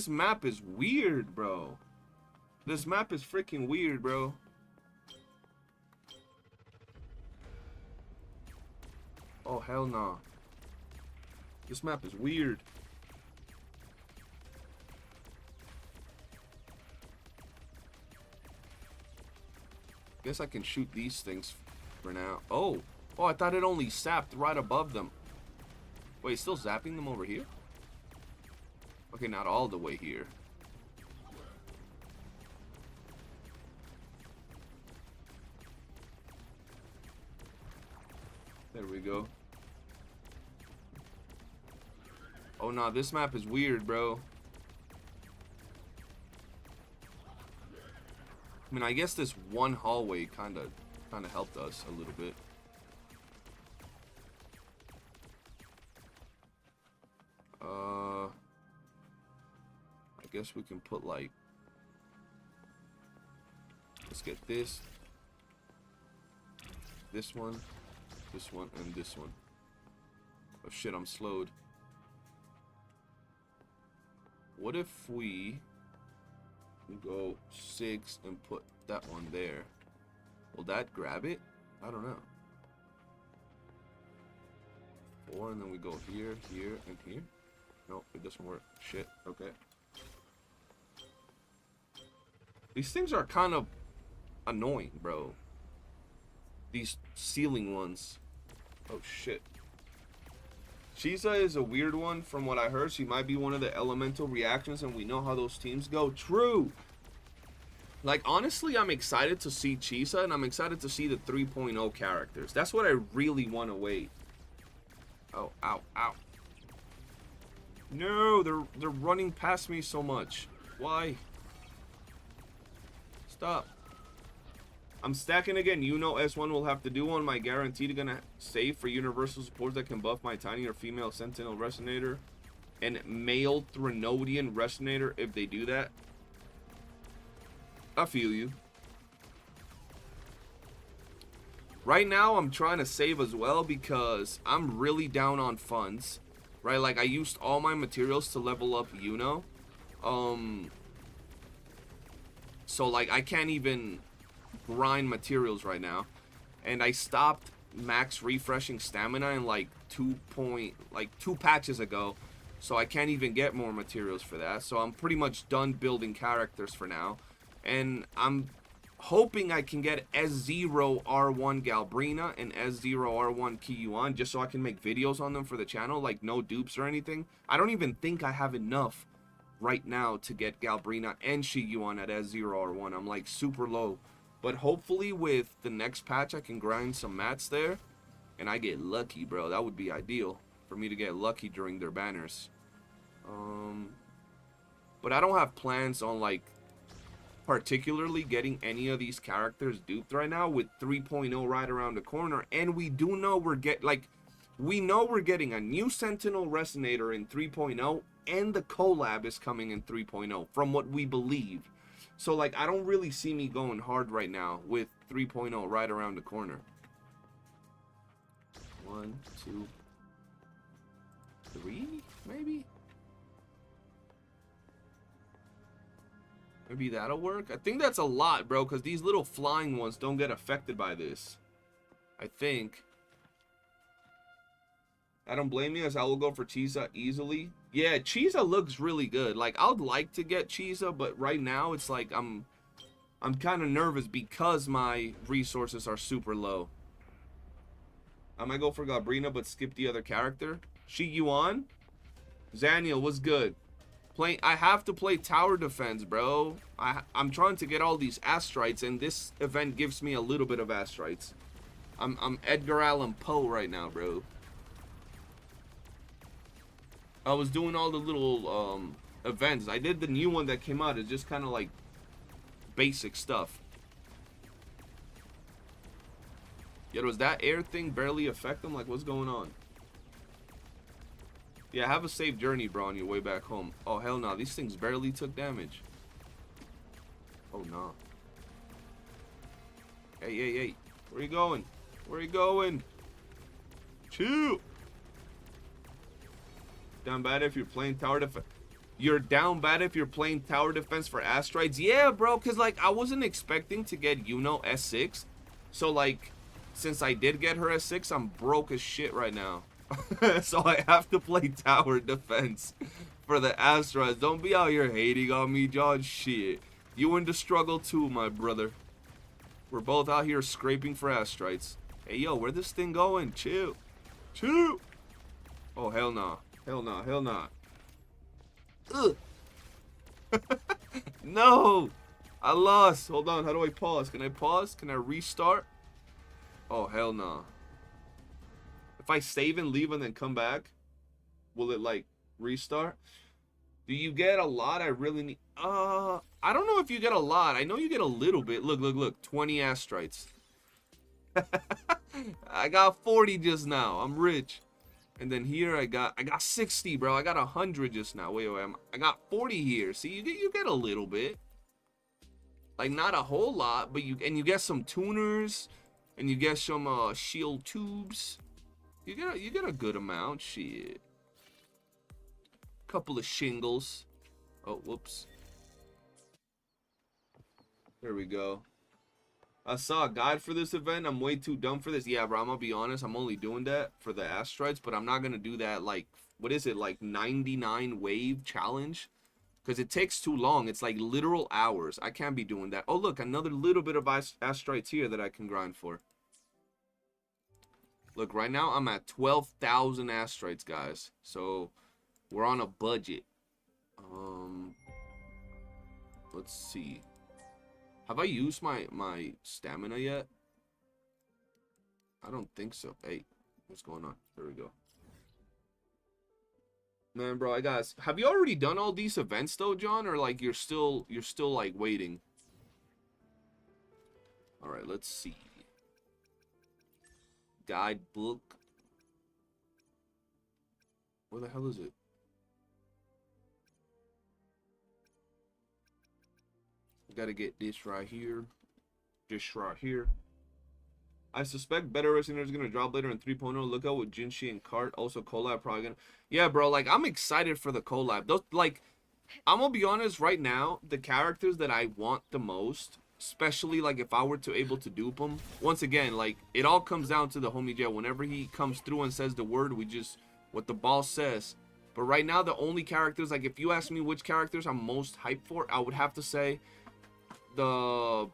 map is weird, bro. This map is freaking weird, bro. Oh, hell no. This map is weird. Guess I can shoot these things for now. Oh, I thought it only zapped right above them. Wait, still zapping them over here? Okay, not all the way here. There we go. Oh no, this map is weird, bro. I mean, I guess this one hallway kind of helped us a little bit. I guess we can put like, let's get this one, and this one. Oh shit, I'm slowed. What if we go 6 and put that one there? Will that grab it? I don't know. 4, and then we go here, here, and here. Nope, it doesn't work. Shit. Okay. These things are kind of annoying, bro. These ceiling ones. Oh shit. Chisa is a weird one from what I heard. She might be one of the elemental reactions, and we know how those teams go. True. Like, honestly, I'm excited to see Chisa, and I'm excited to see the 3.0 characters. That's what I really want to wait. Oh, ow, ow. No, they're running past me so much. Why? Stop. I'm stacking again. Yuuno S1 will have to do one. My guaranteed gonna save for universal supports that can buff my tiny or female sentinel resonator and male Threnodian resonator if they do that. I feel you. Right now I'm trying to save as well because I'm really down on funds. Right? Like I used all my materials to level up Yuuno. So like I can't even grind materials right now, and I stopped max refreshing stamina in like 2 patches ago, so I can't even get more materials for that. So I'm pretty much done building characters for now, and I'm hoping I can get S0 R1 Galbrena and S0 R1 Kiyuan just so I can make videos on them for the channel, like no dupes or anything. I don't even think I have enough right now to get Galbrena and Shiyuan at S0 R1. I'm like super low. But hopefully with the next patch I can grind some mats there and I get lucky, bro. That would be ideal for me to get lucky during their banners. But I don't have plans on like particularly getting any of these characters duped right now with 3.0 right around the corner. And we do know we know we're getting a new Sentinel Resonator in 3.0 and the collab is coming in 3.0 from what we believe. So, like, I don't really see me going hard right now with 3.0 right around the corner. 1, 2, 3, maybe? Maybe that'll work? I think that's a lot, bro, because these little flying ones don't get affected by this. I think. I don't blame you, as I will go for Chisa easily. Yeah, Chisa looks really good. Like, I would like to get Chisa, but right now it's like I'm kind of nervous because my resources are super low. I might go for Galbrena, but skip the other character. Shiyuan? Zaniel, what's good? I have to play tower defense, bro. I'm trying to get all these astrites, and this event gives me a little bit of astrites. I'm Edgar Allan Poe right now, bro. I was doing all the little events. I did the new one that came out. It's just kind of like basic stuff. Yeah, does that air thing barely affect them? Like, what's going on? Yeah, have a safe journey, bro, on your way back home. Oh, hell no. These things barely took damage. Oh, no. Hey, hey, hey. Where you going? Where you going? Chill. Down bad if you're playing tower defense. You're down bad if you're playing tower defense for astrites. Yeah, bro, because like I wasn't expecting to get Yuuno S6. So like, since I did get her S6, I'm broke as shit right now. So I have to play tower defense for the astrites. Don't be out here hating on me, John. Shit. You in the struggle too, my brother. We're both out here scraping for astrites. Hey, yo, where this thing going? Chill. Chill. Oh, hell no. Hell no, hell no. Ugh. No, I lost. Hold on, how do I pause? Can I pause? Can I restart? Oh, hell no. If I save and leave and then come back, will it like restart? Do you get a lot? I really need. I don't know if you get a lot. I know you get a little bit. Look, look, look. 20 astrites. I got 40 just now. I'm rich. And then here I got 60, bro. I got 100 just now. Wait, I got 40 here. See, you get a little bit. Like not a whole lot, but you get some tuners, and you get some shield tubes. You get a good amount. Shit. Couple of shingles. Oh, whoops. There we go. I saw a guide for this event. I'm way too dumb for this. Yeah, bro, I'm gonna be honest. I'm only doing that for the asteroids, but I'm not gonna do that, like, what is it, like 99 wave challenge? Because it takes too long. It's like literal hours. I can't be doing that. Oh, look, another little bit of asteroids here that I can grind for. Look, right now I'm at 12,000 asteroids, guys. So we're on a budget. Let's see. Have I used my stamina yet? I don't think so. Hey, what's going on? There we go. Man, bro, I guys, have you already done all these events though, John, or like you're still like waiting? All right, let's see. Guidebook. Where the hell is it? Gotta get this right here. This right here. I suspect Better Listener is gonna drop later in 3.0. Look out with Jinshi and Cart. Also collab probably gonna. Yeah, bro. Like I'm excited for the collab. Those, like, I'm gonna be honest right now. The characters that I want the most, especially like if I were to able to dupe them. Once again, like it all comes down to the homie Jet. Whenever he comes through and says the word, we just what the boss says. But right now, the only characters, like if you ask me which characters I'm most hyped for, I would have to say the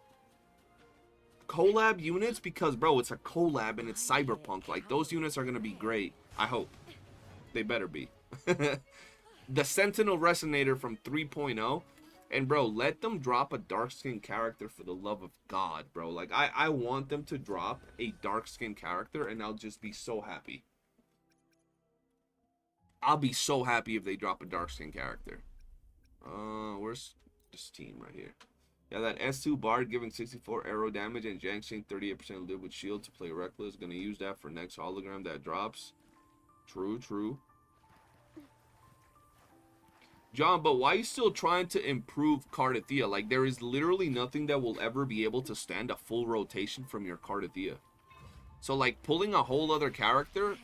collab units, because bro, it's a collab and it's cyberpunk. Like those units are gonna be great. I hope they better be. The Sentinel Resonator from 3.0, and bro, let them drop a dark skin character for the love of God, bro. Like I want them to drop a dark skin character and I'll just be so happy. I'll be so happy if they drop a dark skin character. Where's this team right here? Yeah, that S2 Bard giving 64 arrow damage and Jiangxing 38% live with shield to play reckless. Gonna use that for next hologram that drops. True, true. John, but why are you still trying to improve Cardathea? Like, there is literally nothing that will ever be able to stand a full rotation from your Cardathea. So, like, pulling a whole other character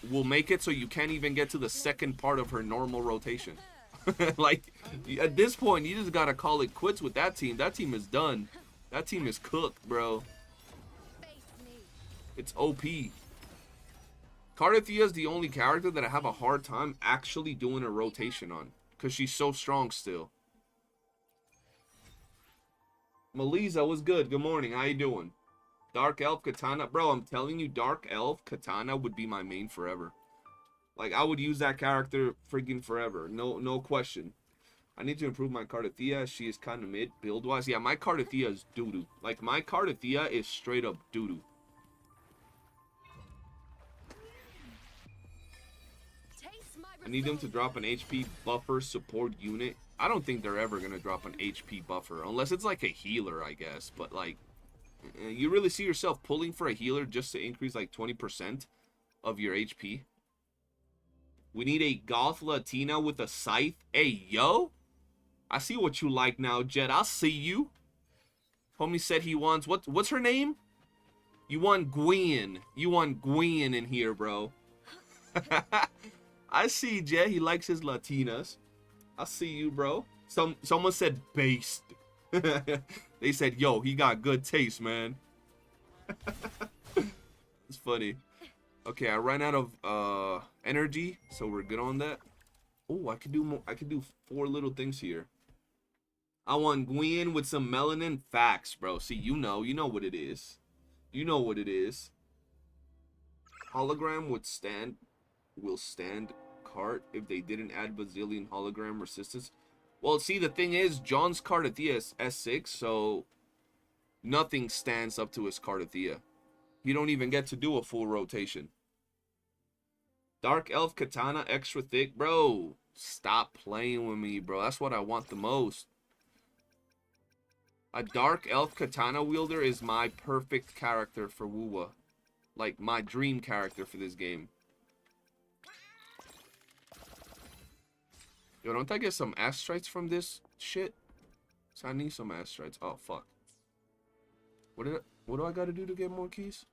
will make it so you can't even get to the second part of her normal rotation. Like, at this point, you just gotta call it quits with that team. That team is done. That team is cooked, bro. It's OP. Cardathea is the only character that I have a hard time actually doing a rotation on, because she's so strong still. Melisa was good. Good morning. How you doing? Dark Elf Katana. Bro, I'm telling you, Dark Elf Katana would be my main forever. Like, I would use that character freaking forever. No question. I need to improve my Cardathea. She is kind of mid build-wise. Yeah, my Cardathea is doo-doo. Like, my Cardathea is straight up doo-doo. I need them to drop an HP buffer support unit. I don't think they're ever going to drop an HP buffer. Unless it's like a healer, I guess. But, like, you really see yourself pulling for a healer just to increase, like, 20% of your HP? We need a goth Latina with a scythe. Hey, yo. I see what you like now, Jet. I see you. Homie said he wants... What's her name? You want Gwen. You want Gwen in here, bro. I see, Jet. He likes his Latinas. I see you, bro. Someone said based. They said, yo, he got good taste, man. It's funny. Okay, I ran out of energy, so we're good on that. Oh, I could do more. I could do 4 little things here. I want Gwen with some melanin. Facts, bro. See, you know what it is. You know what it is. Hologram will stand cart if they didn't add bazillion hologram resistance. Well, see, the thing is, John's Cardathea is S6, so nothing stands up to his Cardathea. You don't even get to do a full rotation. Dark Elf Katana extra thick. Bro, stop playing with me, bro. That's what I want the most. A Dark Elf Katana wielder is my perfect character for WUWA. Like, my dream character for this game. Yo, don't I get some astrites from this shit? So I need some astrites. Oh, fuck. What do I gotta do to get more keys?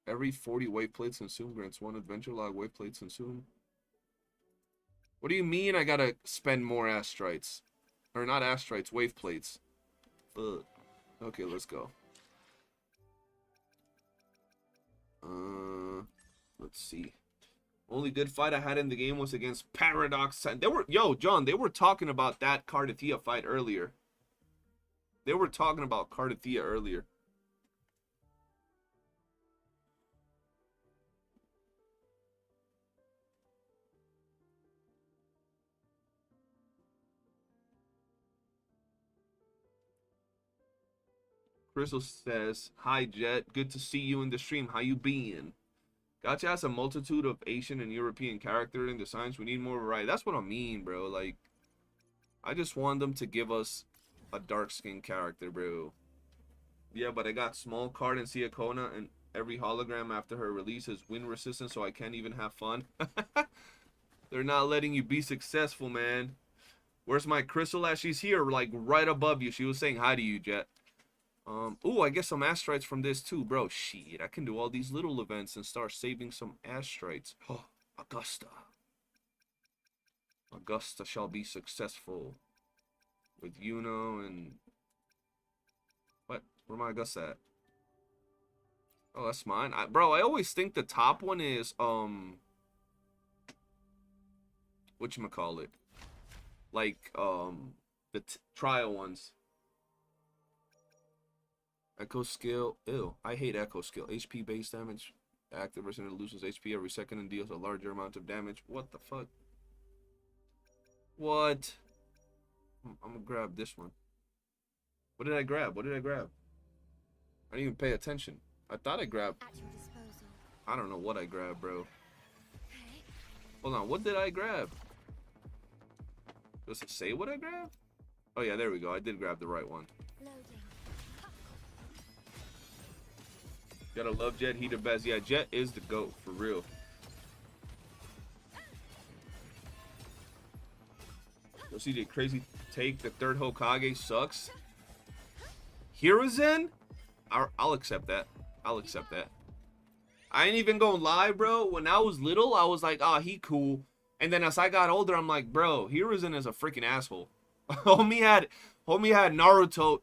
Every 40 wave plates consumed grants 1 adventure log wave plates consumed. What do you mean I gotta spend more astrites? Or not astrites, wave plates. Ugh. Okay, let's go. Let's see. Only good fight I had in the game was against Paradox. They were, yo, John, they were talking about that Cardathea fight earlier. They were talking about Cardathea earlier. Crystal says, "Hi Jet, good to see you in the stream. How you been? Gacha has a multitude of Asian and European character in designs. We need more variety." That's what I mean, bro. Like, I just want them to give us a dark skinned character, bro. Yeah, but I got small card and Siakona, and every hologram after her release is wind resistant, so I can't even have fun. They're not letting you be successful, man. Where's my Crystal at? She's here, like right above you. She was saying hi to you, Jet. Ooh, I get some astrites from this too, bro. Shit, I can do all these little events and start saving some astrites. Oh, Augusta. Augusta shall be successful with Iuno and... What? Where my Augusta at? Oh, that's mine. Bro, I always think the top one is, whatchamacallit? Like, the trial ones. Echo skill. Ew. I hate echo skill. HP base damage. Active person loses HP every second and deals a larger amount of damage. What the fuck? What? I'm gonna grab this one. What did I grab? What did I grab? I didn't even pay attention. I thought I grabbed... At your disposal. I don't know what I grabbed, bro. Hold on. What did I grab? Does it say what I grabbed? Oh, yeah. There we go. I did grab the right one. Loading. Gotta love Jet. He the best. Yeah, Jet is the GOAT. For real. You'll see the crazy take. The third Hokage sucks. Hiruzen? I'll accept that. I'll accept that. I ain't even gonna lie, bro. When I was little, I was like, oh, he cool. And then as I got older, I'm like, bro, Hiruzen is a freaking asshole. homie had Naruto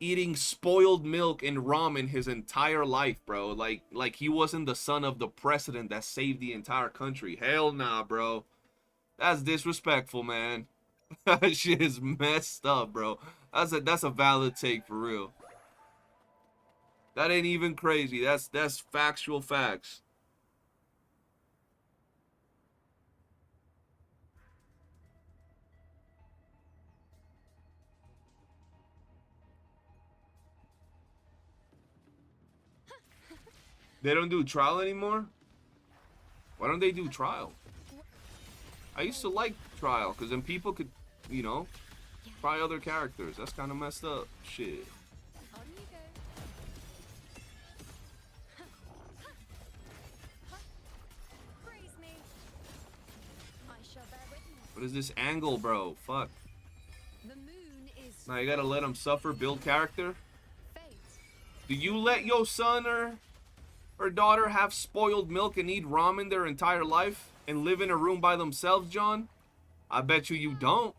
eating spoiled milk and ramen his entire life, bro. Like he wasn't the son of the president that saved the entire country. Hell nah, bro. That's disrespectful, man. That shit is messed up, bro. That's a valid take for real. That ain't even crazy. That's factual facts. They don't do trial anymore? Why don't they do trial? I used to like trial because then people could, you know, try other characters. That's kind of messed up. Shit. On you go. Praise me. I shall bear witness. What is this angle, bro? Fuck. The moon is Now you gotta let them suffer, build character. fate. Do you let your son or daughter have spoiled milk and eat ramen their entire life and live in a room by themselves, John? I bet you don't.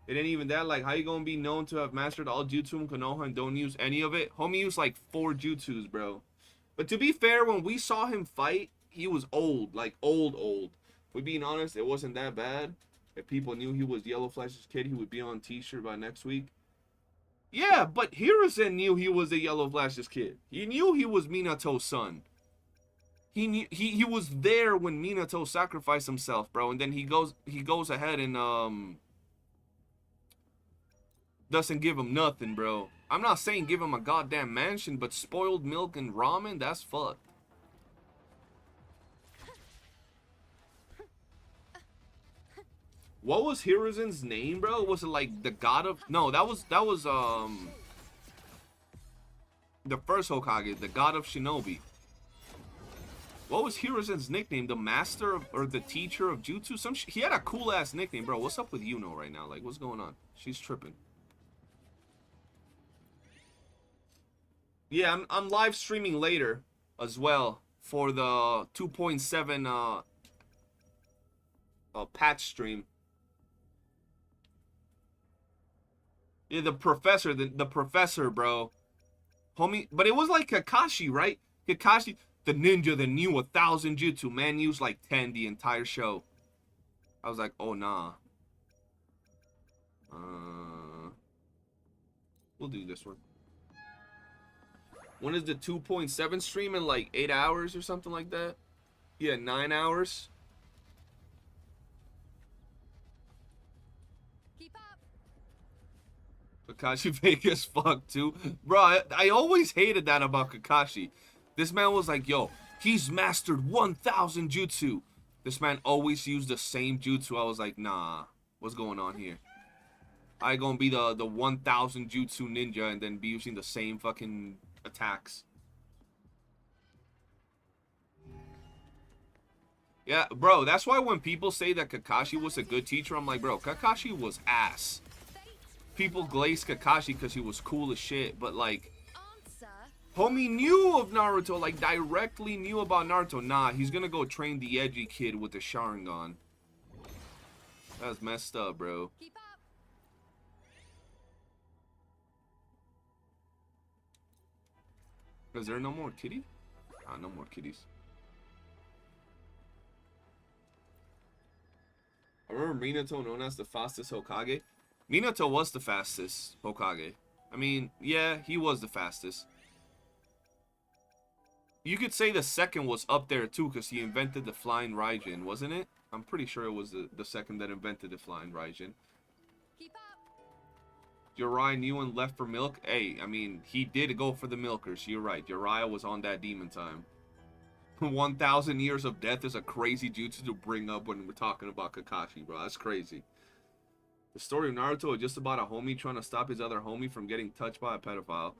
It ain't even that. Like, how you gonna be known to have mastered all jutsu and konoha and don't use any of it? Homie used like 4 jutsus, bro. But to be fair, when we saw him fight, he was old. Like, old. We being honest, it wasn't that bad. If people knew he was Yellow Flash's kid, he would be on t-shirt by next week. Yeah, but Hiruzen knew he was the Yellow Flash's kid. He knew he was Minato's son. He knew he was there when Minato sacrificed himself, bro. And then he goes ahead and doesn't give him nothing, bro. I'm not saying give him a goddamn mansion, but spoiled milk and ramen, that's fucked. What was Hiruzen's name, bro? Was it like the god of... No, that was the first Hokage, the god of Shinobi. What was Hiruzen's nickname? The master of, or the teacher of jutsu? He had a cool ass nickname, bro. What's up with Iuno right now? Like, what's going on? She's tripping. Yeah, I'm live streaming later as well for the 2.7 patch stream. Yeah, the professor, the professor, bro. Homie, but it was like Kakashi, right? Kakashi, the ninja that knew 1,000 jutsu. Man used like 10 the entire show. I was like, oh, nah. We'll do this one. When is the 2.7 stream? In like 8 hours or something like that? Yeah, 9 hours. Keep up. Kakashi fake as fuck too. Bro, I always hated that about Kakashi. This man was like, yo, he's mastered 1,000 jutsu. This man always used the same jutsu. I was like, nah, what's going on here? I gonna be the 1,000 jutsu ninja and then be using the same fucking attacks. Yeah, bro, that's why when people say that Kakashi was a good teacher, I'm like, bro, Kakashi was ass. People glaze Kakashi because he was cool as shit, but like, Answer. homie knew of Naruto, like directly knew about Naruto. Nah, he's gonna go train the edgy kid with the Sharingan. That's messed up, bro. Keep up. Is there no more kitty? Ah, no more kitties. I remember Minato known as the fastest Hokage. Minato was the fastest Hokage. I mean, yeah, he was the fastest. You could say the second was up there too, because he invented the flying Raijin, wasn't it? I'm pretty sure it was the second that invented the flying Raijin. Keep up. Uriah knew and left for milk. Hey, I mean, he did go for the milkers. You're right. Uriah was on that demon time. 1,000 years of death is a crazy jutsu to bring up when we're talking about Kakashi, bro. That's crazy. The story of Naruto is just about a homie trying to stop his other homie from getting touched by a pedophile.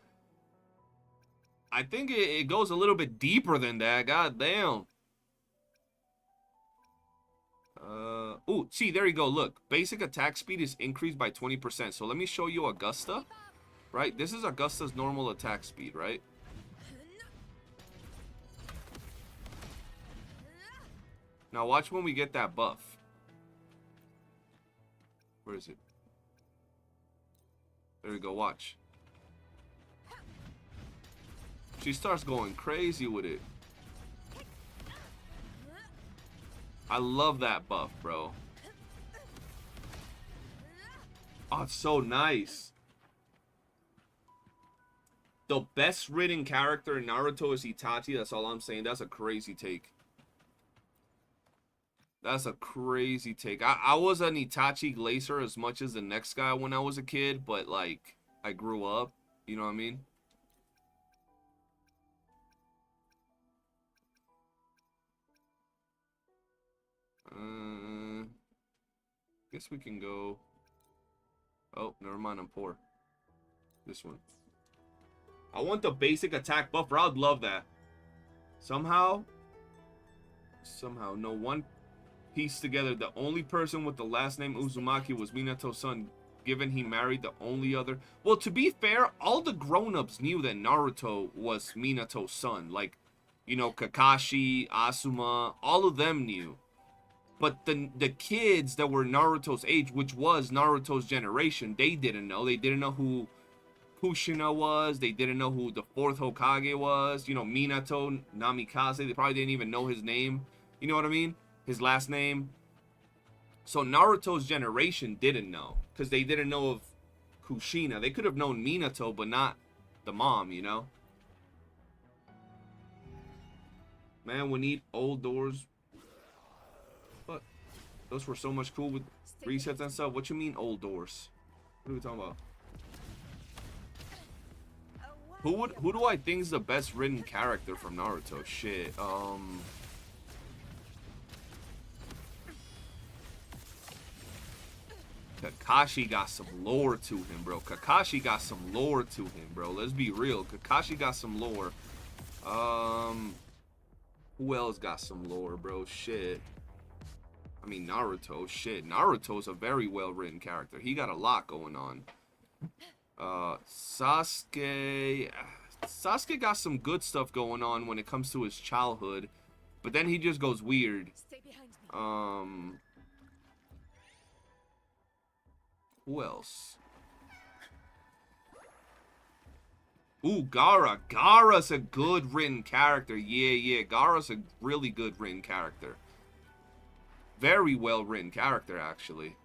I think it goes a little bit deeper than that. God damn. Oh, see, there you go. Look, basic attack speed is increased by 20%. So let me show you Augusta. Right? This is Augusta's normal attack speed, right? Now watch when we get that buff. Where is it? There we go, watch. She starts going crazy with it. I love that buff, bro. Oh, it's so nice. The best written character in Naruto is Itachi. That's all I'm saying. That's a crazy take. That's a crazy take. I was an Itachi glacier as much as the next guy when I was a kid, but like, I grew up. You know what I mean? Guess we can go. Oh, never mind. I'm poor. This one. I want the basic attack buff. I would love that. Somehow, no one piece together. The only person with the last name Uzumaki was Minato's son, given he married the only other. Well, to be fair, all the grown-ups knew that Naruto was Minato's son. Like, you know, Kakashi, Asuma, all of them knew. But the kids that were Naruto's age, which was Naruto's generation, they didn't know. They didn't know who Kushina was. They didn't know who the fourth Hokage was. You know, Minato, Namikaze. They probably didn't even know his name. You know what I mean? His last name. So Naruto's generation didn't know, because they didn't know of Kushina. They could have known Minato, but not the mom, you know? Man, we need old doors. But those were so much cool with resets and stuff. What you mean old doors? What are we talking about? Who do I think is the best written character from Naruto? Shit. Kakashi got some lore to him, bro. Kakashi got some lore to him, bro. Let's be real. Kakashi got some lore. Who else got some lore, bro? Shit. I mean, Naruto. Shit. Naruto's a very well-written character. He got a lot going on. Sasuke got some good stuff going on when it comes to his childhood, but then he just goes weird. Stay behind me. Who else? Ooh, Gara. Gara's a good written character. Yeah. Gara's a really good written character. Very well written character, actually.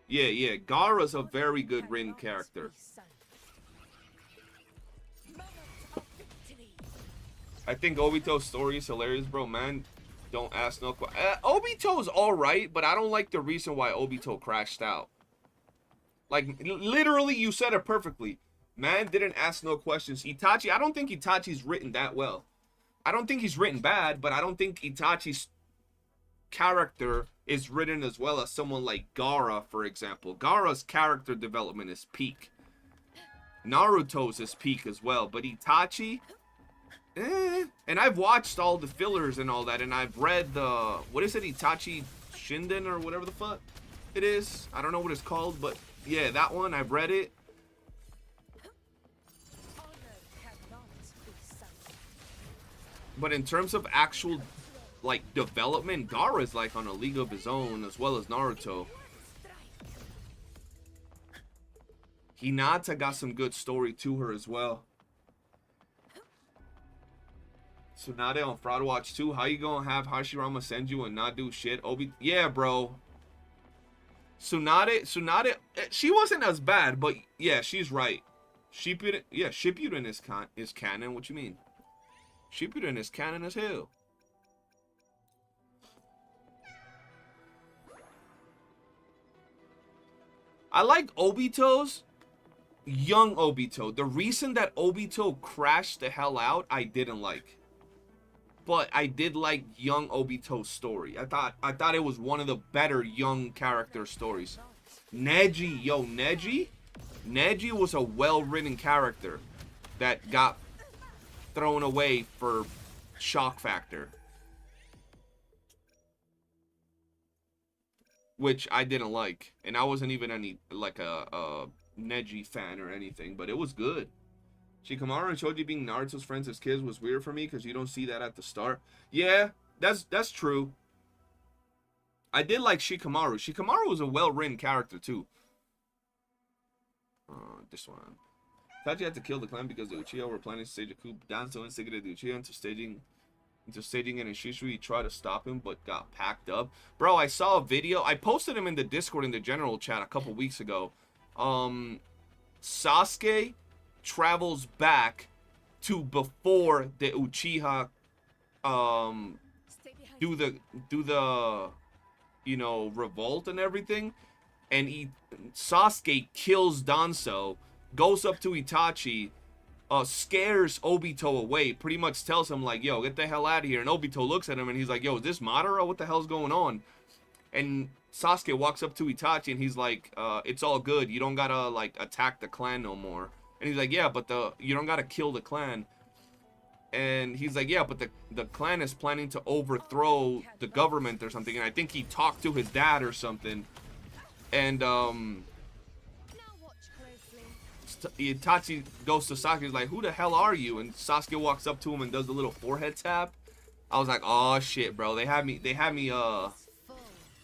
Yeah. Gara's a very good written character. I think Obito's story is hilarious, bro. Man, don't ask no questions. Obito's alright, but I don't like the reason why Obito crashed out. Like, literally, you said it perfectly. Man didn't ask no questions. Itachi, I don't think Itachi's written that well. I don't think he's written bad, but I don't think Itachi's character is written as well as someone like Gaara, for example. Gaara's character development is peak. Naruto's is peak as well, but Itachi... And I've watched all the fillers and all that, and I've read the... What is it? Itachi Shinden or whatever the fuck it is. I don't know what it's called, but yeah, that one. I've read it. But in terms of actual, like, development, Gaara is, like, on a league of his own, as well as Naruto. Hinata got some good story to her as well. Tsunade on Fraud Watch 2. How you gonna have Hashirama send you and not do shit? Yeah, bro. Tsunade, she wasn't as bad, but yeah, she's right. Shippuden is canon. What you mean? Shippuden is canon as hell. I like Obito's young Obito. The reason that Obito crashed the hell out, I didn't like. But I did like young Obito's story. I thought it was one of the better young character stories. Neji, Neji was a well-written character that got thrown away for shock factor, which I didn't like, and I wasn't even any like a Neji fan or anything, but it was good. Shikamaru and Choji being Naruto's friends as kids was weird for me because you don't see that at the start. Yeah, that's true. I did like Shikamaru. Shikamaru was a well-written character too. This one. Thought you had to kill the clan because the Uchiha were planning to stage a coup. Danzo instigated the Uchiha into staging it, and Shisui tried to stop him but got packed up. Bro, I saw a video. I posted him in the Discord in the general chat a couple weeks ago. Sasuke travels back to before the Uchiha do the you know, revolt and everything, and Sasuke kills Danzo, goes up to Itachi, scares Obito away, pretty much tells him like, yo, get the hell out of here. And Obito looks at him and he's like, yo, is this Madara? What the hell's going on? And Sasuke walks up to Itachi and he's like, it's all good, you don't gotta like attack the clan no more. And he's like, yeah, but you don't gotta kill the clan. And he's like, yeah, but the clan is planning to overthrow the government or something. And I think he talked to his dad or something. And Itachi goes to Sasuke. He's like, who the hell are you? And Sasuke walks up to him and does the little forehead tap. I was like, oh shit, bro. They had me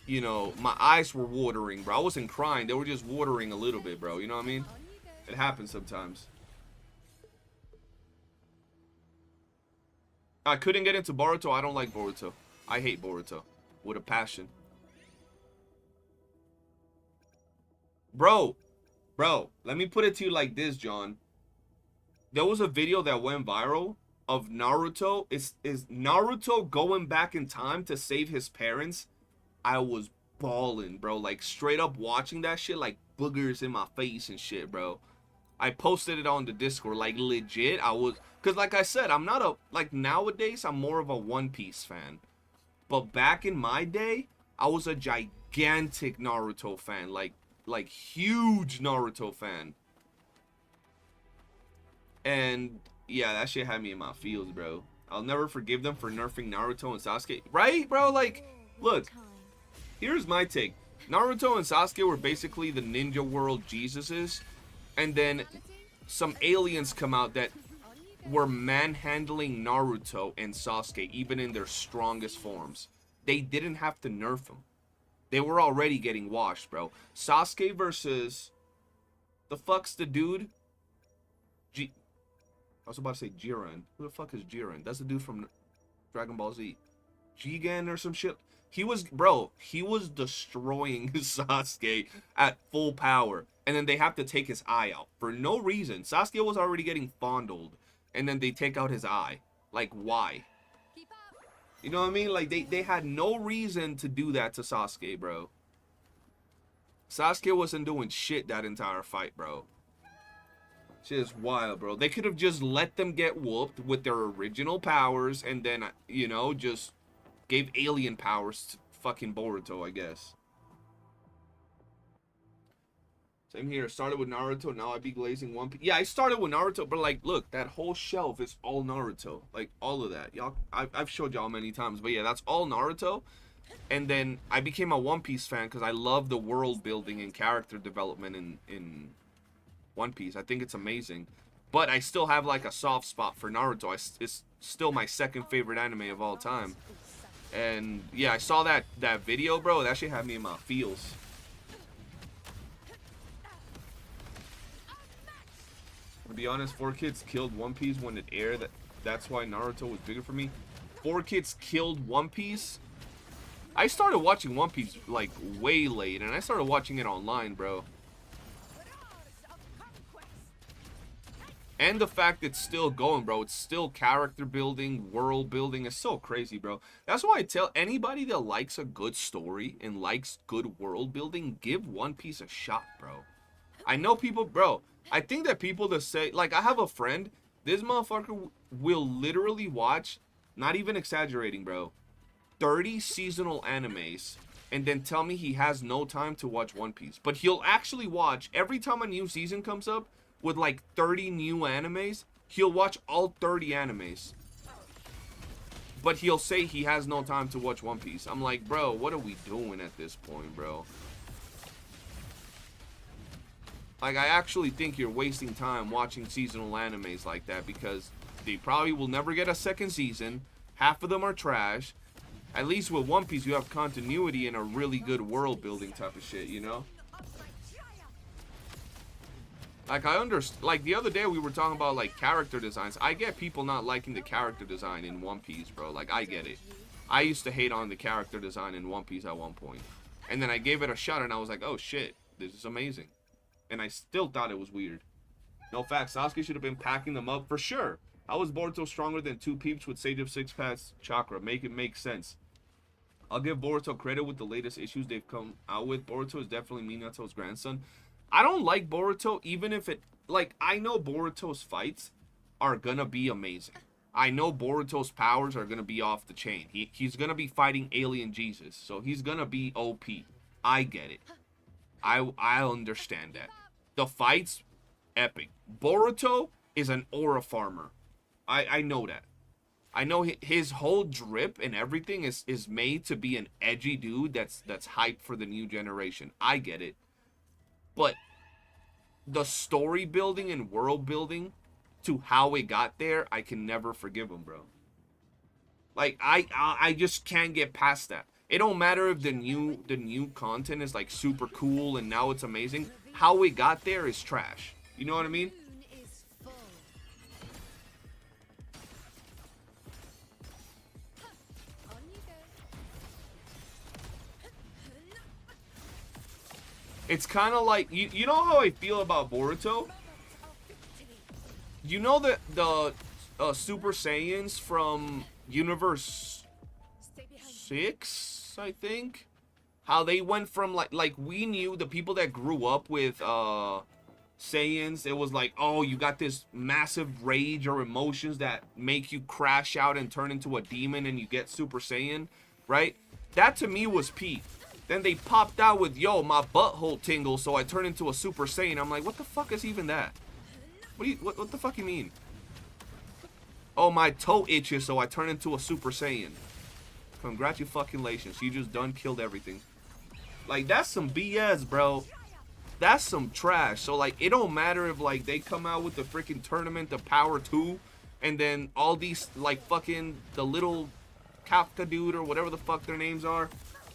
you know, my eyes were watering, bro. I wasn't crying. They were just watering a little bit, bro. You know what I mean? It happens sometimes. I couldn't get into Boruto. I don't like Boruto. I hate Boruto with a passion. Bro, let me put it to you like this, John. There was a video that went viral of Naruto. Is Naruto going back in time to save his parents? I was balling, bro. Like, straight up watching that shit, like boogers in my face and shit, bro. I posted it on the Discord, like legit. I was, because like I said, I'm not a, like nowadays, I'm more of a One Piece fan. But back in my day, I was a gigantic Naruto fan, like huge Naruto fan. And yeah, that shit had me in my feels, bro. I'll never forgive them for nerfing Naruto and Sasuke. Right, bro? Like, look, here's my take. Naruto and Sasuke were basically the ninja world Jesuses. And then some aliens come out that were manhandling Naruto and Sasuke, even in their strongest forms. They didn't have to nerf them. They were already getting washed, bro. Sasuke versus the fuck's the dude? I was about to say Jiren. Who the fuck is Jiren? That's the dude from Dragon Ball Z. Jigen or some shit. He was, bro, he was destroying Sasuke at full power. And then they have to take his eye out for no reason. Sasuke was already getting fondled. And then they take out his eye. Like, why? Keep up. You know what I mean? Like, they had no reason to do that to Sasuke, bro. Sasuke wasn't doing shit that entire fight, bro. Shit is wild, bro. They could have just let them get whooped with their original powers and then, you know, just gave alien powers to fucking Boruto, I guess. Same here. Started with Naruto, now I be glazing One Piece. Yeah, I started with Naruto, but like, look, that whole shelf is all Naruto. Like, all of that. Y'all, I've showed y'all many times, but yeah, that's all Naruto. And then I became a One Piece fan because I love the world building and character development in One Piece. I think it's amazing. But I still have like a soft spot for Naruto. It's still my second favorite anime of all time. And yeah, I saw that video, bro. That shit had me in my feels. To be honest, 4Kids killed One Piece when it aired. That's why Naruto was bigger for me. 4Kids killed One Piece. I started watching One Piece like way late, and I started watching it online, bro. And the fact it's still going, bro. It's still character building, world building. It's so crazy, bro. That's why I tell anybody that likes a good story and likes good world building, give One Piece a shot, bro. I know people, bro. I think that people that say, like, I have a friend. This motherfucker will literally watch, not even exaggerating, bro, 30 seasonal animes and then tell me he has no time to watch One Piece. But he'll actually watch, every time a new season comes up, with like 30 new animes, he'll watch all 30 animes. But he'll say he has no time to watch One Piece. I'm like, bro, what are we doing at this point, bro? Like, I actually think you're wasting time watching seasonal animes like that because they probably will never get a second season. Half of them are trash. At least with One Piece, you have continuity and a really good world building type of shit, you know? Like, I understand, like, the other day we were talking about, like, character designs. I get people not liking the character design in One Piece, bro. Like, I get it. I used to hate on the character design in One Piece at one point. And then I gave it a shot, and I was like, oh, shit, this is amazing. And I still thought it was weird. No facts, Sasuke should have been packing them up for sure. How is Boruto stronger than two peeps with Sage of Six Paths chakra? Make it make sense. I'll give Boruto credit with the latest issues they've come out with. Boruto is definitely Minato's grandson. I don't like Boruto, even if it, like, I know Boruto's fights are gonna be amazing. I know Boruto's powers are gonna be off the chain. He's gonna be fighting alien Jesus, so he's gonna be OP. I get it. I understand that. The fights, epic. Boruto is an aura farmer. I know that. I know his whole drip and everything is made to be an edgy dude that's hyped for the new generation. I get it. But the story building and world building to how it got there, I can never forgive him, bro. Like, I just can't get past that. It don't matter if the new content is like super cool and now it's amazing. How it got there is trash. You know what I mean? It's kind of like, you know how I feel about Boruto? You know that the Super Saiyans from Universe 6, I think? How they went from, like we knew the people that grew up with Saiyans, it was like, oh, you got this massive rage or emotions that make you crash out and turn into a demon and you get Super Saiyan, right? That to me was peak. Then they popped out with, yo, my butthole tingles, so I turn into a Super Saiyan. I'm like, what the fuck is even that? What the fuck you mean? Oh, my toe itches, so I turn into a Super Saiyan. Congratulations, you just done killed everything. Like, that's some BS, bro. That's some trash. So, like, it don't matter if, like, they come out with the freaking tournament, the Power 2, and then all these, like, fucking, the little Kafka dude or whatever the fuck their names are,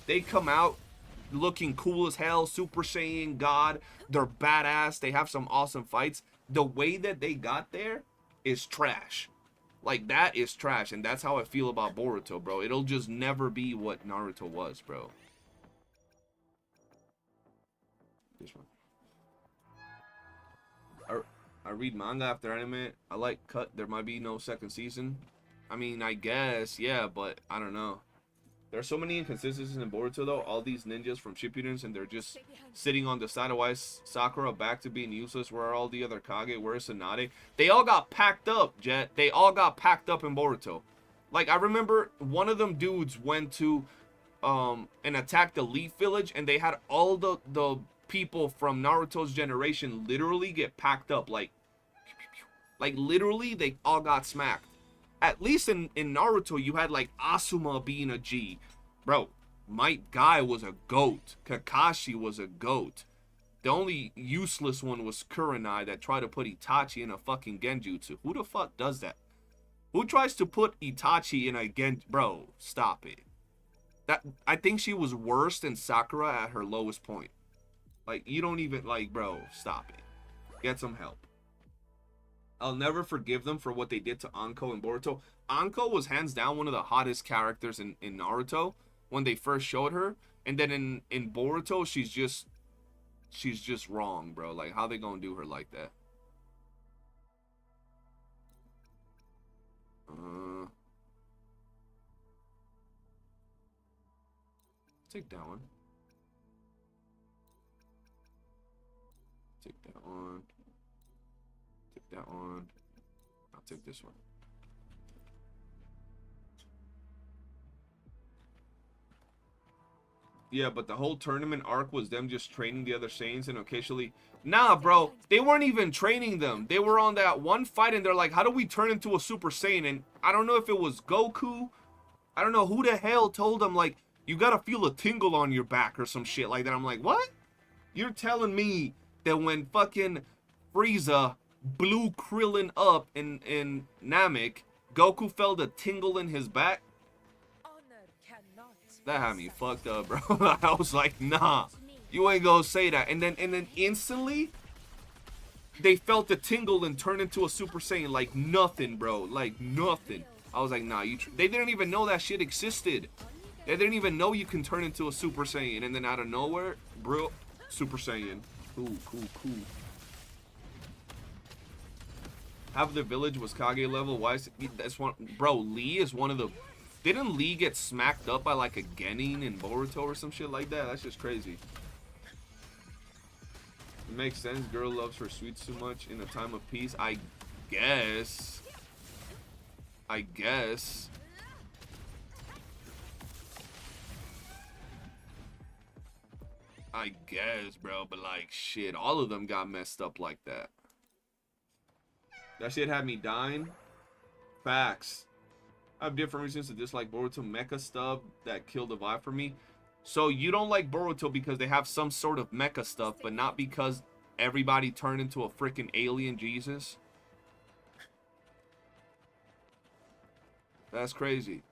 they come out looking cool as hell, Super Saiyan God. They're badass. They have some awesome fights. The way that they got there is trash. Like, that is trash, and that's how I feel about Boruto, bro. It'll just never be what Naruto was, bro. This one. I read manga after anime. I like cut. There might be no second season. I mean, I guess, yeah, but I don't know. There are so many inconsistencies in Boruto, though. All these ninjas from Shippuden, and they're just sitting on the side of why Sakura back to being useless. Where are all the other Kage? Where is Tsunade? They all got packed up, Jet. They all got packed up in Boruto. Like, I remember one of them dudes went to and attacked the Leaf Village, and they had all the people from Naruto's generation literally get packed up. Like literally, they all got smacked. At least in Naruto, you had like Asuma being a G. Bro, Might Guy was a goat. Kakashi was a goat. The only useless one was Kurenai that tried to put Itachi in a fucking Genjutsu. Who the fuck does that? Who tries to put Itachi in a Bro, stop it. I think she was worse than Sakura at her lowest point. Like, you don't even, like, bro, stop it. Get some help. I'll never forgive them for what they did to Anko and Boruto. Anko was hands down one of the hottest characters in Naruto when they first showed her. And then in Boruto, she's just wrong, bro. Like, how they gonna do her like that? Take that one. Take that one. Take that one. I'll take this one. Yeah, but the whole tournament arc was them just training the other Saiyans and occasionally... Nah, bro. They weren't even training them. They were on that one fight and they're like, how do we turn into a Super Saiyan? And I don't know if it was Goku. I don't know who the hell told them, like, you gotta feel a tingle on your back or some shit like that. I'm like, what? You're telling me that when fucking Frieza blew Krillin up in Namek, Goku felt a tingle in his back? That had me fucked up, bro. I was like, nah, you ain't gonna say that. And then instantly, they felt the tingle and turned into a Super Saiyan like nothing, bro. Like nothing. I was like, nah, they didn't even know that shit existed. They didn't even know you can turn into a Super Saiyan. And then out of nowhere, bro, Super Saiyan. Cool. Half of the village was Kage level. Why is it, that's one, bro, Lee is one of the... Didn't Lee get smacked up by like a Genin in Boruto or some shit like that? That's just crazy. It makes sense. Girl loves her sweets too much in a time of peace. I guess. I guess, bro. But like, shit, all of them got messed up like that. That shit had me dying. Facts. I have different reasons to dislike Boruto. Mecha stuff that killed the vibe for me. So you don't like Boruto because they have some sort of mecha stuff, but not because everybody turned into a freaking alien Jesus? That's crazy.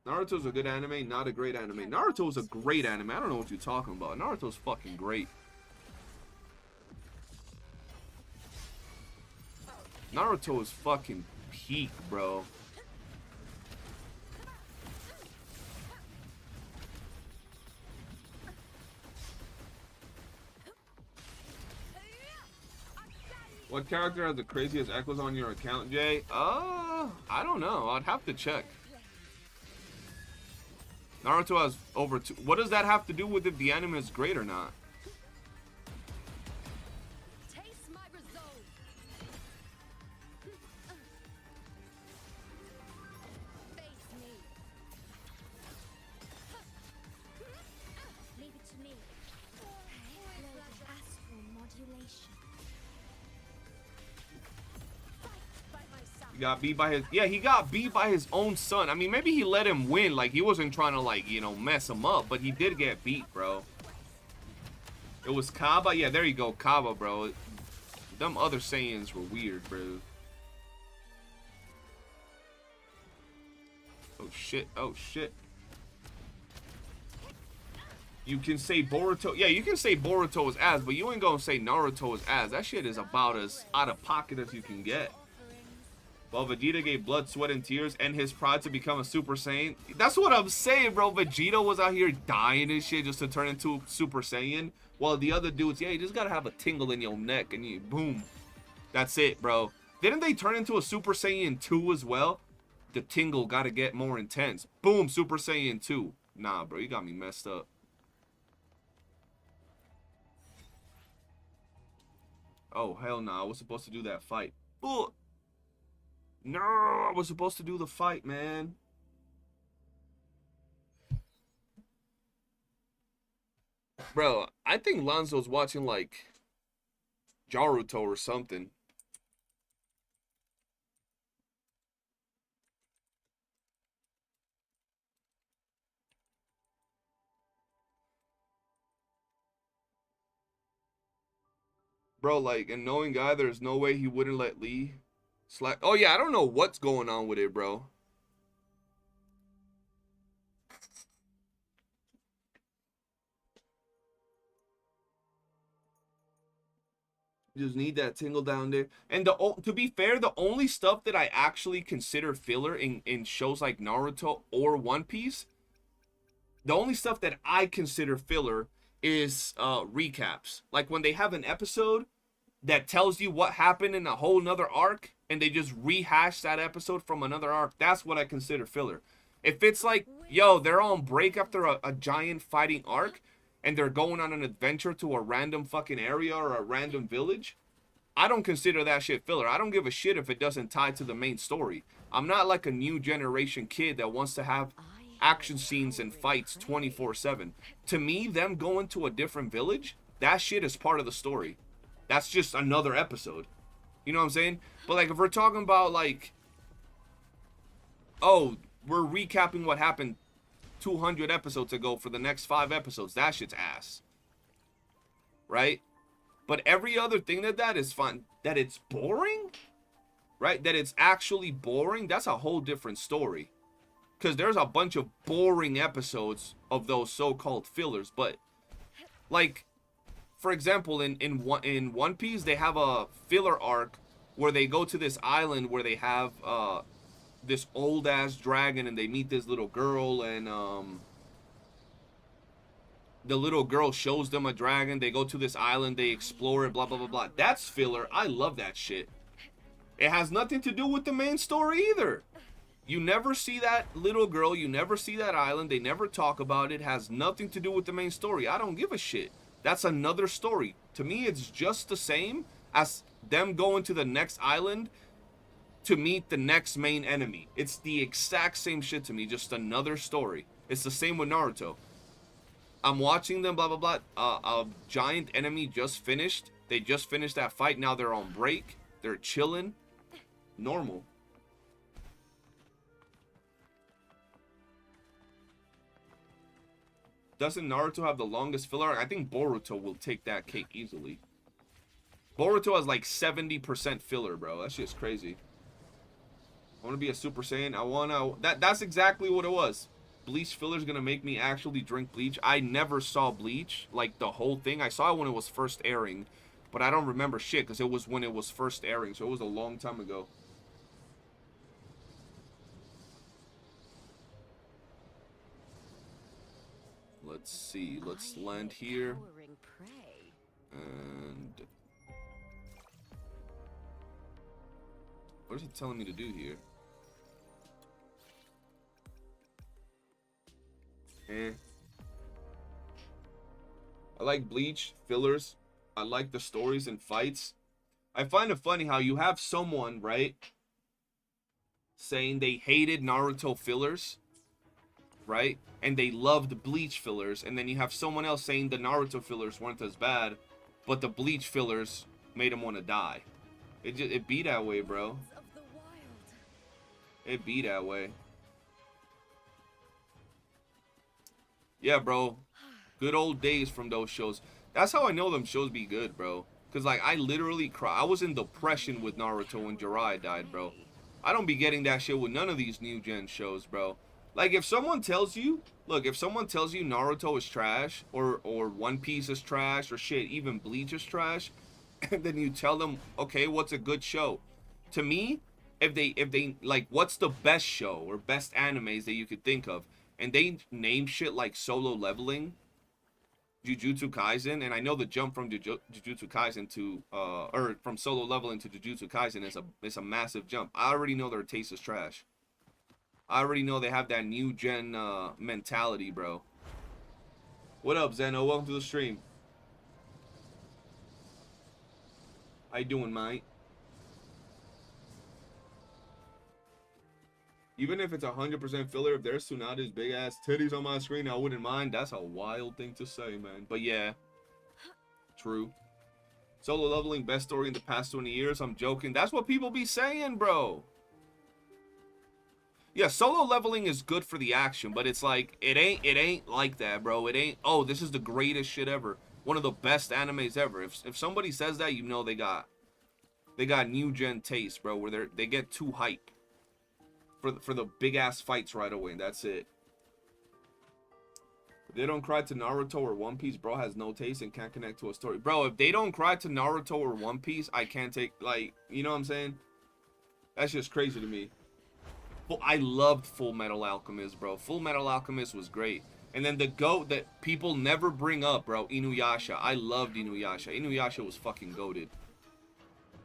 Naruto's a good anime, not a great anime. Naruto's a great anime. I don't know what you're talking about. Naruto's fucking great. Naruto is fucking peak, bro. What character has the craziest echoes on your account, Jay? I don't know. I'd have to check. Naruto has over 2. What does that have to do with if the anime is great or not? Taste my resolve. Face me. Leave it to me. Astral modulation. He got beat by his... Yeah, he got beat by his own son. I mean, maybe he let him win. Like, he wasn't trying to, like, you know, mess him up. But he did get beat, bro. It was Kaba? Yeah, there you go. Kaba, bro. Them other Saiyans were weird, bro. Oh, shit. Oh, shit. You can say Boruto. Yeah, you can say Boruto is ass, but you ain't gonna say Naruto is ass. That shit is about as out of pocket as you can get. Well, Vegeta gave blood, sweat, and tears and his pride to become a Super Saiyan. That's what I'm saying, bro. Vegeta was out here dying and shit just to turn into Super Saiyan. While the other dudes, yeah, you just gotta have a tingle in your neck and you, boom. That's it, bro. Didn't they turn into a Super Saiyan 2 as well? The tingle gotta get more intense. Boom, Super Saiyan 2. Nah, bro, you got me messed up. Oh, hell no. I was supposed to do that fight. Ugh. No, I was supposed to do the fight, man. Bro, I think Lonzo's watching, like, Naruto or something. Bro, like, and knowing guy, there's no way he wouldn't let Lee slack. Oh, yeah, I don't know what's going on with it, bro. You just need that tingle down there. And to be fair, the only stuff that I actually consider filler in shows like Naruto or One Piece, the only stuff that I consider filler is recaps. Like when they have an episode that tells you what happened in a whole nother arc and they just rehash that episode from another arc, that's what I consider filler. If it's like, yo, they're on break after a giant fighting arc and they're going on an adventure to a random fucking area or a random village, I don't consider that shit filler. I don't give a shit if it doesn't tie to the main story. I'm not like a new generation kid that wants to have action scenes and fights 24/7. To me, them going to a different village, that shit is part of the story. That's just another episode. You know what I'm saying? But like if we're talking about like, oh, we're recapping what happened 200 episodes ago for the next 5 episodes, that shit's ass. Right? But every other thing that is fun. That it's boring, right? That it's actually boring, that's a whole different story. Because there's a bunch of boring episodes of those so-called fillers. But, like, for example, in One Piece, they have a filler arc where they go to this island where they have this old-ass dragon and they meet this little girl and the little girl shows them a dragon. They go to this island, they explore it, blah, blah, blah, blah. That's filler. I love that shit. It has nothing to do with the main story either. You never see that little girl. You never see that island. They never talk about it. It has nothing to do with the main story. I don't give a shit. That's another story. To me, it's just the same as them going to the next island to meet the next main enemy. It's the exact same shit to me. Just another story. It's the same with Naruto. I'm watching them, blah, blah, blah. A giant enemy just finished. They just finished that fight. Now they're on break. They're chilling. Normal. Doesn't Naruto have the longest filler arc? I think Boruto will take that cake easily. Boruto has like 70% filler, bro. That's just crazy. I want to be a Super Saiyan. I want to... That's exactly what it was. Bleach filler is going to make me actually drink Bleach. I never saw Bleach, like the whole thing. I saw it when it was first airing. But I don't remember shit because it was when it was first airing. So it was a long time ago. Let's see. Let's land here. And what is it telling me to do here? I like Bleach fillers. I like the stories and fights. I find it funny how you have someone, right, saying they hated Naruto fillers, right? And they loved Bleach fillers. And then you have someone else saying the Naruto fillers weren't as bad, but the Bleach fillers made him want to die. It be that way, bro. It be that way. Yeah, bro. Good old days from those shows. That's how I know them shows be good, bro. Because, like, I literally cried. I was in depression with Naruto when Jiraiya died, bro. I don't be getting that shit with none of these new gen shows, bro. Like, if someone tells you, look, if someone tells you Naruto is trash, or One Piece is trash, or shit, even Bleach is trash, and then you tell them, okay, what's a good show? To me, if they like, what's the best show or best animes that you could think of, and they name shit like Solo Leveling, Jujutsu Kaisen, and I know the jump from Jujutsu Kaisen to or from Solo Leveling to Jujutsu Kaisen is a massive jump. I already know their taste is trash. I already know they have that new gen mentality, bro. What up, Zeno? Welcome to the stream. How you doing, mate? Even if it's 100% filler, if there's Tsunade's big ass titties on my screen, I wouldn't mind. That's a wild thing to say, man. But yeah, true. Solo Leveling, best story in the past 20 years. I'm joking. That's what people be saying, bro. Yeah, Solo Leveling is good for the action, but it's like, it ain't like that, bro. It ain't, oh, this is the greatest shit ever. One of the best animes ever. If somebody says that, you know they got new gen taste, bro, where they get too hype for the big ass fights right away, and that's it. If they don't cry to Naruto or One Piece, bro has no taste and can't connect to a story. Bro, if they don't cry to Naruto or One Piece, I can't take, like, you know what I'm saying? That's just crazy to me. Well, I loved Full Metal Alchemist, bro. Full Metal Alchemist was great. And then the GOAT that people never bring up, bro, Inuyasha. I loved Inuyasha. Inuyasha was fucking goated.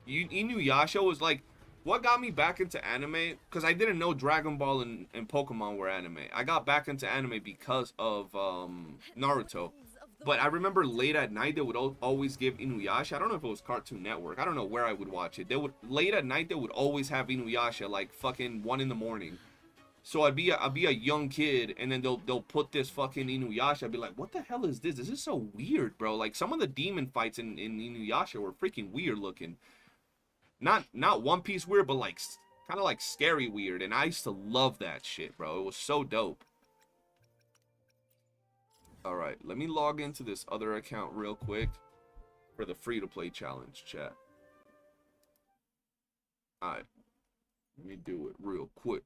Inuyasha was like, what got me back into anime? Because I didn't know Dragon Ball and Pokemon were anime. I got back into anime because of Naruto. But I remember late at night they would always give Inuyasha. I don't know if it was Cartoon Network. I don't know where I would watch it. They would, late at night they would always have Inuyasha, like fucking 1 in the morning. So I'd be a young kid, and then they'll put this fucking Inuyasha. I'd be like, what the hell is this? This is so weird, bro. Like, some of the demon fights in Inuyasha were freaking weird looking. Not One Piece weird, but like kind of like scary weird. And I used to love that shit, bro. It was so dope. All right, let me log into this other account real quick for the free-to-play challenge, chat. All right, let me do it real quick.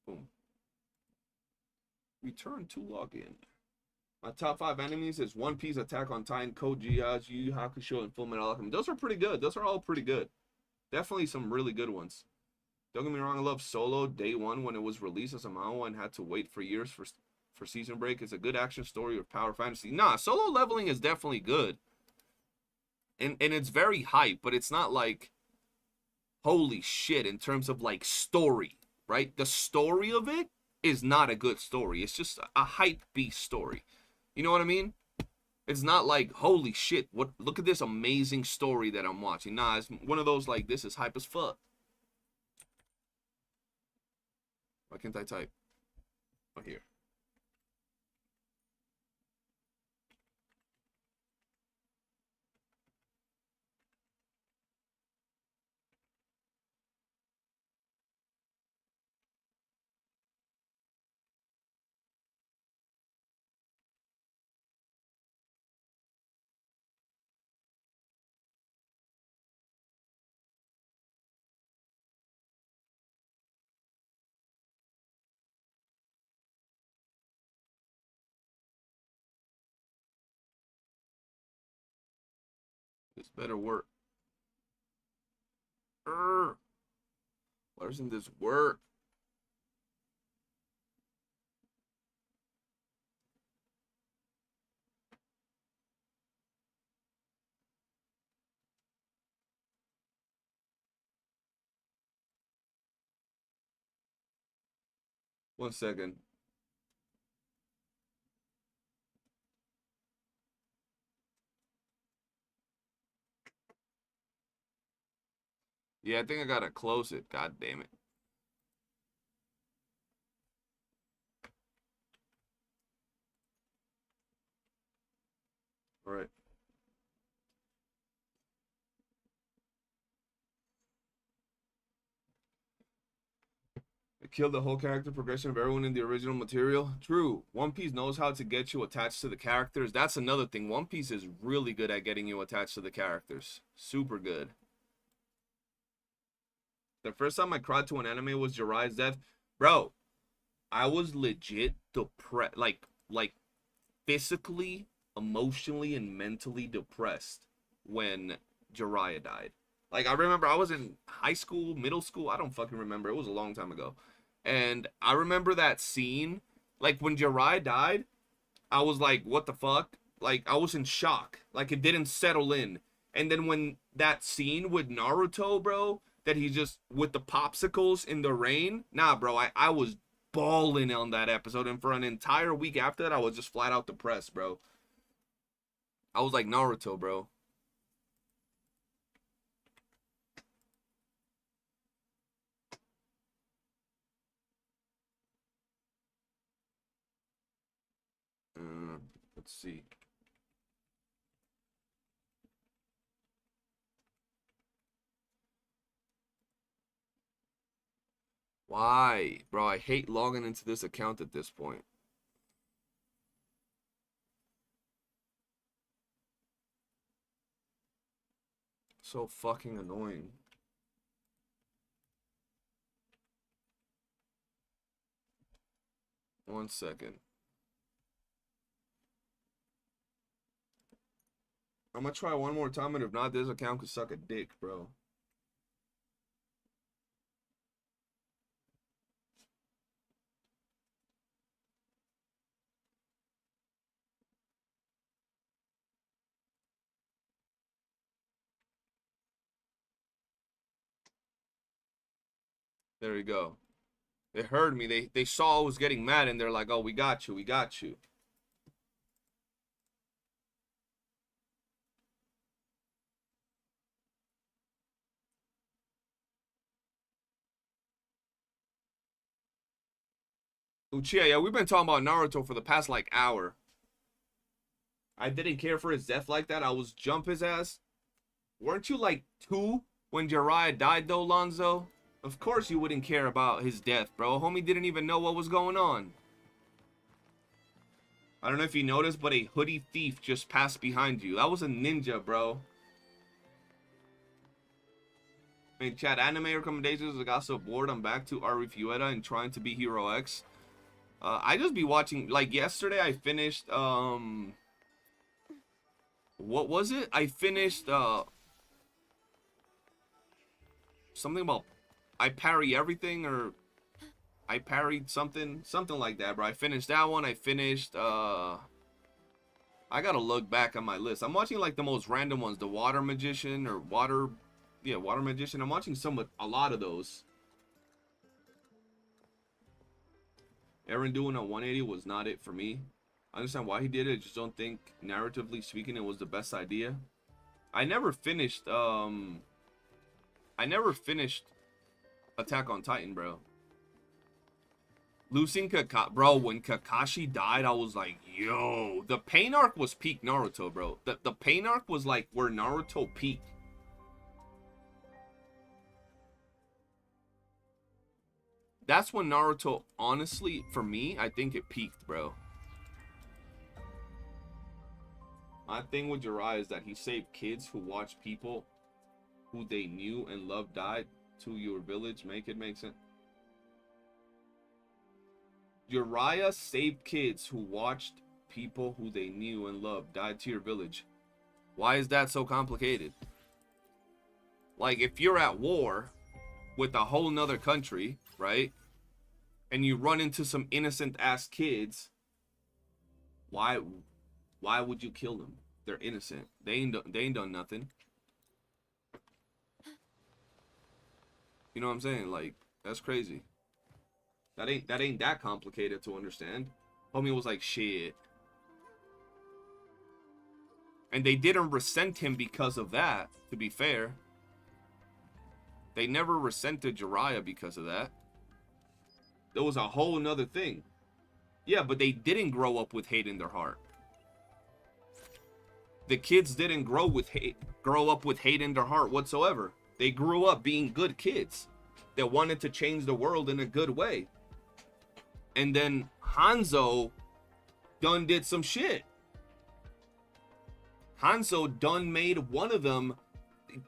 Boom. Return to login. My top 5 enemies is One Piece, Attack on Titan, Code Geass, Yu Yu Hakusho, and Full Metal Alchemist. Those are pretty good. Those are all pretty good. Definitely some really good ones. Don't get me wrong, I love Solo day 1 when it was released as a manhwa and had to wait for years for season break. It's a good action story with power fantasy. Nah, Solo Leveling is definitely good. And it's very hype, but it's not like holy shit in terms of like story, right? The story of it is not a good story. It's just a hype beast story. You know what I mean? It's not like, holy shit, what? Look at this amazing story that I'm watching. Nah, it's one of those like, this is hype as fuck. Why can't I type? Oh, here. This better work. Why doesn't this work? One second. Yeah, I think I gotta close it. God damn it. All right. It killed the whole character progression of everyone in the original material. True. One Piece knows how to get you attached to the characters. That's another thing. One Piece is really good at getting you attached to the characters. Super good. The first time I cried to an anime was Jiraiya's death. Bro, I was legit depressed, like physically, emotionally, and mentally depressed when Jiraiya died. Like, I remember I was in high school, middle school. I don't fucking remember. It was a long time ago. And I remember that scene. Like, when Jiraiya died, I was like, what the fuck? Like, I was in shock. Like, it didn't settle in. And then when that scene with Naruto, bro, that he's just with the popsicles in the rain. Nah, bro, I was balling on that episode. And for an entire week after that, I was just flat out depressed, bro. I was like Naruto, bro. Let's see. Why? Bro, I hate logging into this account at this point. So fucking annoying. One second. I'm gonna try one more time, and if not, this account could suck a dick, bro. There we go. They heard me. They saw I was getting mad, and they're like, "Oh, we got you. We got you." Uchiha, yeah, we've been talking about Naruto for the past, like, hour. I didn't care for his death like that. I was jump his ass. Weren't you, like, 2 when Jiraiya died, though, Lonzo? Of course you wouldn't care about his death, bro. Homie didn't even know what was going on. I don't know if you noticed, but a hoodie thief just passed behind you. That was a ninja, bro. Hey, chat, anime recommendations. I got so bored. I'm back to Ari Fueta and trying to be Hero X. I just be watching, like, yesterday I finished, what was it? I finished, something about I parry everything, or I parried something like that, bro. I finished that one. I finished, I gotta look back on my list. I'm watching, like, the most random ones, the Water Magician, or Water Magician. I'm watching a lot of those. Eren doing a 180 was not it for me. I understand why he did it. I just don't think, narratively speaking, it was the best idea. I never finished Attack on Titan, bro. Losing Kakashi, bro, when Kakashi died, I was like, yo. The Pain arc was peak Naruto, bro. The Pain arc was like where Naruto peaked. That's when Naruto, honestly, for me, I think it peaked, bro. My thing with Jiraiya is that he saved kids who watched people who they knew and loved died to your village. Make it make sense. Jiraiya saved kids who watched people who they knew and loved died to your village. Why is that so complicated? Like, if you're at war with a whole nother country, right, and you run into some innocent ass kids, why would you kill them? They're innocent. They ain't done nothing. You know what I'm saying? Like, that's crazy. That ain't that complicated to understand. Homie was like, shit. And they didn't resent him because of that, to be fair. They never resented Jiraiya because of that. There was a whole nother thing. Yeah, but they didn't grow up with hate in their heart. The kids didn't grow up with hate in their heart whatsoever. They grew up being good kids that wanted to change the world in a good way. And then Hanzo done did some shit. Hanzo done made one of them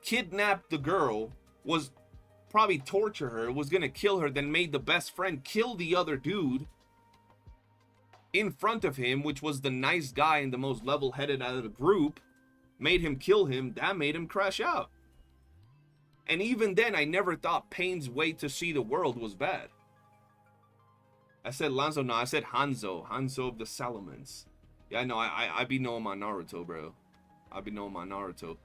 kidnap the girl, was probably torture her, was gonna kill her, then made the best friend kill the other dude in front of him, which was the nice guy and the most level-headed out of the group, made him kill him. That made him crash out. And even then, I never thought Pain's way to see the world was bad. I said Lanzo, no, I said Hanzo. Hanzo of the Salamence. Yeah, I know, I be knowing my Naruto, bro. I be knowing my Naruto.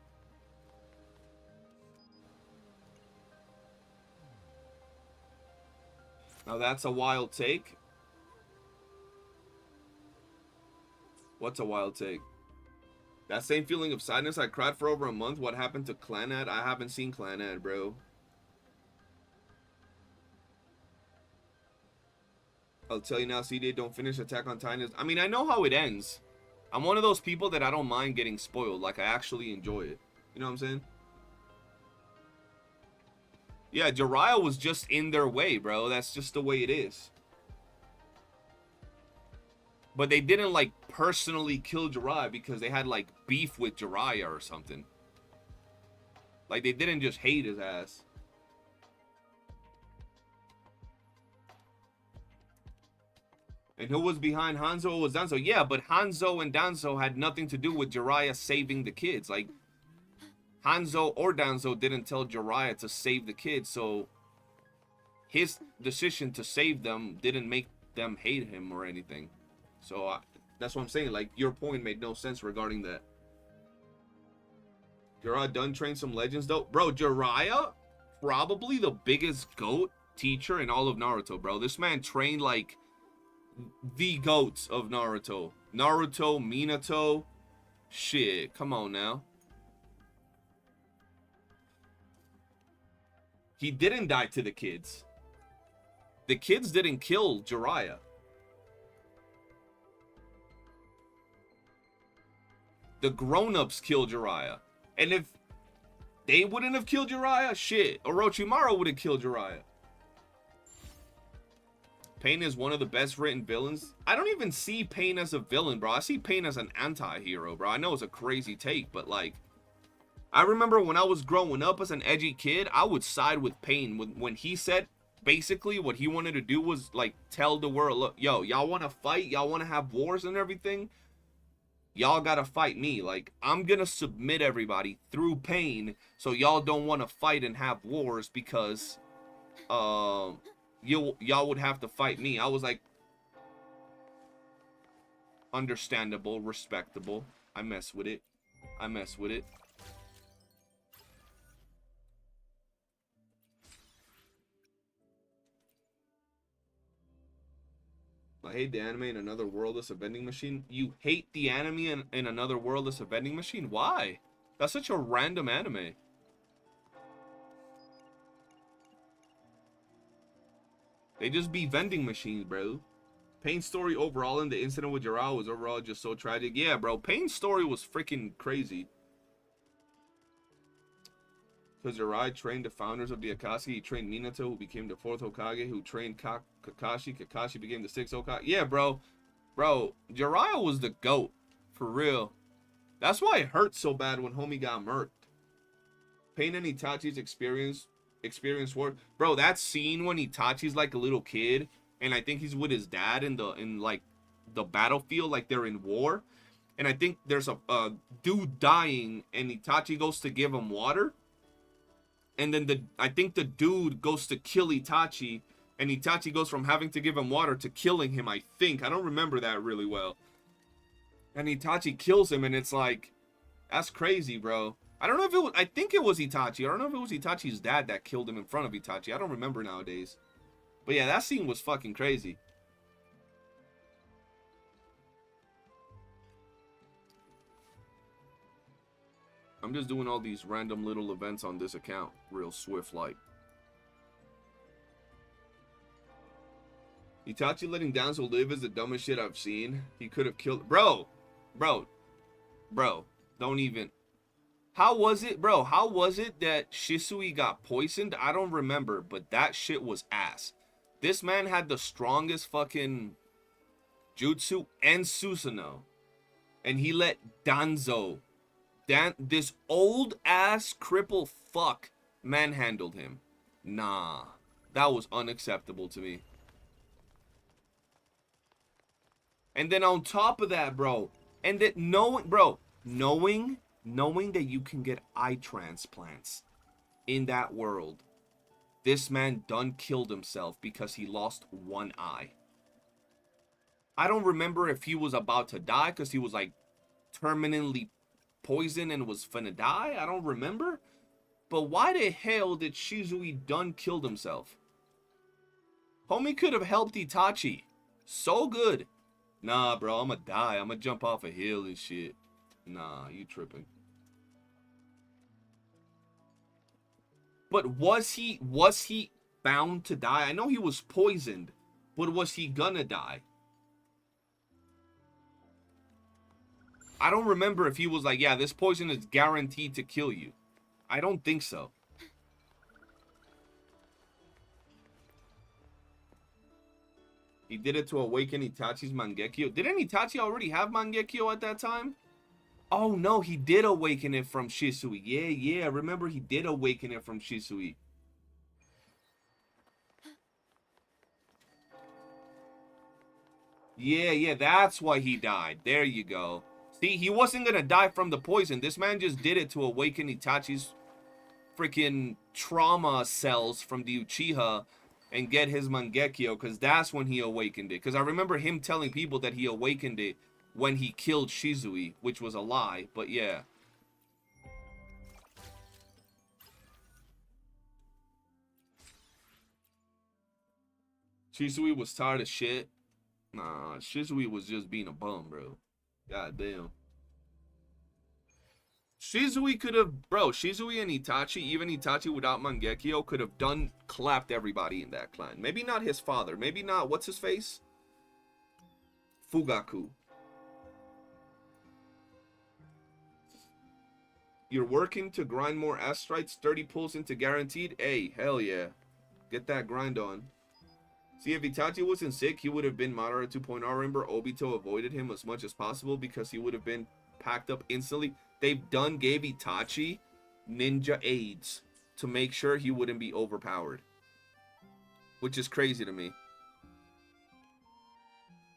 Now that's a wild take. What's a wild take? That same feeling of sadness I cried for over a month. What happened to Clanad? I haven't seen Clanad, bro. I'll tell you now, CD, don't finish Attack on Titan. I mean, I know how it ends. I'm one of those people that I don't mind getting spoiled. Like, I actually enjoy it. You know what I'm saying? Yeah, Jiraiya was just in their way, bro. That's just the way it is. But they didn't, like, personally kill Jiraiya because they had, like, beef with Jiraiya or something. Like, they didn't just hate his ass. And who was behind Hanzo? It was Danzo. Yeah, but Hanzo and Danzo had nothing to do with Jiraiya saving the kids. Like, Hanzo or Danzo didn't tell Jiraiya to save the kids, so his decision to save them didn't make them hate him or anything. So that's what I'm saying. Like, your point made no sense regarding that. Jiraiya done trained some legends, though. Bro, Jiraiya, probably the biggest GOAT teacher in all of Naruto, bro. This man trained, like, the GOATs of Naruto. Naruto, Minato. Shit, come on now. He didn't die to the kids. The kids didn't kill Jiraiya. The grown-ups killed Jiraiya. And if they wouldn't have killed Jiraiya, shit, Orochimaru would have killed Jiraiya. Pain is one of the best written villains. I don't even see Pain as a villain, bro. I see Pain as an anti-hero, bro. I know it's a crazy take, but like, I remember when I was growing up as an edgy kid, I would side with Pain when he said basically what he wanted to do was like tell the world, look, yo, y'all want to fight, y'all want to have wars and everything, y'all gotta fight me. Like, I'm gonna submit everybody through pain, so y'all don't want to fight and have wars because y'all would have to fight me. I was like, understandable, respectable. I mess with it. I mess with it. I hate the anime in another world as a vending machine. You hate the anime in another world as a vending machine? Why? That's such a random anime. They just be vending machines, bro. Pain's story overall and the incident with Jiraiya was overall just so tragic. Yeah, bro. Pain's story was freaking crazy. Because Jiraiya trained the founders of the Akatsuki. He trained Minato, who became the 4th Hokage, who trained Kakashi. Kakashi became the 6th Hokage. Yeah, bro. Bro, Jiraiya was the GOAT. For real. That's why it hurt so bad when homie got murked. Pain and Itachi's experience war. Bro, that scene when Itachi's like a little kid, and I think he's with his dad in like the battlefield, like they're in war. And I think there's a dude dying, and Itachi goes to give him water. And then I think the dude goes to kill Itachi, and Itachi goes from having to give him water to killing him, I think. I don't remember that really well. And Itachi kills him, and it's like, that's crazy, bro. I don't know if it was, I think it was Itachi. I don't know if it was Itachi's dad that killed him in front of Itachi. I don't remember nowadays. But yeah, that scene was fucking crazy. I'm just doing all these random little events on this account real swift like. Itachi letting Danzo live is the dumbest shit I've seen. He could have killed... Bro, don't even... How was it, bro? How was it that Shisui got poisoned? I don't remember, but that shit was ass. This man had the strongest fucking jutsu and Susanoo. And he let Danzo... this old ass cripple fuck manhandled him. Nah. That was unacceptable to me. And then on top of that, bro, and that knowing that you can get eye transplants in that world, this man done killed himself because he lost one eye. I don't remember if he was about to die because he was like terminally poisoned and was finna die. I don't remember. But why the hell did Shizui done killed himself? Homie could have helped Itachi. So good. Nah, bro, I'ma die. I'ma jump off a hill and shit. Nah, you tripping. But was he bound to die? I know he was poisoned, but was he gonna die? I don't remember if he was like, yeah, this poison is guaranteed to kill you. I don't think so. He did it to awaken Itachi's Mangekyo. Didn't Itachi already have Mangekyo at that time? Oh, no, he did awaken it from Shisui. Yeah, remember he did awaken it from Shisui. Yeah, that's why he died. There you go. See, he wasn't gonna die from the poison. This man just did it to awaken Itachi's freaking trauma cells from the Uchiha and get his Mangekyo, because that's when he awakened it. Because I remember him telling people that he awakened it when he killed Shizui, which was a lie, but yeah. Shizui was tired of shit. Nah, Shizui was just being a bum, bro. God damn. Shizui could have, bro, Shizui and Itachi, even Itachi without Mangekyo, could have clapped everybody in that clan. Maybe not his father. Maybe not, what's his face? Fugaku. You're working to grind more astrites, 30 pulls into guaranteed? Hey, hell yeah. Get that grind on. See, if Itachi wasn't sick, he would have been Madara 2.0. Remember, Obito avoided him as much as possible because he would have been packed up instantly. They've gave Itachi ninja aids to make sure he wouldn't be overpowered. Which is crazy to me.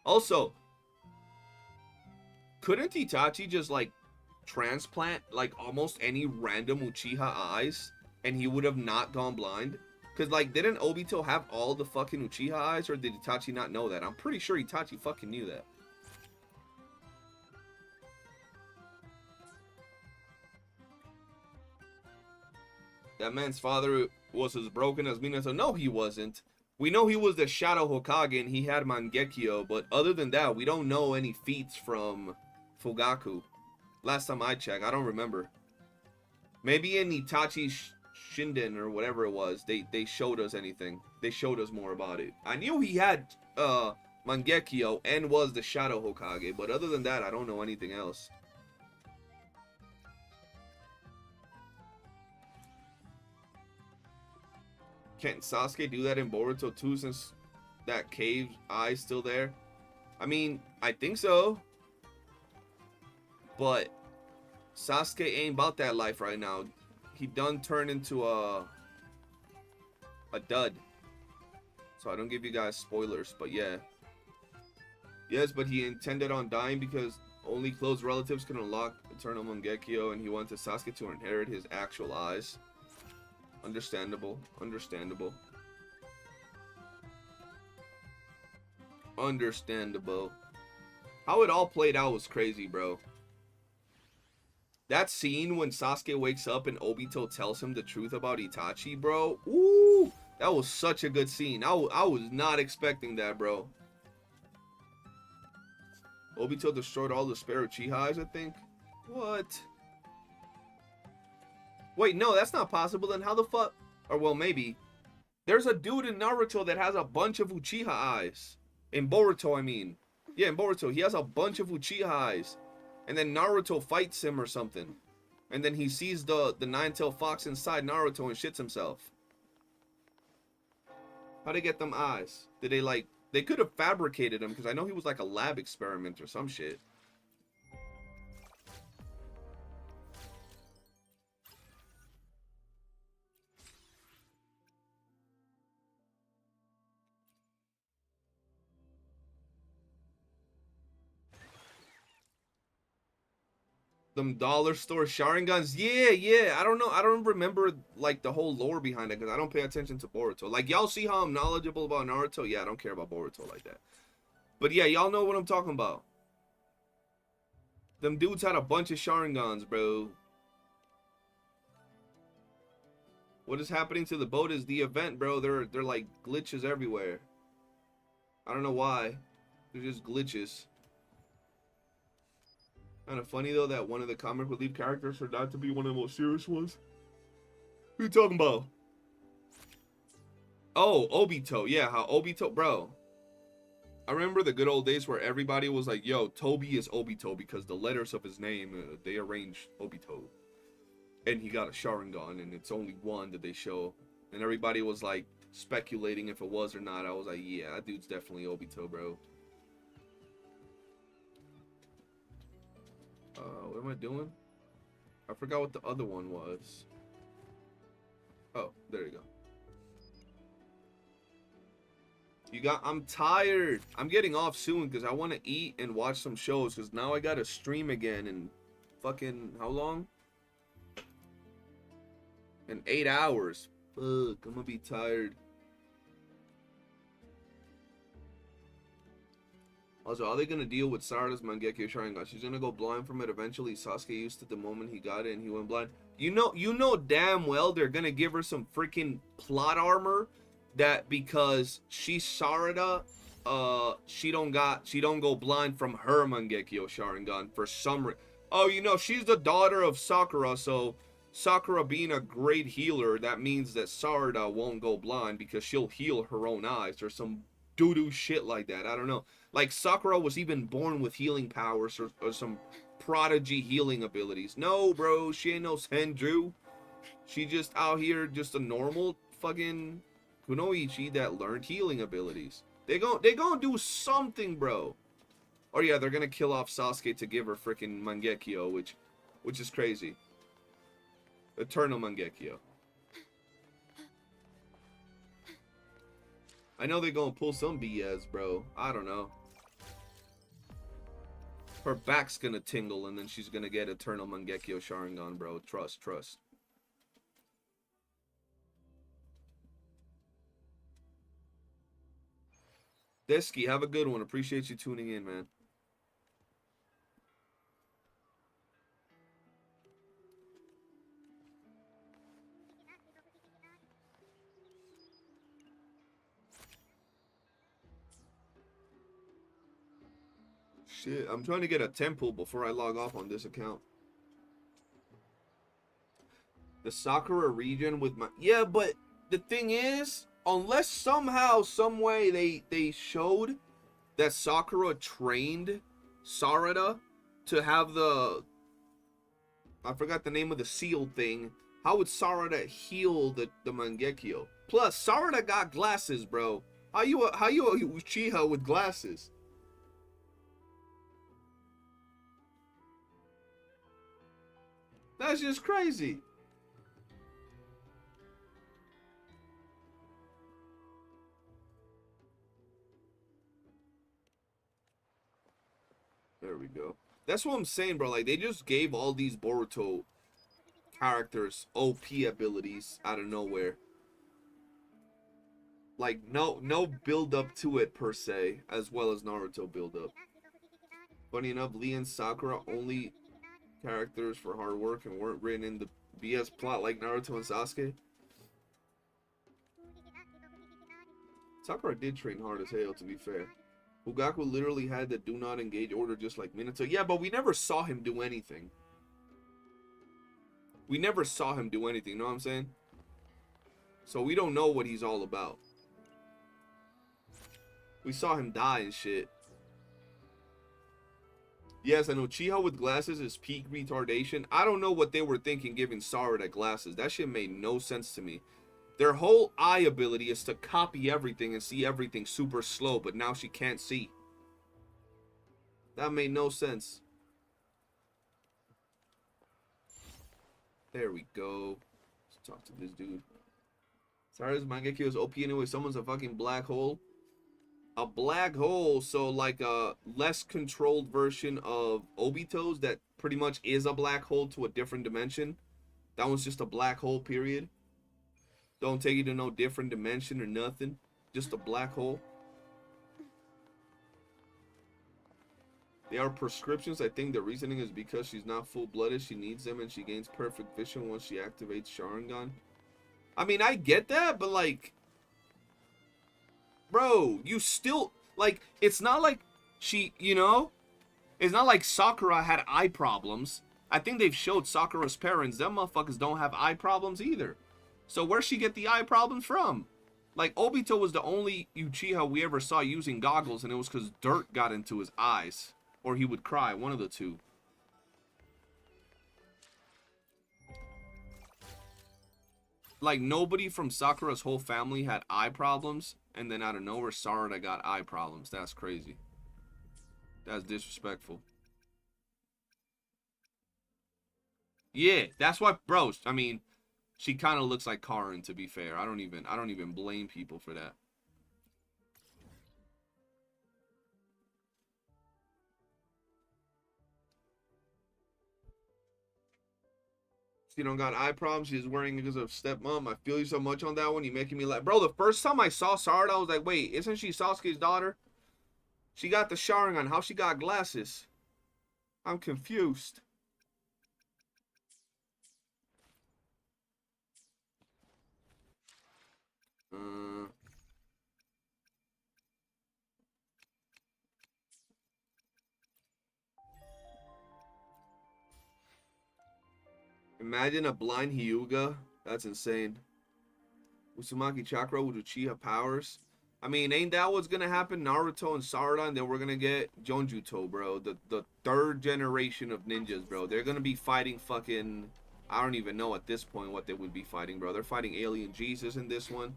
Also, couldn't Itachi just, like, transplant, like, almost any random Uchiha eyes and he would have not gone blind? Because, like, didn't Obito have all the fucking Uchiha eyes, or did Itachi not know that? I'm pretty sure Itachi fucking knew that. That man's father was as broken as Minato. No, he wasn't. We know he was the Shadow Hokage and he had Mangekyo, but other than that, we don't know any feats from Fugaku. Last time I checked, I don't remember. Maybe in Itachi's Shinden or whatever it was, they showed us anything. They showed us more about it. I knew he had Mangekyo and was the Shadow Hokage, but other than that, I don't know anything else. Can't Sasuke do that in Boruto too, since that cave eye's still there? I mean, I think so. But Sasuke ain't about that life right now. He done turned into a dud. So I don't give you guys spoilers, but yeah. Yes, but he intended on dying because only close relatives can unlock Eternal Mangekyo, and he wanted Sasuke to inherit his actual eyes. Understandable. Understandable. Understandable. How it all played out was crazy, bro. That scene when Sasuke wakes up and Obito tells him the truth about Itachi, bro. Ooh, that was such a good scene. I was not expecting that, bro. Obito destroyed all the spare Uchiha eyes, I think. What? Wait, no, that's not possible. Then how the fuck? Or, well, maybe. There's a dude in Naruto that has a bunch of Uchiha eyes. In Boruto, I mean. Yeah, in Boruto, he has a bunch of Uchiha eyes. And then Naruto fights him or something. And then he sees the nine-tailed fox inside Naruto and shits himself. How'd they get them eyes? Did they, like... They could have fabricated them, because I know he was like a lab experiment or some shit. Them dollar store Sharingans. Yeah, yeah. I don't know. I don't remember like the whole lore behind it because I don't pay attention to Boruto. Like y'all see how I'm knowledgeable about Naruto? Yeah, I don't care about Boruto like that. But yeah, y'all know what I'm talking about. Them dudes had a bunch of Sharingans, bro. What is happening to the boat is the event, bro. They're like glitches everywhere. I don't know why. They're just glitches. Kind of funny though that one of the comic relief characters turned out to be one of the most serious ones. Who you talking about? Oh, Obito. Yeah, how Obito, bro. I remember the good old days where everybody was like, yo, Toby is Obito because the letters of his name, they arranged Obito. And he got a Sharingan, and it's only one that they show. And everybody was like speculating if it was or not. I was like, yeah, that dude's definitely Obito, bro. What am I doing? I forgot what the other one was. Oh, there you go. I'm tired. I'm getting off soon because I want to eat and watch some shows because now I got to stream again in fucking, how long? In 8 hours. Fuck, I'm gonna be tired. Also, are they gonna deal with Sarada's Mangekyo Sharingan? She's gonna go blind from it eventually. Sasuke used it the moment he got it and he went blind. You know damn well they're gonna give her some freaking plot armor that because she's Sarada, she don't go blind from her Mangekyo Sharingan for some reason. Oh, she's the daughter of Sakura, so Sakura being a great healer, that means that Sarada won't go blind because she'll heal her own eyes or some doo-doo shit like that. I don't know. Like Sakura was even born with healing powers or some prodigy healing abilities. No, bro, she ain't no Senju. She just out here just a normal fucking kunoichi that learned healing abilities. They gonna do something, bro. Or yeah, they're gonna kill off Sasuke to give her freaking Mangekyo, which is crazy. Eternal Mangekyo. I know they're gonna pull some BS, bro. I don't know. Her back's gonna tingle and then she's gonna get Eternal Mangekyo Sharingan, bro. Trust. Desky, have a good one. Appreciate you tuning in, man. Shit, I'm trying to get a temple before I log off on this account. The Sakura region with my... Yeah, but the thing is, unless somehow, some way they showed that Sakura trained Sarada to have the... I forgot the name of the seal thing. How would Sarada heal the Mangekyo? Plus, Sarada got glasses, bro. How you a Uchiha with glasses? That's just crazy. There we go. That's what I'm saying, bro. Like, they just gave all these Boruto characters OP abilities out of nowhere. Like, no build up to it per se, as well as Naruto build up. Funny enough, Lee and Sakura only characters for hard work and weren't written in the BS plot like Naruto and Sasuke. Sakura did train hard as hell, to be fair. Fugaku literally had the do not engage order just like Minato. Yeah, but we never saw him do anything. We never saw him do anything, you know what I'm saying? So we don't know what he's all about. We saw him die and shit. Yes, an Uchiha with glasses is peak retardation. I don't know what they were thinking giving Sarada glasses. That shit made no sense to me. Their whole eye ability is to copy everything and see everything super slow, but now she can't see. That made no sense. There we go. Let's talk to this dude. Sarada's Mangekyo is OP anyway. Someone's a fucking black hole. A black hole, so like a less controlled version of Obito's that pretty much is a black hole to a different dimension. That one's just a black hole, period. Don't take you to no different dimension or nothing. Just a black hole. They are prescriptions. I think the reasoning is because she's not full-blooded. She needs them and she gains perfect vision once she activates Sharingan. I mean, I get that, but like... Bro, you still... Like, it's not like she, you know? It's not like Sakura had eye problems. I think they've showed Sakura's parents. Them motherfuckers don't have eye problems either. So where'd she get the eye problems from? Like, Obito was the only Uchiha we ever saw using goggles, and it was because dirt got into his eyes. Or he would cry, one of the two. Like, nobody from Sakura's whole family had eye problems, and then out of nowhere, Sarada got eye problems. That's crazy. That's disrespectful. Yeah, that's what, bro. I mean, she kind of looks like Karin, to be fair. I don't even blame people for that. She don't got eye problems. She's wearing because of stepmom. I feel you so much on that one. You making me laugh. Bro, the first time I saw Sarada, I was like, wait, isn't she Sasuke's daughter? She got the Sharingan. How she got glasses? I'm confused. Imagine a blind Hyuga. That's insane. Uzumaki Chakra with Uchiha powers. I mean, ain't that what's gonna happen? Naruto and Sarada, and then we're gonna get Jonjuto, bro. The third generation of ninjas, bro. They're gonna be fighting fucking... I don't even know at this point what they would be fighting, bro. They're fighting Alien Jesus in this one.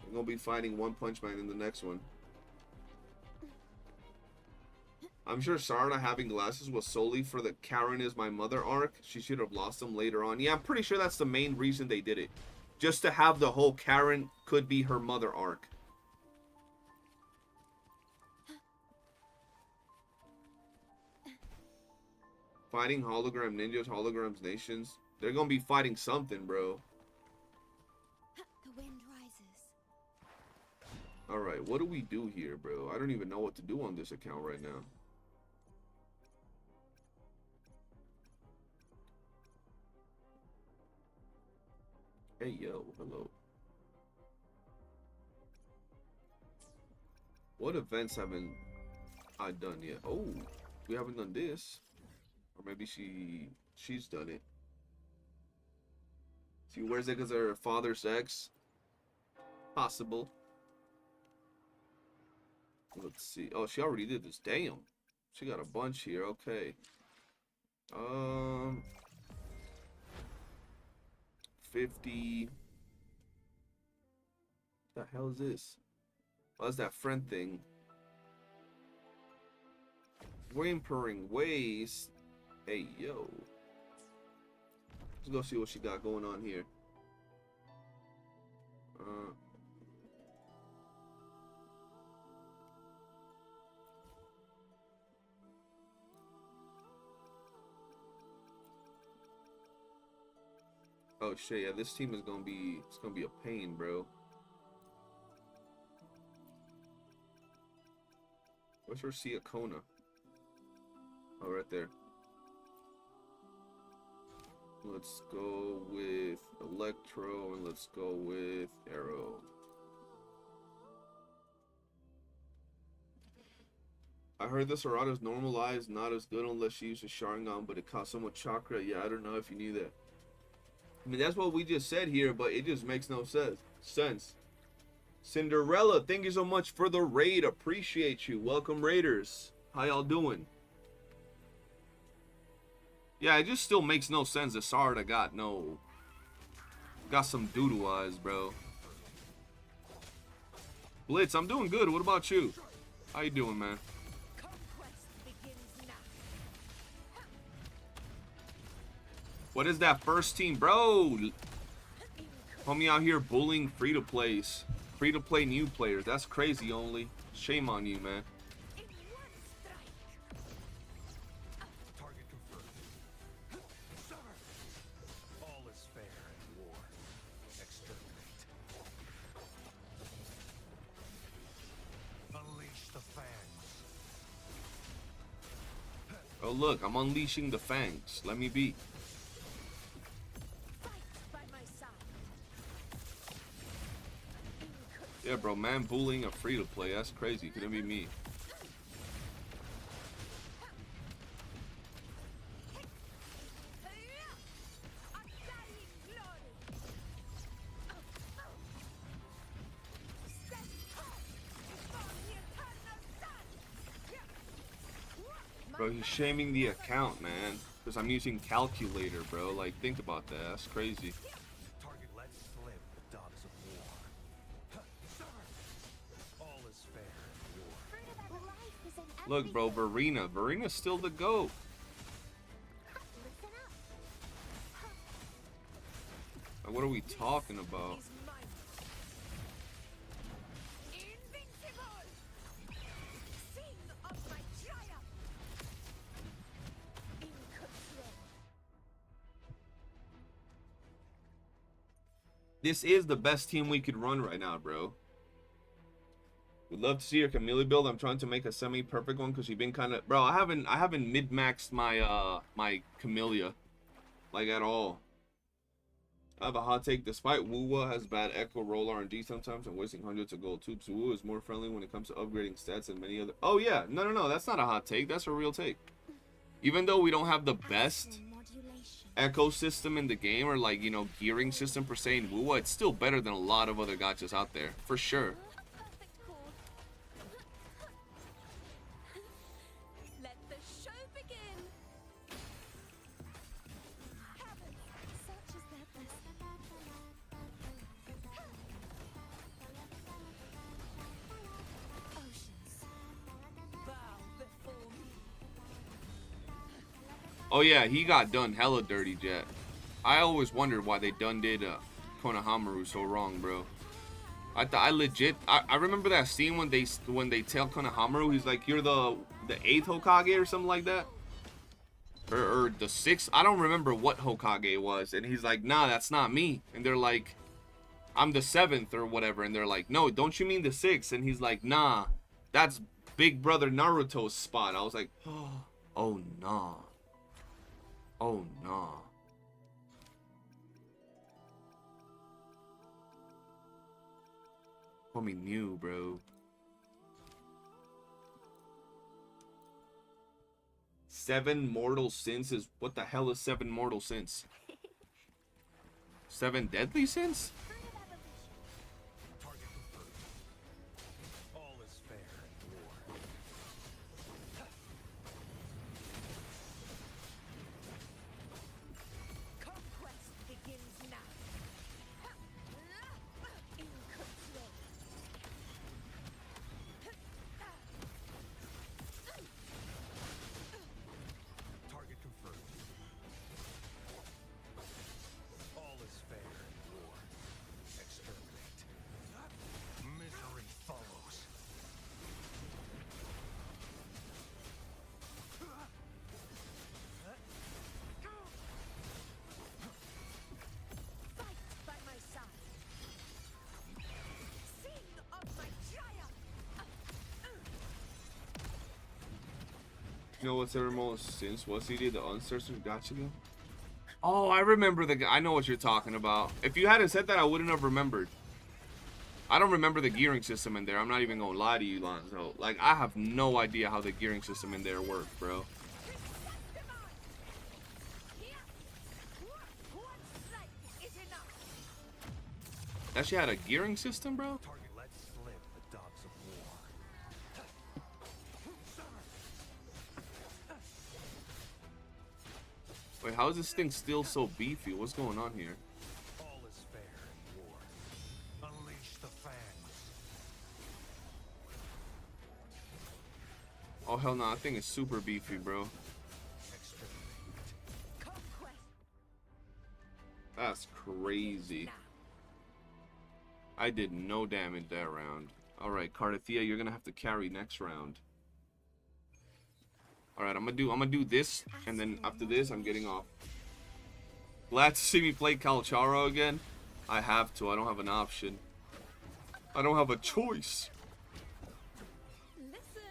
They're gonna be fighting One Punch Man in the next one. I'm sure Sarada having glasses was solely for the Karen is my mother arc. She should have lost them later on. Yeah, I'm pretty sure that's the main reason they did it. Just to have the whole Karen could be her mother arc. Fighting hologram ninjas, holograms nations. They're gonna be fighting something, bro. The wind rises. Alright, what do we do here, bro? I don't even know what to do on this account right now. Hey, yo, hello. What events haven't I done yet? Oh, we haven't done this. Or maybe she's done it. She wears it because of her father's ex. Possible. Let's see. Oh, she already did this. Damn. She got a bunch here. Okay. 50. What the hell is this? Oh, that's that friend thing. Whimpering ways. Hey, yo. Let's go see what she got going on here. Oh shit, yeah, this team is gonna be, it's gonna be a pain, bro. Where's her Sia Kona? Oh, right there. Let's go with Electro and let's go with Arrow. I heard the Sarada's normalized, not as good unless she uses Sharingan, but it costs so much chakra. Yeah, I don't know if you knew that. I mean, that's what we just said here, but it just makes no sense. Cinderella, thank you so much for the raid. Appreciate you. Welcome, Raiders. How y'all doing? Yeah, it just still makes no sense that Sarada got some doodle eyes, bro. Blitz, I'm doing good. What about you? How you doing, man? What is that first team, bro? Homie out here bullying free-to-play new players. That's crazy, only. Shame on you, man. In one strike. Target confirmed. Summer. All is fair in war. Exterminate. Unleash the fangs. Oh look, I'm unleashing the fangs. Let me be. Fight by my side. Yeah, bro, man, bullying a free to play. That's crazy. Couldn't be me. Bro, he's shaming the account, man. Because I'm using calculator, bro. Like, think about that. That's crazy. Target let slip the dogs of war. Summer. All is fair in war. Look, bro, Verena. Verena's still the GOAT. Like, what are we talking about? Is mine. Invincible. Sing of my triumph. In control. This is the best team we could run right now, bro. Would love to see your Camellia build. I'm trying to make a semi-perfect one because you've been kind of, bro. I haven't mid-maxed my my Camellia, like, at all. I have a hot take. Despite WUWA has bad echo roll RNG sometimes and wasting hundreds of gold tubes, WUWA is more friendly when it comes to upgrading stats than many other. Oh yeah, no, that's not a hot take. That's a real take. Even though we don't have the best echo system in the game, or, like, you know, gearing system per se in WUWA, it's still better than a lot of other gachas out there, for sure. Perfect call. Let the show begin. Heavens, such is their blessing. Oceans, bow before me. Oh yeah, he got done hella dirty, Jet. I always wondered why they done did Konohamaru so wrong, bro. I legit I remember that scene when they tell Konohamaru, he's like, you're the 8th Hokage or something like that, or the 6th. I don't remember what Hokage it was, and he's like, nah, that's not me. And they're like, I'm the 7th or whatever, and they're like, no, don't you mean the 6th? And he's like, nah, that's Big Brother Naruto's spot. I was like, oh nah. Oh, nah. Homie knew, bro. 7 mortal sins is... What the hell is 7 mortal sins? 7 deadly sins? Target confirmed. All is fair in war. Conquest begins now. In control. Target confirmed. All is fair in war. Exterminate. Misery follows. Fight by my side. Sing of my triumph. You know what's ever most since? What's he did? The uncertain gacha game? Oh, I remember I know what you're talking about. If you hadn't said that, I wouldn't have remembered. I don't remember the gearing system in there. I'm not even gonna lie to you, Lonzo. Like, I have no idea how the gearing system in there worked, bro. One strike is enough. That shit had a gearing system, bro? Target let slip the dogs of war. Wait, how is this thing still so beefy? What's going on here? All is fair in war. Unleash the fangs. Oh, hell no. That thing is super beefy, bro. Exterminate. Conquest That's crazy. now. I did no damage that round. All right, Cardathea, you're gonna have to carry next round. All right, I'm gonna do this, and then after this, I'm getting off. Glad to see me play Calcharo again. I have to. I don't have an option. I don't have a choice. Listen,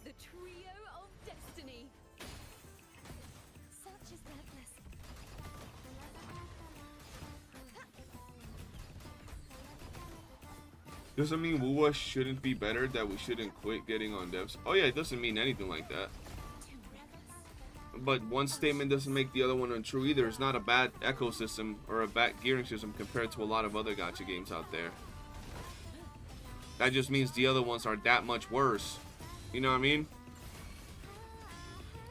the trio of destiny. Such is their blessing. Doesn't mean WUWA shouldn't be better, that we shouldn't quit getting on devs. Oh yeah, it doesn't mean anything like that. But one statement doesn't make the other one untrue either. It's not a bad ecosystem or a bad gearing system compared to a lot of other gacha games out there. That just means the other ones are that much worse. You know what I mean?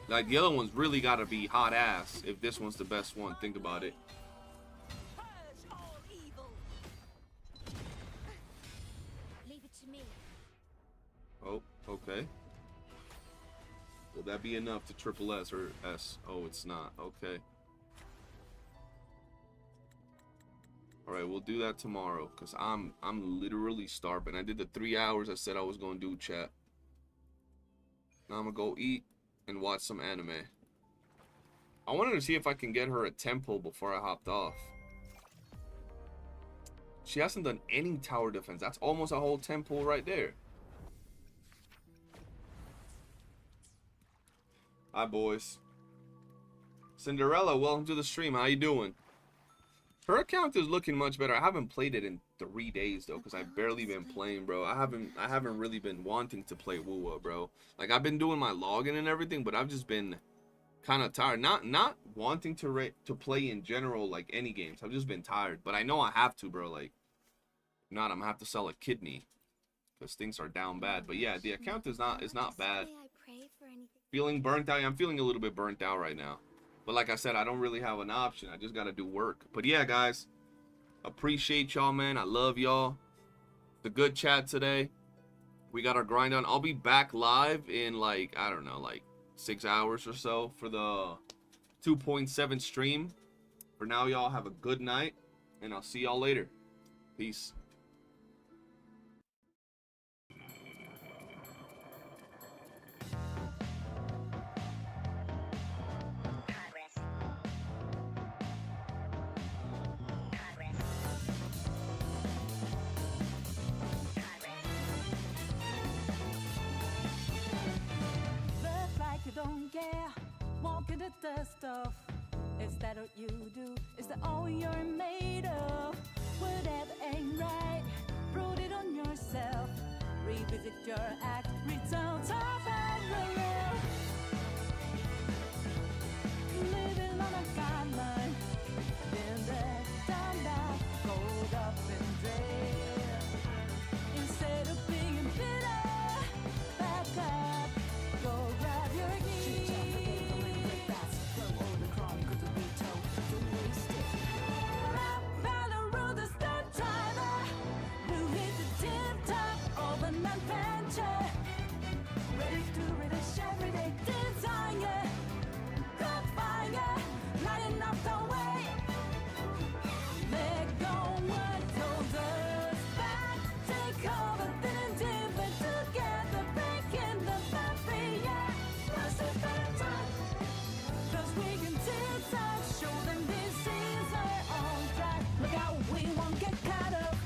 Like, the other ones really gotta be hot ass if this one's the best one. Think about it. Purge all evil. Leave it to me. Oh, okay. Will that be enough to triple S or S? Oh, it's not. Okay. Alright, we'll do that tomorrow. Because I'm literally starving. I did the 3 hours I said I was going to do, chat. Now I'm going to go eat and watch some anime. I wanted to see if I can get her a temple before I hopped off. She hasn't done any tower defense. That's almost a whole temple right there. Hi, boys. Cinderella, welcome to the stream. How you doing? Her account is looking much better. I haven't played it in 3 days though, because I've barely been playing, bro. I haven't really been wanting to play WUWA, bro. Like, I've been doing my login and everything, but I've just been kind of tired. Not wanting to play in general, like any games. I've just been tired. But I know I have to, bro. Like, if not, I'm gonna have to sell a kidney because things are down bad. But yeah, the account is not bad. I pray for anything. Feeling burnt out. I'm feeling a little bit burnt out right now. But like I said, I don't really have an option. I just got to do work. But yeah, guys, appreciate y'all, man. I love y'all. The good chat today. We got our grind on. I'll be back live in like, I don't know, like 6 hours or so for the 2.7 stream. For now, y'all have a good night. And I'll see y'all later. Peace. Look like you don't care, walking the dust off. Is that what you do? Is that all you're made of? Whatever ain't right, prove it on yourself. Revisit your act, return tough and real. Living on a guideline, been there, done that, gold up and dread. Instead of being bitter, back up, go grab your knees. Ready to relish everyday desire. Good fire, lighting up the way. Let go what holds us back. Take over, then deeper together, breaking the barrier. What's the better time? 'Cause we can tease us, show them this is our own track. Look out, we won't get caught up.